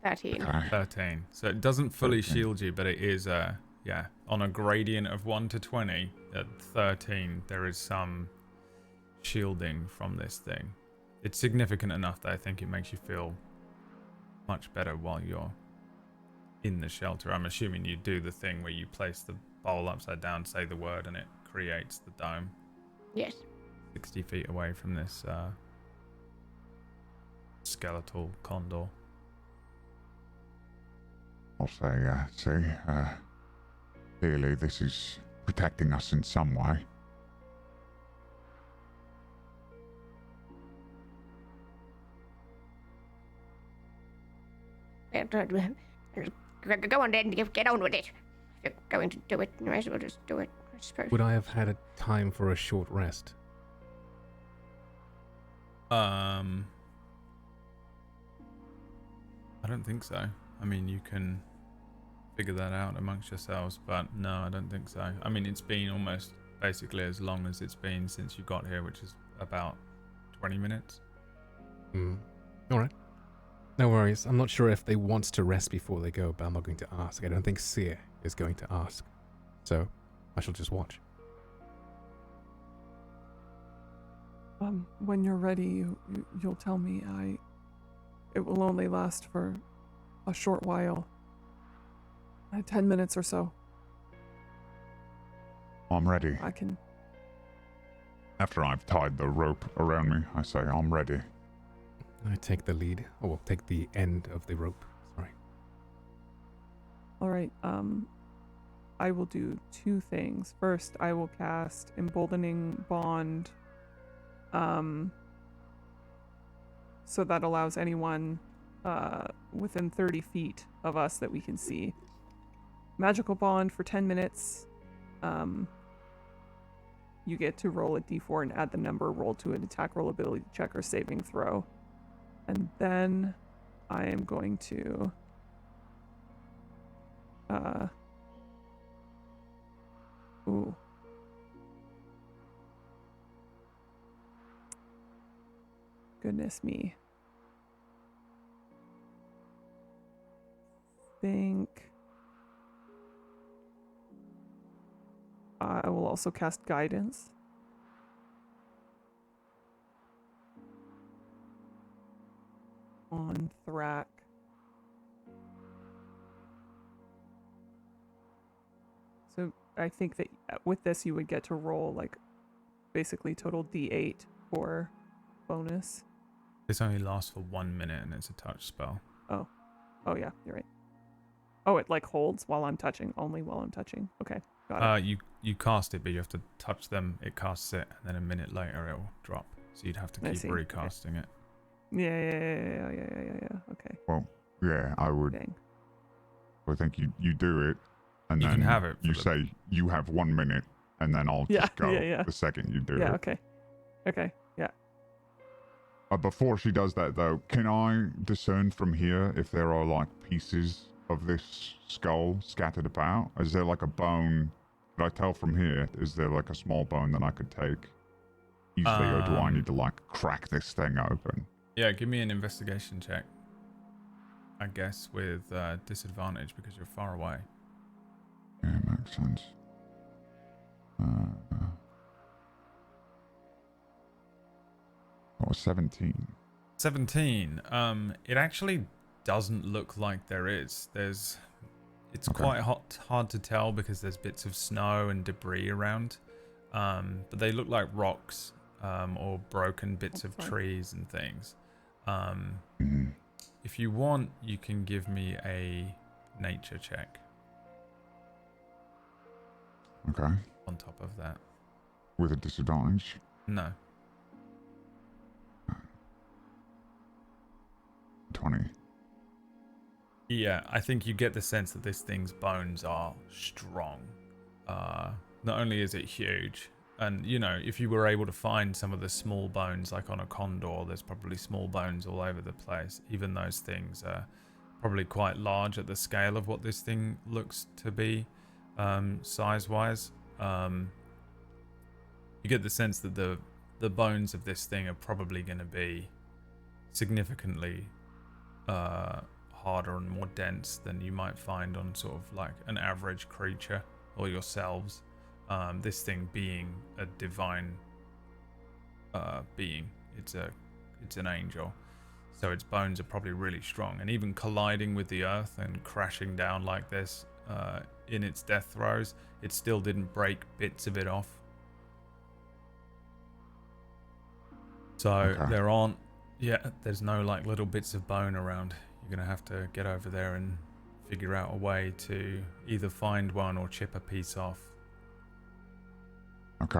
Speaker 6: 13.
Speaker 7: Okay.
Speaker 2: 13. So it doesn't fully
Speaker 7: 13.
Speaker 2: shield you, but it is, on a gradient of 1 to 20, at 13, there is some shielding from this thing. It's significant enough that I think it makes you feel much better while you're in the shelter. I'm assuming you do the thing where you place the bowl upside down, say the word, and it creates the dome.
Speaker 6: Yes.
Speaker 2: 60 feet away from this skeletal condor.
Speaker 7: I'll say, clearly this is protecting us in some way.
Speaker 6: Go on then, get on with it. If you're going to do it, you might as well just do it, I suppose.
Speaker 5: Would I have had a time for a short rest?
Speaker 2: I don't think so. I mean, you can figure that out amongst yourselves, but no, I don't think so. I mean, it's been almost basically as long as it's been since you got here, which is about 20 minutes.
Speaker 5: Alright. No worries. I'm not sure if they want to rest before they go, but I'm not going to ask. I don't think Seer is going to ask. So, I shall just watch.
Speaker 3: When you're ready, you'll tell me. It will only last for a short while. 10 minutes or so.
Speaker 7: I'm ready.
Speaker 3: I can...
Speaker 7: After I've tied the rope around me, I say, I'm ready.
Speaker 5: I take the lead. Oh, well, take the end of the rope. Sorry.
Speaker 3: Alright, I will do two things. First, I will cast Emboldening Bond, so that allows anyone within 30 feet of us that we can see. Magical Bond for 10 minutes. You get to roll a d4 and add the number rolled to an attack roll, ability check, or saving throw. And then I am going to ooh. Goodness me. Think I will also cast Guidance. On Thrak. So I think that with this you would get to roll like basically total d8 for bonus.
Speaker 2: This only lasts for 1 minute and it's a touch spell.
Speaker 3: Oh yeah, you're right. Oh, it like holds while I'm touching, only while I'm touching. Okay, got it.
Speaker 2: You cast it, but you have to touch them. It casts it, and then a minute later it will drop. So you'd have to
Speaker 3: I
Speaker 2: keep
Speaker 3: see.
Speaker 2: recasting it.
Speaker 3: Yeah. Okay.
Speaker 7: Well, yeah, I would.
Speaker 3: Dang.
Speaker 7: I think you do it, and
Speaker 2: You
Speaker 7: then
Speaker 2: can have it for
Speaker 7: you
Speaker 2: the-
Speaker 7: say you have 1 minute, and then I'll
Speaker 3: Yeah,
Speaker 7: just go
Speaker 3: yeah.
Speaker 7: the second you do
Speaker 3: Yeah.
Speaker 7: it.
Speaker 3: Okay. Yeah.
Speaker 7: Before she does that, though, can I discern from here if there are like pieces of this skull scattered about? Is there like a bone? Could I tell from here? Is there like a small bone that I could take easily, or do I need to like crack this thing open?
Speaker 2: Yeah, give me an investigation check. I guess with disadvantage because you're far away.
Speaker 7: Yeah, makes sense. That was 17.
Speaker 2: 17. It actually doesn't look like there is. It's
Speaker 7: Okay.
Speaker 2: quite hard to tell because there's bits of snow and debris around. But they look like rocks or broken bits of
Speaker 3: Fine.
Speaker 2: trees and things.
Speaker 7: Mhm.
Speaker 2: If you want, you can give me a nature check
Speaker 7: Okay.
Speaker 2: on top of that.
Speaker 7: With a disadvantage.
Speaker 2: No.
Speaker 7: 20.
Speaker 2: Yeah, I think you get the sense that this thing's bones are strong. Not only is it huge, and you know, if you were able to find some of the small bones, like on a condor, there's probably small bones all over the place. Even those things are probably quite large at the scale of what this thing looks to be, size-wise. You get the sense that the bones of this thing are probably going to be significantly harder and more dense than you might find on sort of like an average creature or yourselves. This thing being a divine being, it's an angel, so its bones are probably really strong, and even colliding with the earth and crashing down like this in its death throes, it still didn't break bits of it off. So
Speaker 7: Okay.
Speaker 2: there's no like little bits of bone around. You're gonna have to get over there and figure out a way to either find one or chip a piece off.
Speaker 7: Okay.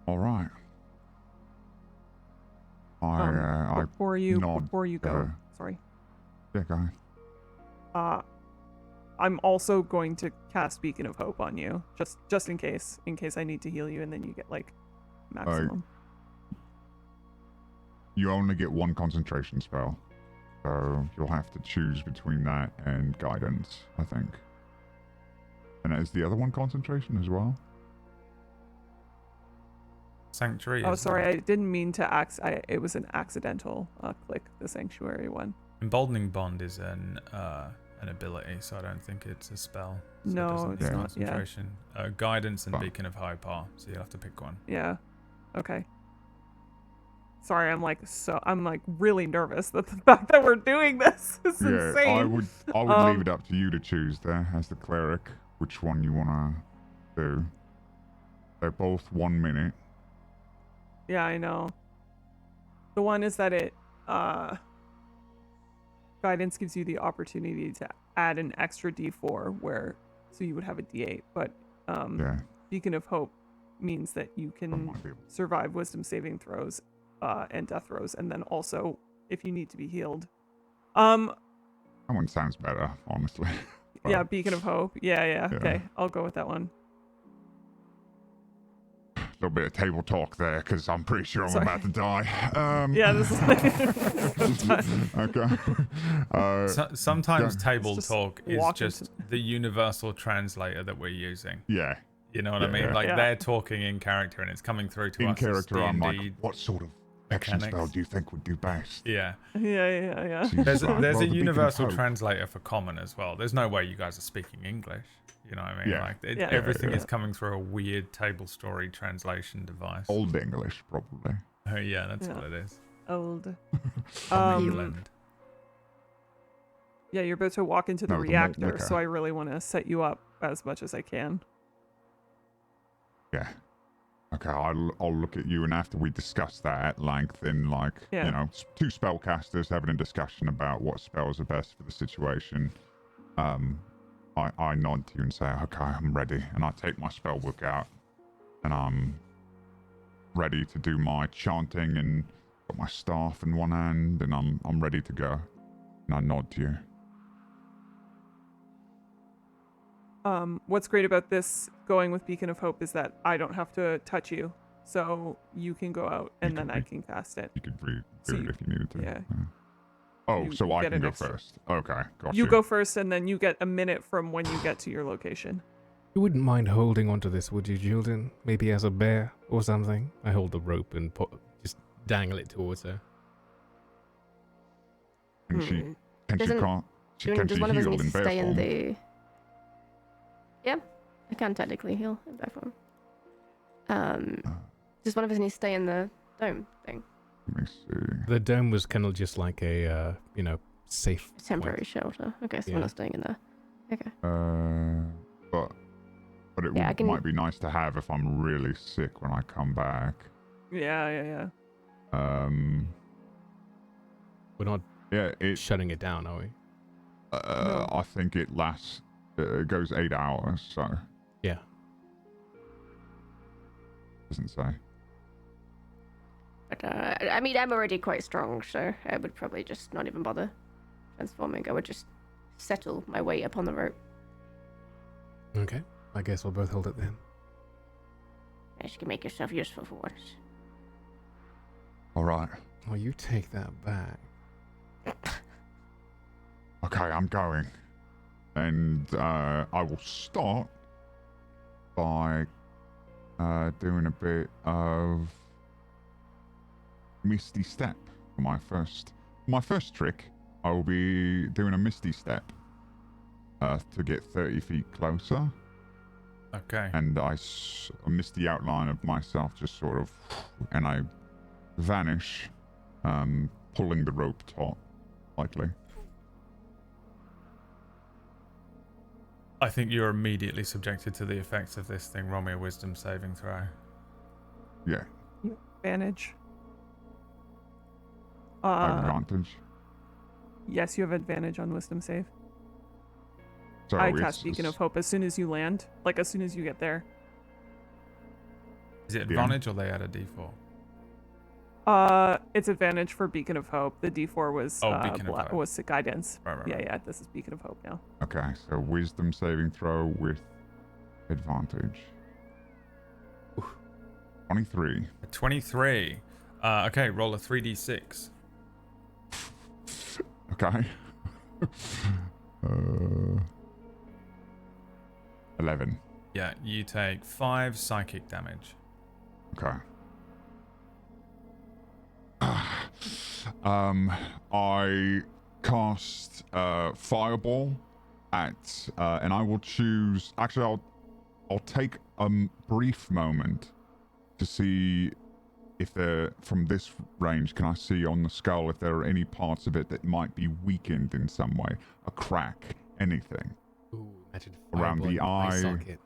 Speaker 7: All right. I
Speaker 3: Before you
Speaker 7: nod to
Speaker 3: go,
Speaker 7: her.
Speaker 3: sorry.
Speaker 7: Yeah, go ahead.
Speaker 3: I'm also going to cast Beacon of Hope on you, just in case I need to heal you, and then you get like maximum.
Speaker 7: You only get one concentration spell, so you'll have to choose between that and guidance, I think. And is the other one concentration as well?
Speaker 2: Sanctuary.
Speaker 3: Oh,
Speaker 2: is
Speaker 3: sorry, I didn't mean to it was an accidental click, the sanctuary one.
Speaker 2: Emboldening Bond is an ability, so I don't think it's a spell. So it
Speaker 3: No,
Speaker 2: doesn't
Speaker 3: it's
Speaker 2: need
Speaker 3: not.
Speaker 2: concentration. Guidance and
Speaker 7: Fine.
Speaker 2: Beacon of Hope are, so you have to pick one.
Speaker 3: Yeah. Okay. Sorry, I'm really nervous that the fact that we're doing this is insane.
Speaker 7: I would leave it up to you to choose there as the cleric which one you wanna do. They're both 1 minute.
Speaker 3: Yeah, I know. The one is that it guidance gives you the opportunity to add an extra d4 so you would have a d8, but
Speaker 7: Yeah.
Speaker 3: Beacon of Hope means that you
Speaker 7: I
Speaker 3: can
Speaker 7: might be able-
Speaker 3: survive wisdom saving throws and death throws, and then also if you need to be healed.
Speaker 7: That one sounds better, honestly.
Speaker 3: Yeah, Beacon of Hope. Yeah.
Speaker 7: Yeah.
Speaker 3: Okay, I'll go with that one.
Speaker 7: A little bit of table talk there, because I'm pretty sure I'm
Speaker 3: Sorry.
Speaker 7: about to die.
Speaker 3: Yeah, this is
Speaker 7: Okay.
Speaker 2: Sometimes
Speaker 7: yeah.
Speaker 2: table
Speaker 3: Just
Speaker 2: talk is
Speaker 3: walk
Speaker 2: just
Speaker 3: into-
Speaker 2: the universal translator that we're using.
Speaker 7: Yeah.
Speaker 2: You know what I mean?
Speaker 7: Yeah.
Speaker 2: Like
Speaker 3: Yeah.
Speaker 2: they're talking in character and it's coming through to
Speaker 7: In
Speaker 2: us. as
Speaker 7: character, I'm like,
Speaker 2: D&D
Speaker 7: what sort of action
Speaker 2: mechanics.
Speaker 7: spell do you think would do best?
Speaker 2: Yeah.
Speaker 3: Yeah.
Speaker 7: She's
Speaker 2: There's
Speaker 7: like,
Speaker 2: a
Speaker 7: "Well, the Beacon of
Speaker 2: universal
Speaker 7: Hope."
Speaker 2: translator for common as well. There's no way you guys are speaking English. You know what I mean?
Speaker 7: Yeah.
Speaker 2: Like
Speaker 3: Yeah.
Speaker 2: everything
Speaker 7: Yeah.
Speaker 2: is coming through a weird table story translation device.
Speaker 7: Old English, probably.
Speaker 2: Oh yeah, that's
Speaker 3: Yeah.
Speaker 2: what it is.
Speaker 3: Old.
Speaker 2: From England.
Speaker 3: Yeah, you're about to walk into the
Speaker 7: No, the malt
Speaker 3: reactor,
Speaker 7: liquor.
Speaker 3: so I really want to set you up as much as I can.
Speaker 7: Yeah. Okay, I'll look at you, and after we discuss that at length in, like,
Speaker 3: Yeah.
Speaker 7: you know, two spellcasters having a discussion about what spells are best for the situation, I nod to you and say, okay, I'm ready. And I take my spell book out, and I'm ready to do my chanting, and got my staff in one hand, and I'm ready to go. And I nod to you.
Speaker 3: What's great about this going with Beacon of Hope is that I don't have to touch you, so you can go out and then I can cast it.
Speaker 7: You could do
Speaker 3: So
Speaker 7: it if you needed to.
Speaker 3: yeah.
Speaker 7: Oh,
Speaker 3: You
Speaker 7: so I
Speaker 3: get
Speaker 7: can
Speaker 3: an
Speaker 7: go
Speaker 3: extra-
Speaker 7: first. Okay, gotcha.
Speaker 3: You go first, and then you get a minute from when you get to your location.
Speaker 5: You wouldn't mind holding onto this, would you, Jilden? Maybe as a bear or something? I hold the rope and just dangle it towards her.
Speaker 7: And she
Speaker 4: Hmm.
Speaker 7: can she
Speaker 4: Doesn't-
Speaker 7: can't she can
Speaker 4: Does
Speaker 7: she
Speaker 4: one of us
Speaker 7: heal
Speaker 4: need to
Speaker 7: in bear
Speaker 4: stay in
Speaker 7: form?
Speaker 4: the... Yeah, I can technically heal in bear form. Does one of us need to stay in the dome thing?
Speaker 7: Let me see.
Speaker 5: The dome was kind of just like a, safe
Speaker 4: Temporary shelter. Okay, so we're
Speaker 5: Yeah.
Speaker 4: not staying in there. Okay.
Speaker 7: But it
Speaker 4: Yeah, I can-
Speaker 7: might be nice to have if I'm really sick when I come back.
Speaker 3: Yeah.
Speaker 5: We're not
Speaker 7: Yeah, it.
Speaker 5: shutting it down, are we?
Speaker 3: No.
Speaker 7: I think it lasts. It goes 8 hours, so
Speaker 5: Yeah.
Speaker 7: doesn't say.
Speaker 4: But, I mean, I'm already quite strong, so I would probably just not even bother transforming. I would just settle my weight up on the rope.
Speaker 5: Okay. I guess we'll both hold it then.
Speaker 6: Yes, you can make yourself useful for once.
Speaker 7: All right.
Speaker 5: Oh, you take that back.
Speaker 7: Okay, I'm going, and I will start by doing a bit of Misty Step for my first trick. I will be doing a Misty Step to get 30 feet closer,
Speaker 2: Okay.
Speaker 7: and I miss the outline of myself, just sort of, and I vanish, pulling the rope taut, likely.
Speaker 2: I think you're immediately subjected to the effects of this thing. Roll me a wisdom saving throw.
Speaker 7: Yeah,
Speaker 3: Advantage.
Speaker 7: I have advantage.
Speaker 3: Yes, you have advantage on wisdom save.
Speaker 7: So
Speaker 3: I
Speaker 7: it's
Speaker 3: cast Beacon of Hope as soon as you land, like as soon as you get there.
Speaker 2: Is it
Speaker 7: Yeah.
Speaker 2: advantage or they add a d4?
Speaker 3: It's advantage for Beacon of Hope. The D4 was
Speaker 2: Beacon of Hope.
Speaker 3: was guidance.
Speaker 2: Right.
Speaker 3: Yeah. This is Beacon of Hope now.
Speaker 7: Okay, so wisdom saving throw with advantage. 23.
Speaker 2: A 23. Okay, roll a 3d6.
Speaker 7: Okay. 11.
Speaker 2: Yeah, you take 5 psychic damage.
Speaker 7: Okay. I cast Fireball at, and I will choose. Actually, I'll take a brief moment to see if there, from this range, can I see on the skull if there are any parts of it that might be weakened in some way, a crack, anything.
Speaker 5: Ooh, imagine
Speaker 7: Around
Speaker 5: fireball
Speaker 7: the
Speaker 5: in eye
Speaker 7: eye.
Speaker 5: socket.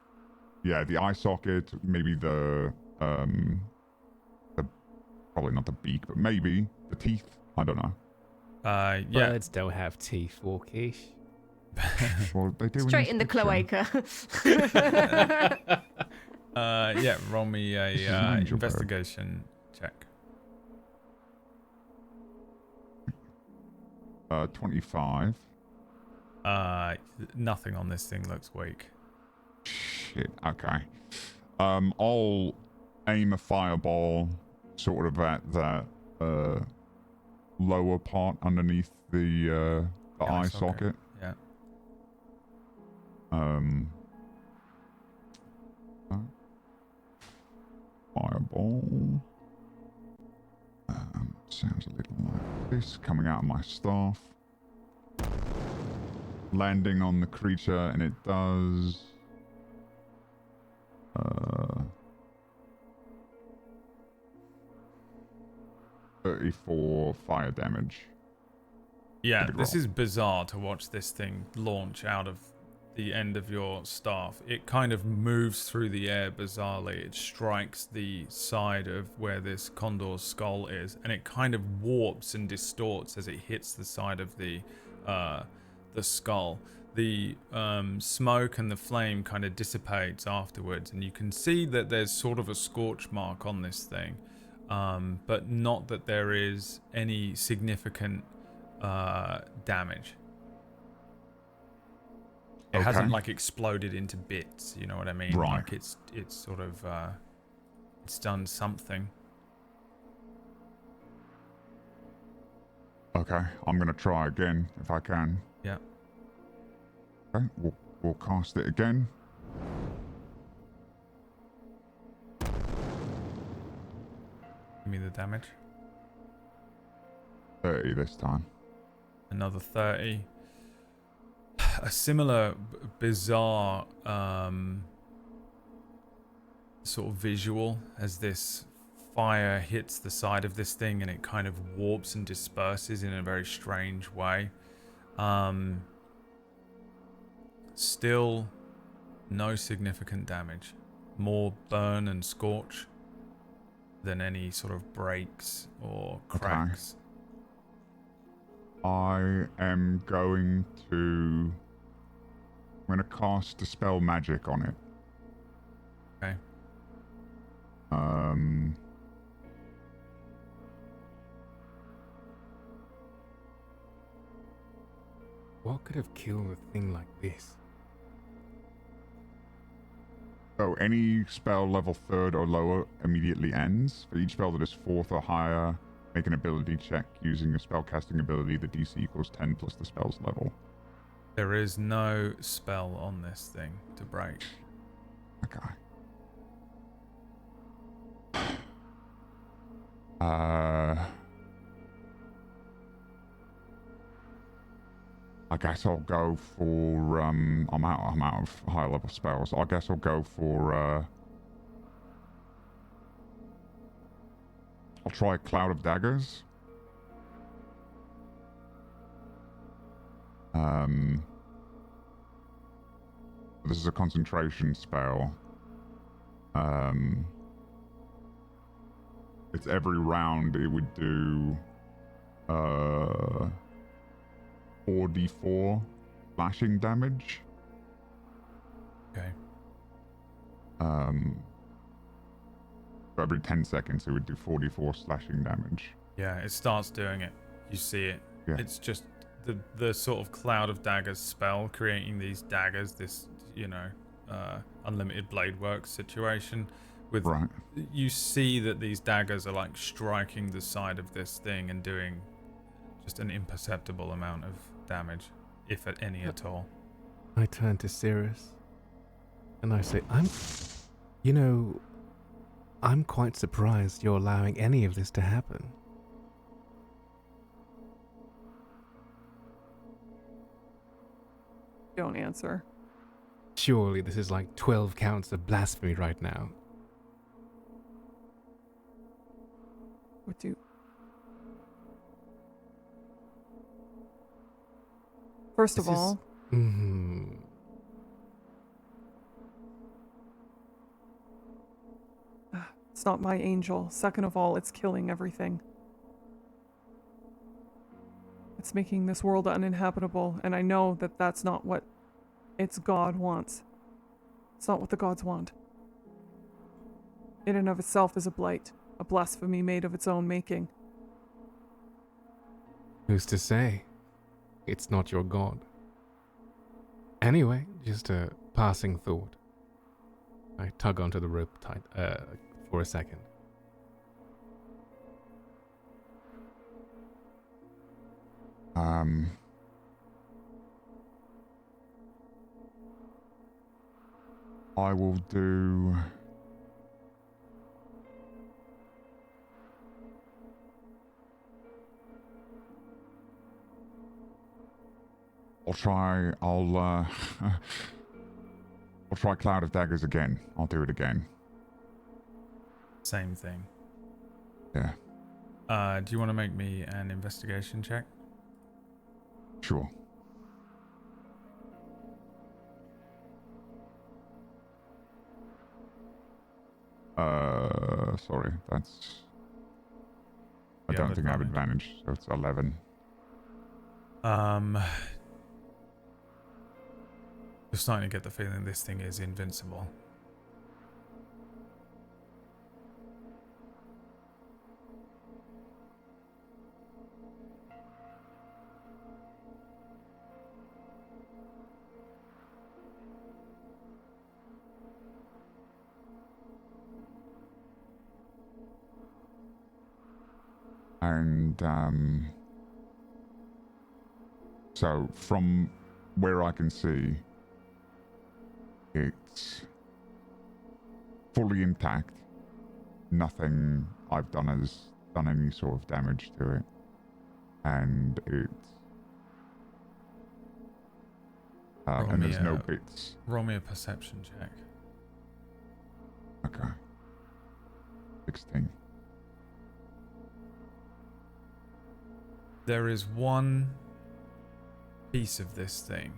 Speaker 7: Yeah, the eye socket, maybe the probably not the beak, but maybe the teeth. I don't know.
Speaker 2: Yeah.
Speaker 5: Birds don't have teeth, Orcish.
Speaker 7: Well, they do
Speaker 4: Straight in the
Speaker 7: this picture.
Speaker 4: cloaca.
Speaker 2: Yeah, roll me a
Speaker 7: This is an angel bird.
Speaker 2: investigation check.
Speaker 7: 25.
Speaker 2: Nothing on this thing looks weak.
Speaker 7: Shit. Okay. I'll aim a fireball sort of at that lower part underneath the eye socket.
Speaker 2: Yeah.
Speaker 7: Fireball. Sounds a little like this, coming out of my staff. Landing on the creature, and it does 34 fire damage.
Speaker 2: Yeah,
Speaker 7: Good
Speaker 2: this
Speaker 7: roll.
Speaker 2: is bizarre to watch this thing launch out of the end of your staff. It kind of moves through the air bizarrely. It strikes the side of where this condor's skull is, and it kind of warps and distorts as it hits the side of the skull. The smoke and the flame kind of dissipates afterwards, and you can see that there's sort of a scorch mark on this thing, but not that there is any significant damage. It hasn't like exploded into bits, you know what I mean?
Speaker 7: Right.
Speaker 2: Like it's sort of it's done something.
Speaker 7: Okay, I'm gonna try again if I can.
Speaker 2: Yeah.
Speaker 7: Okay, we'll cast it again.
Speaker 2: Give me the damage.
Speaker 7: 30 this time.
Speaker 2: Another 30. A similar bizarre sort of visual as this fire hits the side of this thing, and it kind of warps and disperses in a very strange way. Still no significant damage. More burn and scorch than any sort of breaks or cracks.
Speaker 7: I am going to... I'm going to cast Dispel Magic on it.
Speaker 2: Okay.
Speaker 5: What could have killed a thing like this?
Speaker 7: So any spell level 3rd or lower immediately ends. For each spell that is 4th or higher, make an ability check using a spellcasting ability. The DC equals 10 plus the spell's level.
Speaker 2: There is no spell on this thing to break.
Speaker 7: Okay. I guess I'll go for I'm out of high level spells. I guess I'll go for I'll try Cloud of Daggers. This is a concentration spell. It's every round it would do 4d4 slashing damage.
Speaker 2: Okay.
Speaker 7: For every 10 seconds, it would do 44 slashing damage.
Speaker 2: Yeah, it starts doing it. You see it.
Speaker 7: Yeah.
Speaker 2: It's just the sort of cloud of daggers spell creating these daggers, this, unlimited blade work situation. With
Speaker 7: Right.
Speaker 2: You see that these daggers are like striking the side of this thing and doing just an imperceptible amount of damage, if at any at all.
Speaker 5: I turn to Cirrus and I say, I'm quite surprised you're allowing any of this to happen.
Speaker 3: Don't answer.
Speaker 5: Surely this is like 12 counts of blasphemy right now.
Speaker 3: What do? First of all, it's not my angel. Second of all, it's killing everything. It's making this world uninhabitable, and I know that that's not what its God wants. It's not what the gods want. In and of itself is a blight, a blasphemy made of its own making.
Speaker 5: Who's to say? It's not your god. Anyway, just a passing thought. I tug onto the rope tight for a second.
Speaker 7: I will do... I'll try Cloud of Daggers again. I'll do it again.
Speaker 2: Same thing.
Speaker 7: Yeah.
Speaker 2: Do you want to make me an investigation check?
Speaker 7: Sure. Sorry, that's... I
Speaker 2: You
Speaker 7: don't
Speaker 2: have
Speaker 7: think I have
Speaker 2: advantage.
Speaker 7: advantage, so it's 11.
Speaker 2: You're starting to get the feeling this thing is invincible.
Speaker 7: And, so from where I can see, it's fully intact. Nothing I've done has done any sort of damage to it. And it's... and there's no bits.
Speaker 2: Roll me a perception check.
Speaker 7: Okay. 16.
Speaker 2: There is one piece of this thing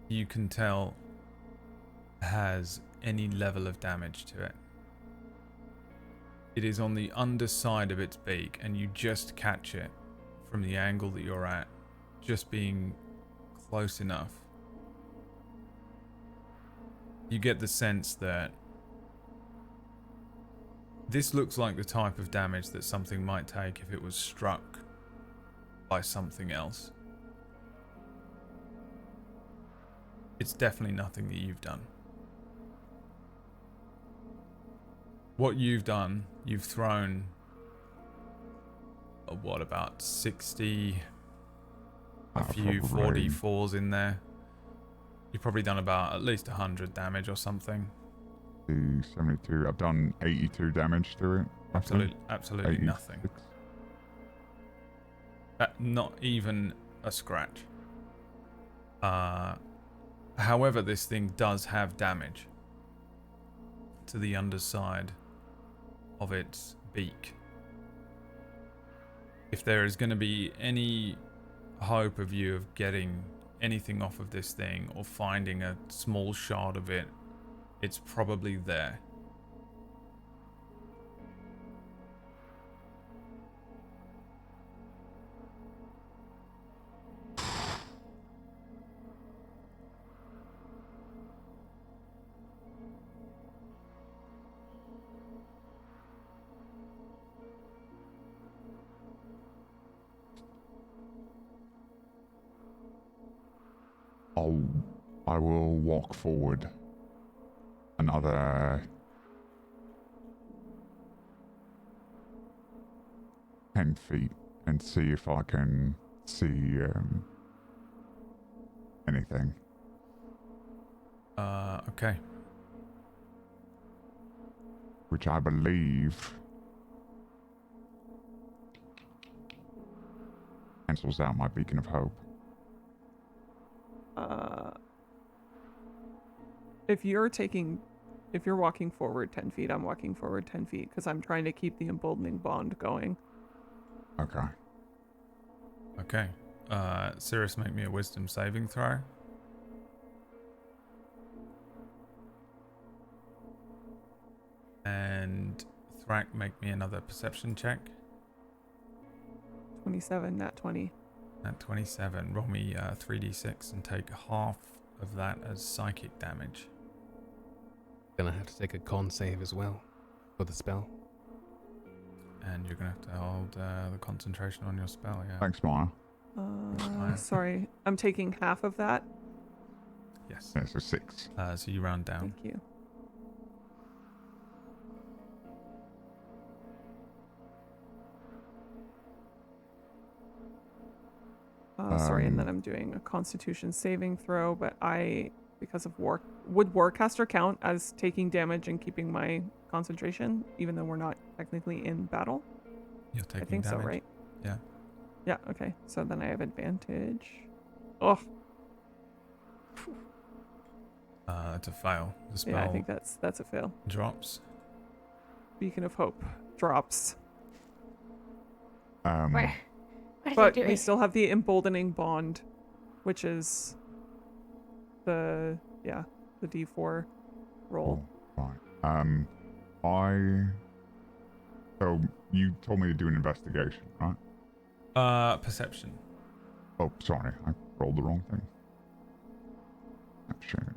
Speaker 2: you can tell has any level of damage to it. It is on the underside of its beak, and you just catch it from the angle that you're at, just being close enough. You get the sense that this looks like the type of damage that something might take if it was struck by something else. It's definitely nothing that you've done. What you've done, you've thrown, about 60, a few
Speaker 7: probably.
Speaker 2: 44s in there. You've probably done about at least 100 damage or something.
Speaker 7: 72. I've done 82 damage to it.
Speaker 2: Absolutely nothing. Not even a scratch. However, this thing does have damage to the underside of its beak. If there is going to be any hope of you of getting anything off of this thing or finding a small shard of it, it's probably there.
Speaker 7: I will walk forward another 10 feet and see if I can see anything.
Speaker 2: Okay.
Speaker 7: Which I believe cancels out my beacon of hope.
Speaker 3: If you're walking forward 10 feet, I'm walking forward 10 feet because I'm trying to keep the emboldening bond going.
Speaker 7: Okay.
Speaker 2: Okay. Cirrus, make me a wisdom saving throw. And Thrak, make me another perception check.
Speaker 3: 27, nat 20.
Speaker 2: At 27, roll me 3d6 and take half of that as psychic damage.
Speaker 5: Gonna have to take a con save as well for the spell.
Speaker 2: And you're gonna have to hold the concentration on your spell, yeah.
Speaker 7: Thanks, Myre.
Speaker 3: Sorry, I'm taking half of that.
Speaker 2: Yes.
Speaker 7: Yeah, so 6.
Speaker 2: So you round down.
Speaker 3: Thank you. Sorry, and then I'm doing a Constitution saving throw, but because of would Warcaster count as taking damage and keeping my concentration, even though we're not technically in battle?
Speaker 2: You're taking
Speaker 3: I think
Speaker 2: damage.
Speaker 3: so, right?
Speaker 2: Yeah.
Speaker 3: Yeah, okay. So then I have advantage. Oh,
Speaker 2: It's a fail. The spell
Speaker 3: yeah, I think that's a fail.
Speaker 2: drops.
Speaker 3: Beacon of Hope drops.
Speaker 6: What are
Speaker 3: But
Speaker 6: they doing?
Speaker 3: we still have the emboldening bond, which is the D4 roll.
Speaker 7: Right. So you told me to do an investigation, right?
Speaker 2: Perception.
Speaker 7: Oh, sorry, I rolled the wrong thing. Action.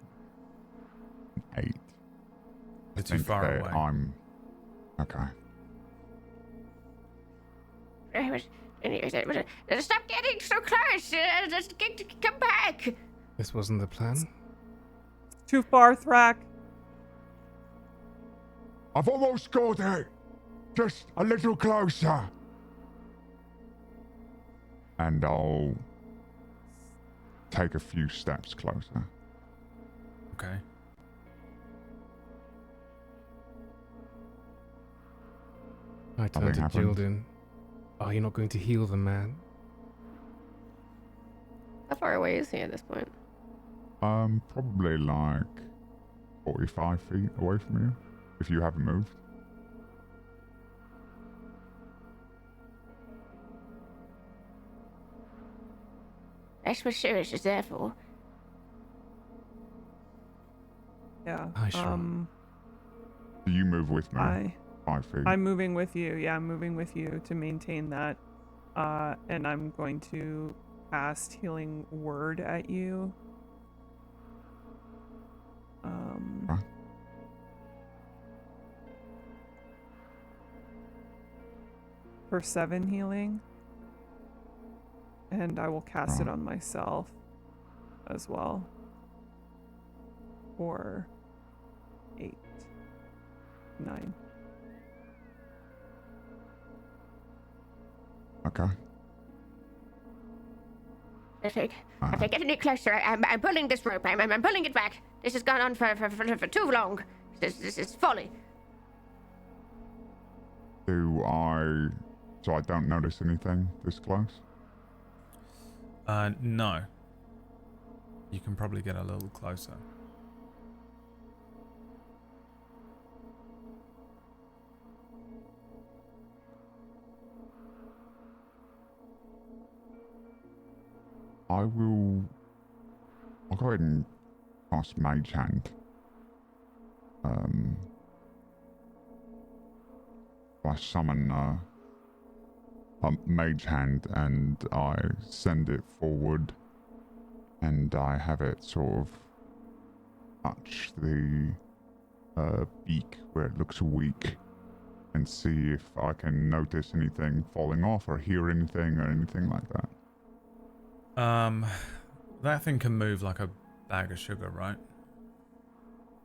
Speaker 7: 8.
Speaker 2: You're too
Speaker 7: Think
Speaker 2: far
Speaker 7: that
Speaker 2: away.
Speaker 7: I'm okay.
Speaker 6: Stop getting so close! Come back!
Speaker 5: This wasn't the plan.
Speaker 3: Too far, Thrak.
Speaker 7: I've almost got it. Just a little closer. And I'll take a few steps closer.
Speaker 2: Okay.
Speaker 5: I turned to
Speaker 7: happened.
Speaker 5: Jilden. Are you not going to heal the man?
Speaker 4: How far away is he at this point?
Speaker 7: Probably like 45 feet away from you, if you haven't moved.
Speaker 6: That's what Sirius is there for.
Speaker 3: Yeah.
Speaker 5: Hi, Shra.
Speaker 7: Do you move with me? 5 feet.
Speaker 3: I'm moving with you. Yeah, I'm moving with you to maintain that. And I'm going to cast Healing Word at you.
Speaker 7: Huh?
Speaker 3: For 7 healing. And I will cast it
Speaker 7: Right.
Speaker 3: on myself as well. For 8, 9.
Speaker 7: Okay.
Speaker 6: If I get any closer, I'm pulling this rope. I'm pulling it back. This has gone on for too long. This is folly.
Speaker 7: So I don't notice anything this close?
Speaker 2: No. You can probably get a little closer.
Speaker 7: I'll go ahead and cast Mage Hand. I summon a Mage Hand and I send it forward and I have it sort of touch the beak where it looks weak and see if I can notice anything falling off or hear anything or anything like that.
Speaker 2: That thing can move like a bag of sugar, right?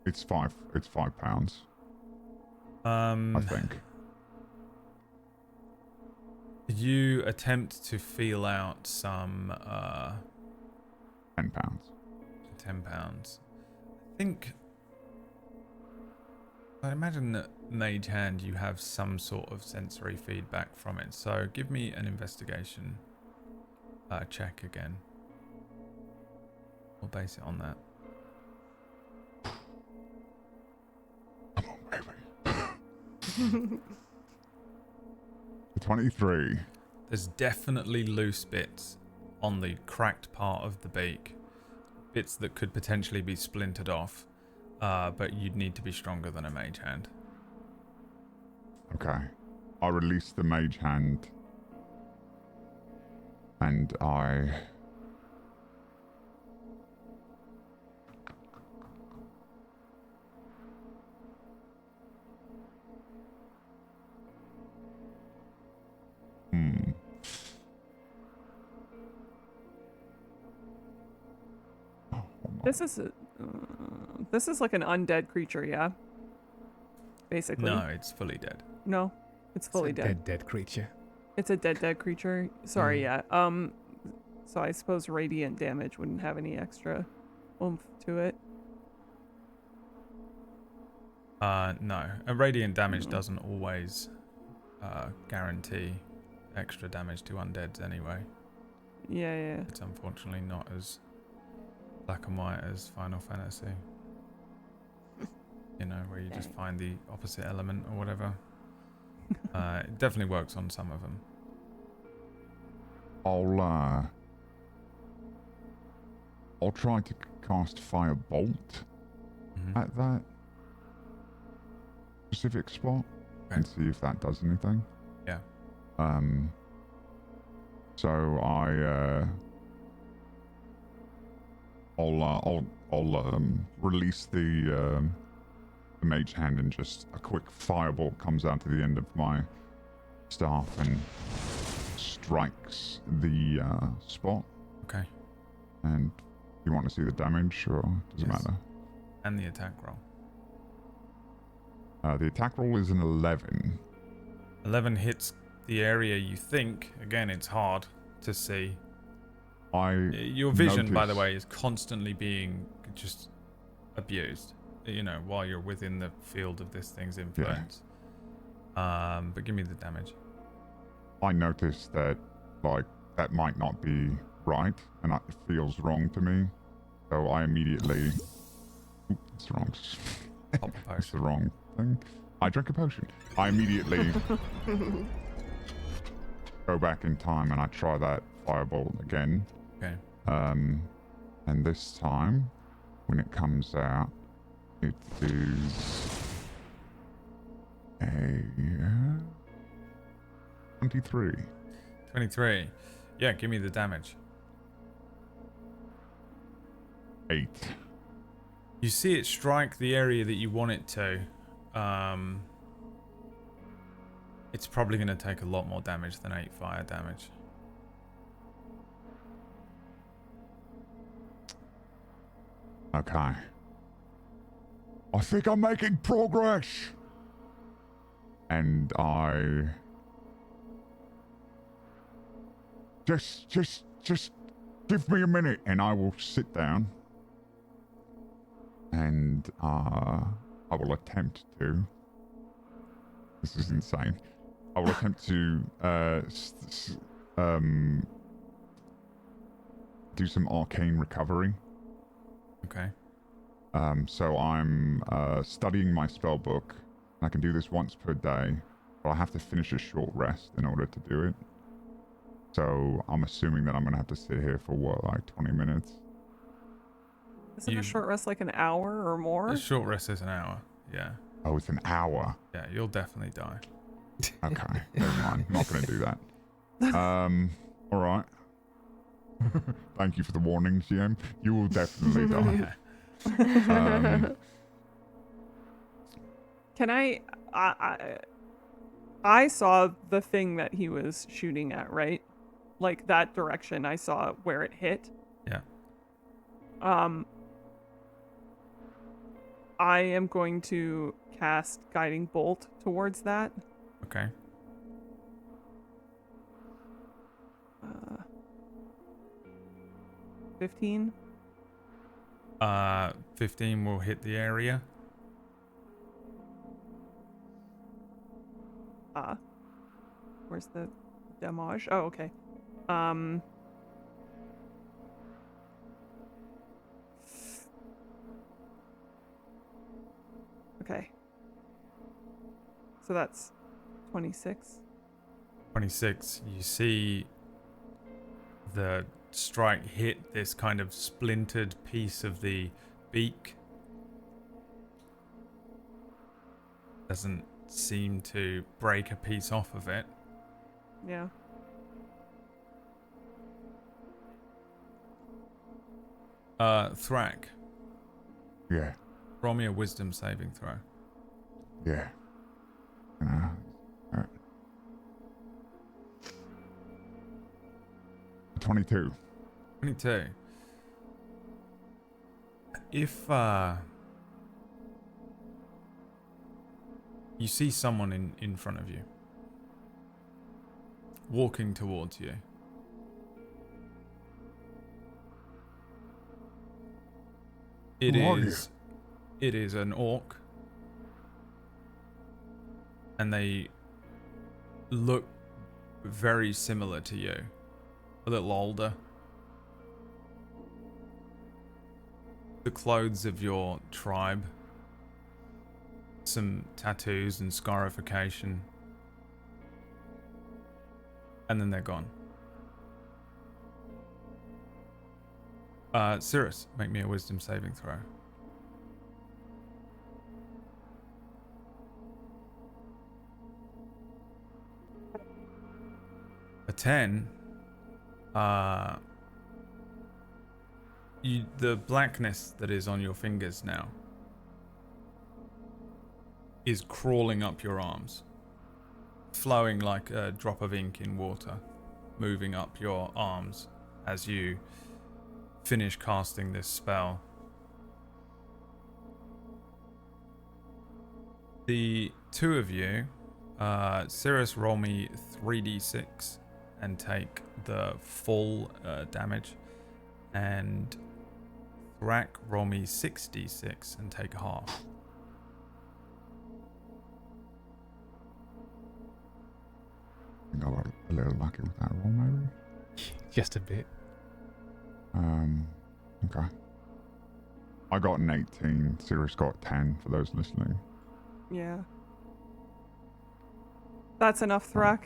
Speaker 7: It's 5 pounds, I think.
Speaker 2: Did you attempt to feel out some
Speaker 7: 10 pounds.
Speaker 2: £10? I think I imagine that Mage Hand you have some sort of sensory feedback from it. So give me an investigation check again. We'll base it on that.
Speaker 7: Come on, baby. 23.
Speaker 2: There's definitely loose bits on the cracked part of the beak. Bits that could potentially be splintered off. But you'd need to be stronger than a Mage Hand.
Speaker 7: Okay. I release the Mage Hand. And I...
Speaker 3: This is like an undead creature, yeah? Basically.
Speaker 2: No, it's fully dead.
Speaker 3: No, it's fully dead.
Speaker 5: Dead creature.
Speaker 3: It's a dead creature. Sorry, yeah. So I suppose radiant damage wouldn't have any extra oomph to it.
Speaker 2: No. A radiant damage doesn't always guarantee extra damage to undeads anyway.
Speaker 3: Yeah.
Speaker 2: It's unfortunately not as black and white as Final Fantasy. You know, where you just find the opposite element or whatever. It definitely works on some of them.
Speaker 7: I'll try to cast Firebolt at that specific spot and see if that does anything.
Speaker 2: Yeah.
Speaker 7: So I'll release the Mage Hand, and just a quick Firebolt comes out to the end of my staff and strikes the spot.
Speaker 2: Okay.
Speaker 7: And you want to see the damage, or does it matter?
Speaker 2: And the attack roll.
Speaker 7: The attack roll is an 11.
Speaker 2: 11 hits the area you think. Again, it's hard to see. Your vision, by the way, is constantly being just abused. You know, while you're within the field of this thing's influence. Yeah. But give me the damage.
Speaker 7: I noticed that, like, that might not be right, and it feels wrong to me. So I immediately... it's wrong. It's the wrong thing. I drink a potion. I immediately go back in time and I try that Firebolt again.
Speaker 2: Okay.
Speaker 7: And this time, when it comes out, it is a 23.
Speaker 2: 23. Yeah, give me the damage.
Speaker 7: 8.
Speaker 2: You see it strike the area that you want it to. It's probably going to take a lot more damage than 8 fire damage.
Speaker 7: Okay. I think I'm making progress. And I... Just give me a minute and I will sit down. And I will attempt to... This is insane. I will attempt to do some arcane recovery.
Speaker 2: Okay.
Speaker 7: So I'm studying my spell book. I can do this once per day, but I have to finish a short rest in order to do it. So I'm assuming that I'm going to have to sit here for what, like 20 minutes?
Speaker 3: Isn't a short rest like an hour or more?
Speaker 2: A short rest is an hour, yeah.
Speaker 7: Oh, it's an hour.
Speaker 2: Yeah, you'll definitely die.
Speaker 7: Okay, never mind. Not going to do that. All right. Thank you for the warning, GM. You will definitely die.
Speaker 3: Can I saw the thing that he was shooting at, right? Like that direction. I saw where it hit.
Speaker 2: Yeah.
Speaker 3: I am going to cast Guiding Bolt towards that.
Speaker 2: Okay.
Speaker 3: 15.
Speaker 2: 15 will hit the area.
Speaker 3: Where's the damage? Oh, okay. Okay. So that's 26.
Speaker 2: 26. You see the strike hit this kind of splintered piece of the beak. Doesn't seem to break a piece off of it.
Speaker 3: Yeah.
Speaker 2: Thrak,
Speaker 7: Yeah.
Speaker 2: roll me a wisdom saving throw.
Speaker 7: Yeah. 22.
Speaker 2: 22. If you see someone in front of you walking towards you, it
Speaker 7: Who are you?
Speaker 2: is an orc, and they look very similar to you, a little older. The clothes of your tribe, some tattoos and scarification, and then they're gone. Cirrus, make me a wisdom saving throw. A 10. The blackness that is on your fingers now is crawling up your arms, flowing like a drop of ink in water, moving up your arms as you finish casting this spell. The two of you, Cirrus, roll me 3d6 and take the full damage, and Thrak, roll me 6d6 and take half.
Speaker 7: I think I got a little lucky with that roll, maybe.
Speaker 5: Just a bit.
Speaker 7: Okay. I got an 18. Sirius got 10 for those listening.
Speaker 3: Yeah. That's enough, Thrak.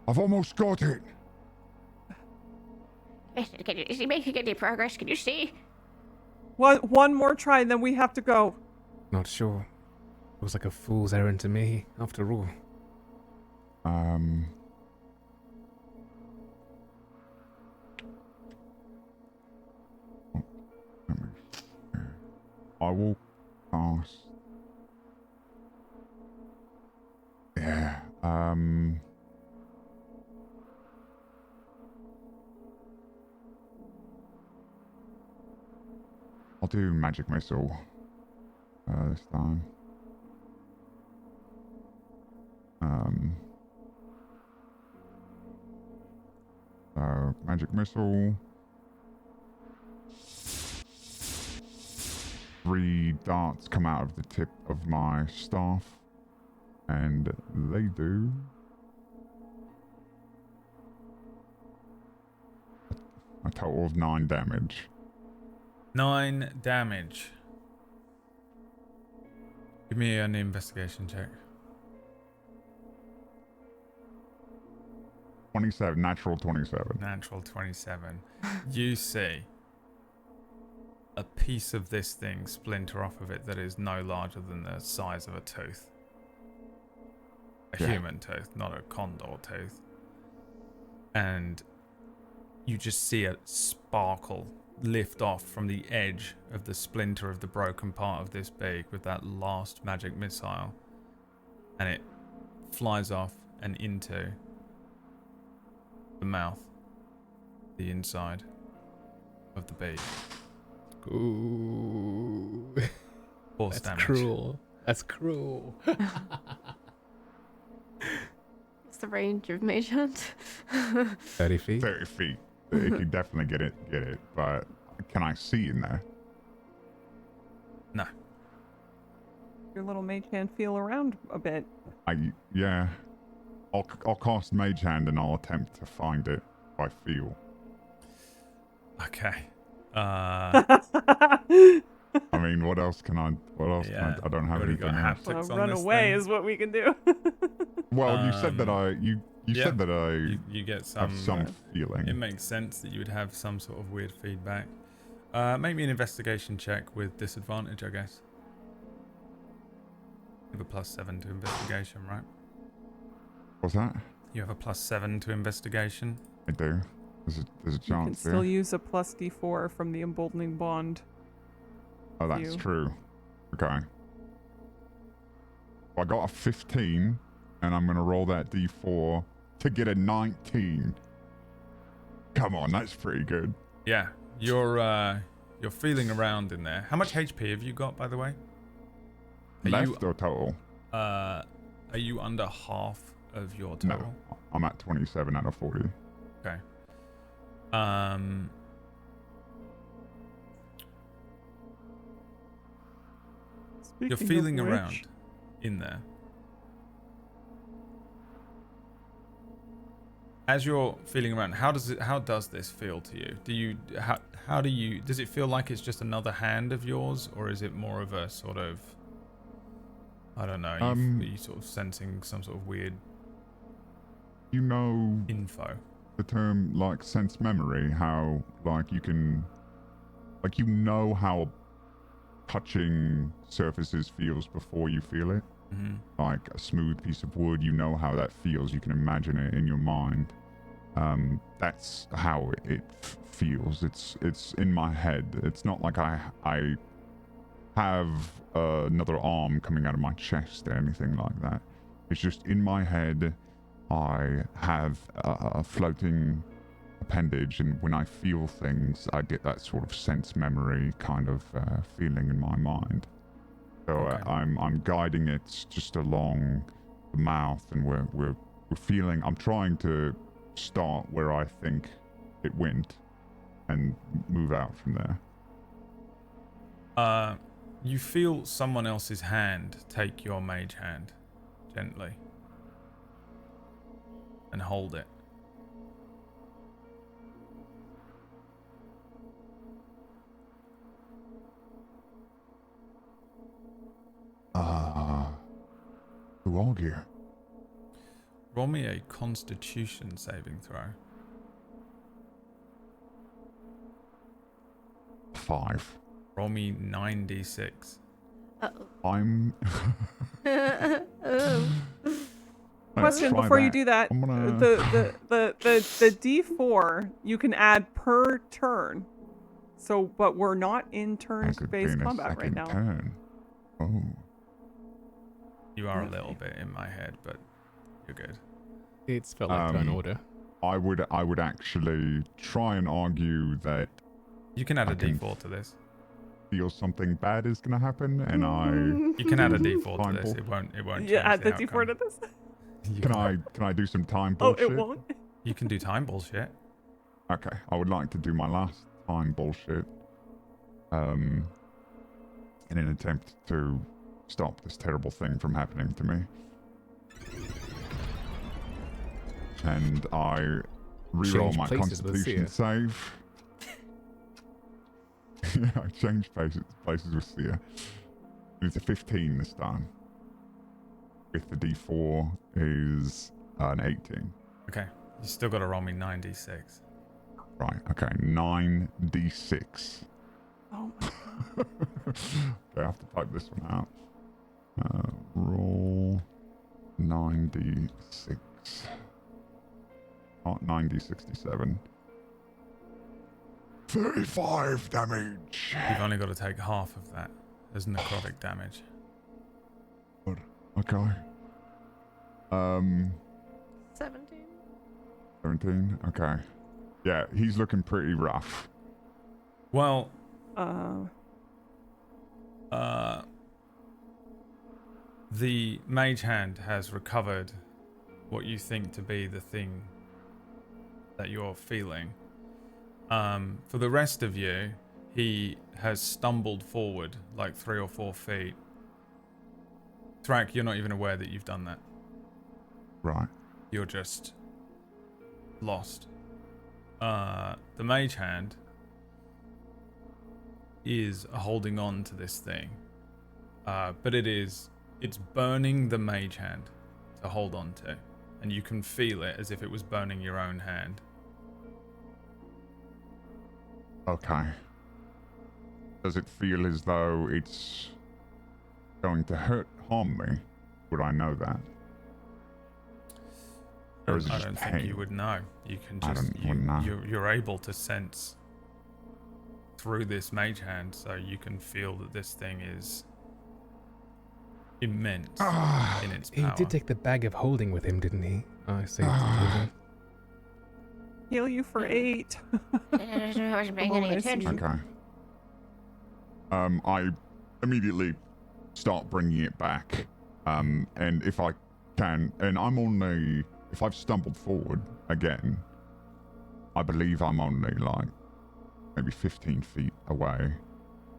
Speaker 7: I've almost got it.
Speaker 6: Is he making any progress? Can you see?
Speaker 3: One more try, and then we have to go.
Speaker 5: Not sure. It was like a fool's errand to me, after all.
Speaker 7: I will cast. Yeah. I'll do magic missile this time. So magic missile. 3 darts come out of the tip of my staff, and they do a total of 9 damage.
Speaker 2: 9 damage. Give me an investigation check.
Speaker 7: 27, natural 27.
Speaker 2: Natural 27. You see a piece of this thing splinter off of it that is no larger than the size of a tooth. A human tooth, not a condor tooth. And you just see a sparkle lift off from the edge of the splinter of the broken part of this beak with that last magic missile. And it flies off and into the mouth, the inside of the beak.
Speaker 5: Ooh.
Speaker 2: Force
Speaker 5: That's
Speaker 2: damage.
Speaker 5: cruel. That's cruel.
Speaker 4: What's the range of Mage Hand?
Speaker 5: 30 feet.
Speaker 7: 30 feet. It can definitely get it. But can I see in there?
Speaker 2: No.
Speaker 3: Your little mage hand feel around a bit.
Speaker 7: Yeah. I'll cast Mage Hand and I'll attempt to find it if I feel.
Speaker 2: Okay.
Speaker 7: I mean, what else can I?
Speaker 2: Yeah,
Speaker 7: I don't have
Speaker 2: already got
Speaker 7: anything else.
Speaker 2: haptics on
Speaker 3: Run
Speaker 2: this
Speaker 3: away
Speaker 2: thing.
Speaker 3: is what we can do.
Speaker 7: Well, you said that you
Speaker 2: yeah.
Speaker 7: said that I
Speaker 2: You get
Speaker 7: have some feeling.
Speaker 2: It makes sense that you would have some sort of weird feedback. Make me an investigation check with disadvantage, I guess. You have a +7 to investigation, right?
Speaker 7: What's that?
Speaker 2: You have a +7 to investigation.
Speaker 7: I do. There's a
Speaker 3: You can
Speaker 7: chance
Speaker 3: still
Speaker 7: there.
Speaker 3: use a +D4 from the emboldening bond.
Speaker 7: Oh, that's
Speaker 3: you.
Speaker 7: true. Okay. I got a 15, and I'm gonna roll that D4 to get a 19. Come on, that's pretty good.
Speaker 2: Yeah, you're feeling around in there. How much HP have you got, by the way?
Speaker 7: Left or total?
Speaker 2: Are you under half of your total?
Speaker 7: No, I'm at 27 out of 40.
Speaker 2: Okay. You're
Speaker 3: Speaking
Speaker 2: feeling
Speaker 3: of
Speaker 2: around
Speaker 3: which,
Speaker 2: in there. As you're feeling around, how does this feel to you? Does it feel like it's just another hand of yours, or is it more of a sort of, I don't know, are you sort of sensing some sort of weird
Speaker 7: You know
Speaker 2: info?
Speaker 7: the term like sense memory, how like you can, like you know how touching surfaces feels before you feel it.
Speaker 2: Mm-hmm.
Speaker 7: Like a smooth piece of wood, you know how that feels. You can imagine it in your mind. That's how it feels. It's in my head. It's not like I have another arm coming out of my chest or anything like that. It's just in my head. I have a floating appendage, and when I feel things, I get that sort of sense memory kind of feeling in my mind. So
Speaker 2: Okay.
Speaker 7: I'm guiding it just along the mouth, and we're feeling. I'm trying to start where I think it went, and move out from there.
Speaker 2: You feel someone else's hand take your mage hand gently and hold it.
Speaker 7: Who are you?
Speaker 2: Roll me a Constitution saving throw.
Speaker 7: 5.
Speaker 2: Roll me 9d6.
Speaker 4: Uh-oh.
Speaker 7: I'm.
Speaker 4: Oh.
Speaker 7: Let's
Speaker 3: question
Speaker 7: try
Speaker 3: before you
Speaker 7: that.
Speaker 3: do that.
Speaker 7: I'm gonna-
Speaker 3: The D4 you can add per turn. So, but we're not in
Speaker 7: I could
Speaker 3: turn-based
Speaker 7: gain a
Speaker 3: combat right
Speaker 7: second
Speaker 3: now.
Speaker 7: turn. Oh.
Speaker 2: You are a
Speaker 3: Okay.
Speaker 2: little bit in my head, but you're good.
Speaker 5: It's felt like turn order.
Speaker 7: I would actually try and argue that
Speaker 2: You can add
Speaker 7: I
Speaker 2: a
Speaker 7: can-
Speaker 2: d4 to this.
Speaker 7: feel something bad is gonna happen, and I
Speaker 2: You can add a d4 to
Speaker 7: Time
Speaker 2: this.
Speaker 7: ball.
Speaker 2: It won't.
Speaker 3: Yeah,
Speaker 2: change
Speaker 3: add the
Speaker 2: outcome.
Speaker 3: D4 to this.
Speaker 2: You
Speaker 7: can I do some time
Speaker 3: Oh,
Speaker 7: bullshit?
Speaker 3: it won't.
Speaker 2: You can do time bullshit.
Speaker 7: Okay, I would like to do my last time bullshit. In an attempt to stop this terrible thing from happening to me. And I reroll
Speaker 5: Change
Speaker 7: my
Speaker 5: places with
Speaker 7: Constitution
Speaker 5: Sia.
Speaker 7: save. Yeah, I changed places with Sia. It's a 15 this time. With the D4 is an 18.
Speaker 2: Okay. You still got to roll me 9d6.
Speaker 7: Right, okay, 9d6.
Speaker 3: Oh my god.
Speaker 7: Okay, I have to type this one out. Roll 9d6. Not 9d67. 35 damage.
Speaker 2: You've only got to take half of that as necrotic damage.
Speaker 7: Good. Okay.
Speaker 4: 17.
Speaker 7: 17. Okay. Yeah, he's looking pretty rough.
Speaker 2: Well, The mage hand has recovered what you think to be the thing that you're feeling. For the rest of you, he has stumbled forward like 3 or 4 feet. Thrak, you're not even aware that you've done that.
Speaker 7: Right.
Speaker 2: You're just lost. The mage hand is holding on to this thing. But it's burning the mage hand to hold on to. And you can feel it as if it was burning your own hand.
Speaker 7: Okay. Does it feel as though it's going to harm me? Would I know that? Or is it
Speaker 2: I
Speaker 7: just
Speaker 2: don't
Speaker 7: pain?
Speaker 2: think you would know. You can
Speaker 7: I
Speaker 2: just
Speaker 7: wouldn't know.
Speaker 2: you're able to sense through this mage hand, so you can feel that this thing is immense in its
Speaker 5: He
Speaker 2: power.
Speaker 5: did take the bag of holding with him, didn't he? I saved it for him.
Speaker 3: Heal you for 8.
Speaker 6: I wasn't paying any attention.
Speaker 7: Okay. I immediately start bringing it back. And if I can, and if I've stumbled forward again, I believe I'm only like maybe 15 feet away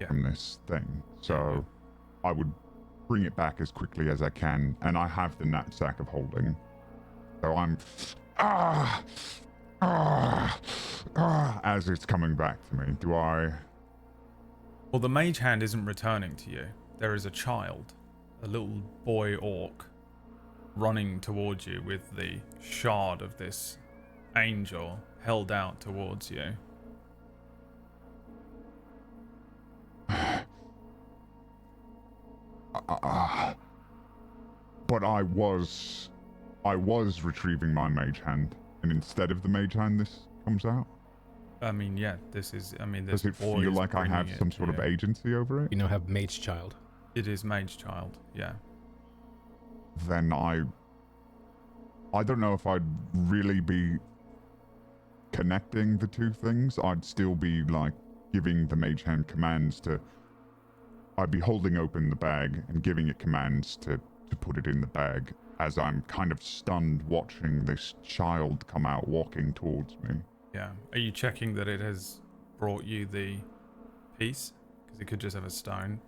Speaker 7: from this thing. So I would bring it back as quickly as I can, and I have the knapsack of holding. So I'm as it's coming back to me. Do I?
Speaker 2: Well, the mage hand isn't returning to you. There is a child, a little boy orc, running towards you with the shard of this angel held out towards you.
Speaker 7: But I was retrieving my mage hand, and instead of the mage hand, this comes out.
Speaker 2: I mean, yeah, this is. I mean,
Speaker 7: Does
Speaker 2: this
Speaker 7: it
Speaker 2: boy
Speaker 7: feel
Speaker 2: is
Speaker 7: like I
Speaker 2: bringing
Speaker 7: have
Speaker 2: it
Speaker 7: some
Speaker 2: to
Speaker 7: sort of
Speaker 2: you.
Speaker 7: agency over it?
Speaker 5: We now have Mage Child.
Speaker 2: It is mage child. Yeah.
Speaker 7: Then I don't know if I'd really be connecting the two things. I'd still be like giving the mage hand commands to. I'd be holding open the bag and giving it commands to put it in the bag as I'm kind of stunned watching this child come out walking towards me.
Speaker 2: Yeah. Are you checking that it has brought you the piece? Because it could just have a stone.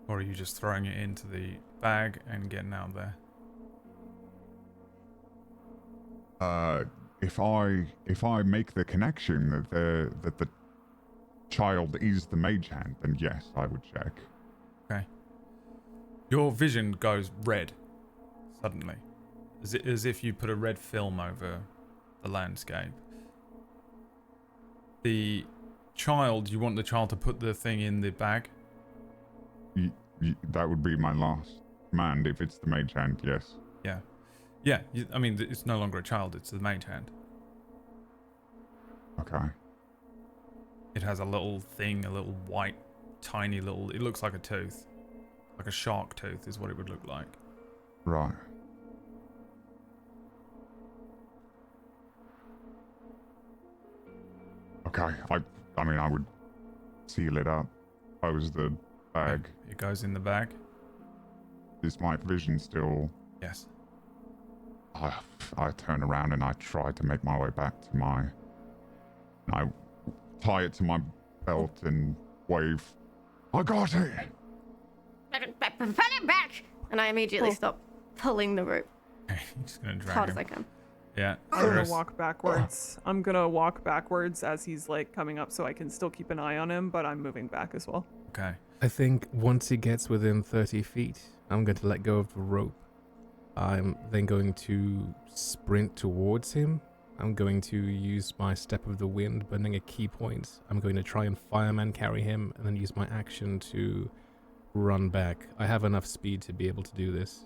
Speaker 2: Or are you just throwing it into the bag and getting out of there?
Speaker 7: If I make the connection that the child is the mage hand, then yes, I would check.
Speaker 2: Okay. Your vision goes red suddenly, as if you put a red film over the landscape. The child, you want the child to put the thing in the bag?
Speaker 7: That would be my last command if it's the mage hand, yes.
Speaker 2: Yeah. Yeah, I mean, it's no longer a child, it's the mage hand.
Speaker 7: Okay.
Speaker 2: It has a little thing, a little white, tiny little, it looks like a tooth. Like a shark tooth is what it would look like.
Speaker 7: Right. Okay, I mean, I would seal it up, close the bag.
Speaker 2: It goes in the bag?
Speaker 7: Is my vision still...
Speaker 2: Yes.
Speaker 7: I turn around and I try to make my way back to my... I tie it to my belt and wave. I got it!
Speaker 6: Pull him back!
Speaker 4: And I immediately stop pulling the rope
Speaker 2: You're just gonna
Speaker 4: as
Speaker 2: drag
Speaker 4: hard
Speaker 2: him.
Speaker 4: as I can.
Speaker 2: Yeah.
Speaker 3: I'm gonna
Speaker 2: Cirrus.
Speaker 3: walk backwards. I'm gonna walk backwards as he's like coming up so I can still keep an eye on him, but I'm moving back as well.
Speaker 2: Okay.
Speaker 5: I think once he gets within 30 feet, I'm going to let go of the rope. I'm then going to sprint towards him. I'm going to use my Step of the Wind, burning a key point. I'm going to try and fireman carry him, and then use my action to run back. I have enough speed to be able to do this.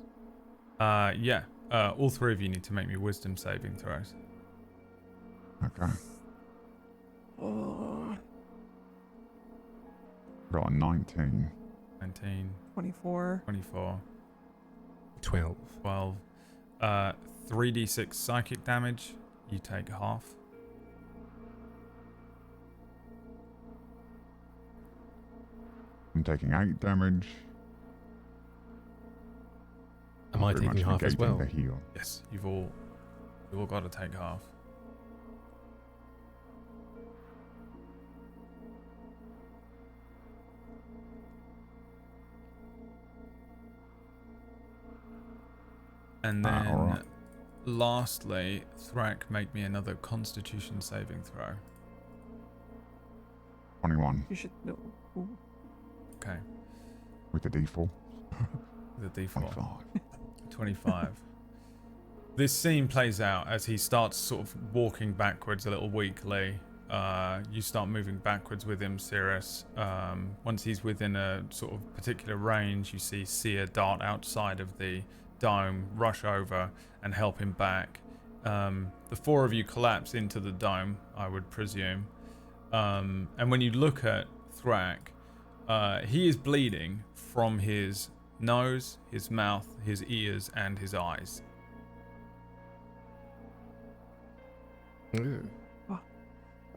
Speaker 2: Yeah. All three of you need to make me wisdom saving throws.
Speaker 7: Okay.
Speaker 3: Oh,
Speaker 7: Got a 19.
Speaker 2: 19,
Speaker 3: 24.
Speaker 2: 24,
Speaker 5: 12.
Speaker 2: 12. 3d6 psychic damage. You take half.
Speaker 7: I'm taking 8 damage.
Speaker 5: Am I
Speaker 7: Pretty
Speaker 5: taking
Speaker 7: much
Speaker 5: half as
Speaker 7: negating
Speaker 5: well?
Speaker 7: The heal.
Speaker 2: Yes, you've all got to take half. And then,
Speaker 7: alright.
Speaker 2: lastly, Thrak, make me another Constitution saving throw.
Speaker 7: 21
Speaker 3: You should know. Ooh.
Speaker 2: Okay,
Speaker 7: with the D4.
Speaker 2: the D4.
Speaker 7: 25.
Speaker 2: 25. This scene plays out as he starts sort of walking backwards a little weakly. You start moving backwards with him, Cirrus. Once he's within a sort of particular range, you see Seer dart outside of the dome, rush over and help him back. The 4 of you collapse into the dome, I would presume. And when you look at Thrak, he is bleeding from his nose, his mouth, his ears, and his eyes.
Speaker 5: Ooh.
Speaker 3: Oh,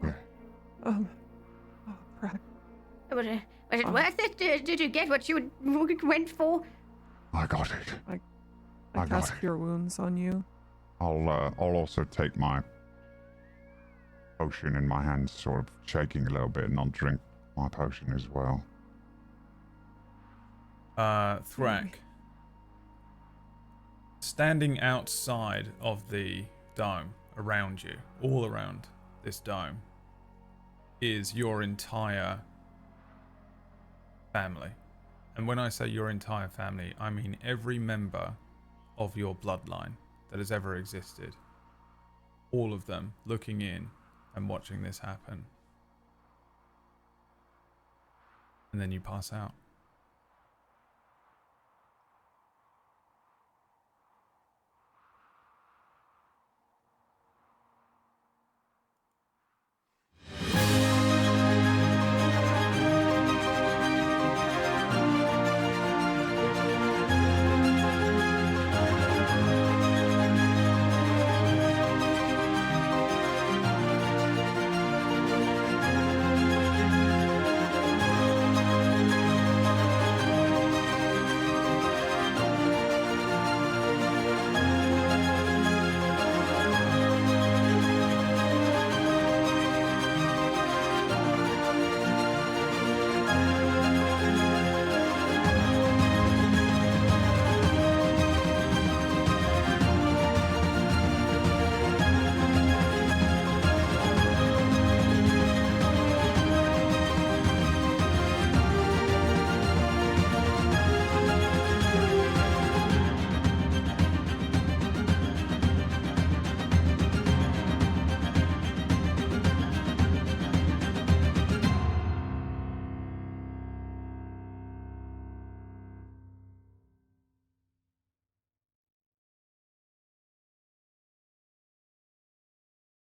Speaker 3: crap.
Speaker 6: Was it worth it? Did you get what you went for?
Speaker 7: I got it.
Speaker 3: I
Speaker 7: I got
Speaker 3: cast
Speaker 7: it.
Speaker 3: Cure Wounds on you.
Speaker 7: I'll also take my potion in my hands, sort of shaking a little bit, and I'll drink my potion as well.
Speaker 2: Thrak, standing outside of the dome, around you, all around this dome, is your entire family. And when I say your entire family, I mean every member of your bloodline that has ever existed. All of them looking in and watching this happen. And then you pass out.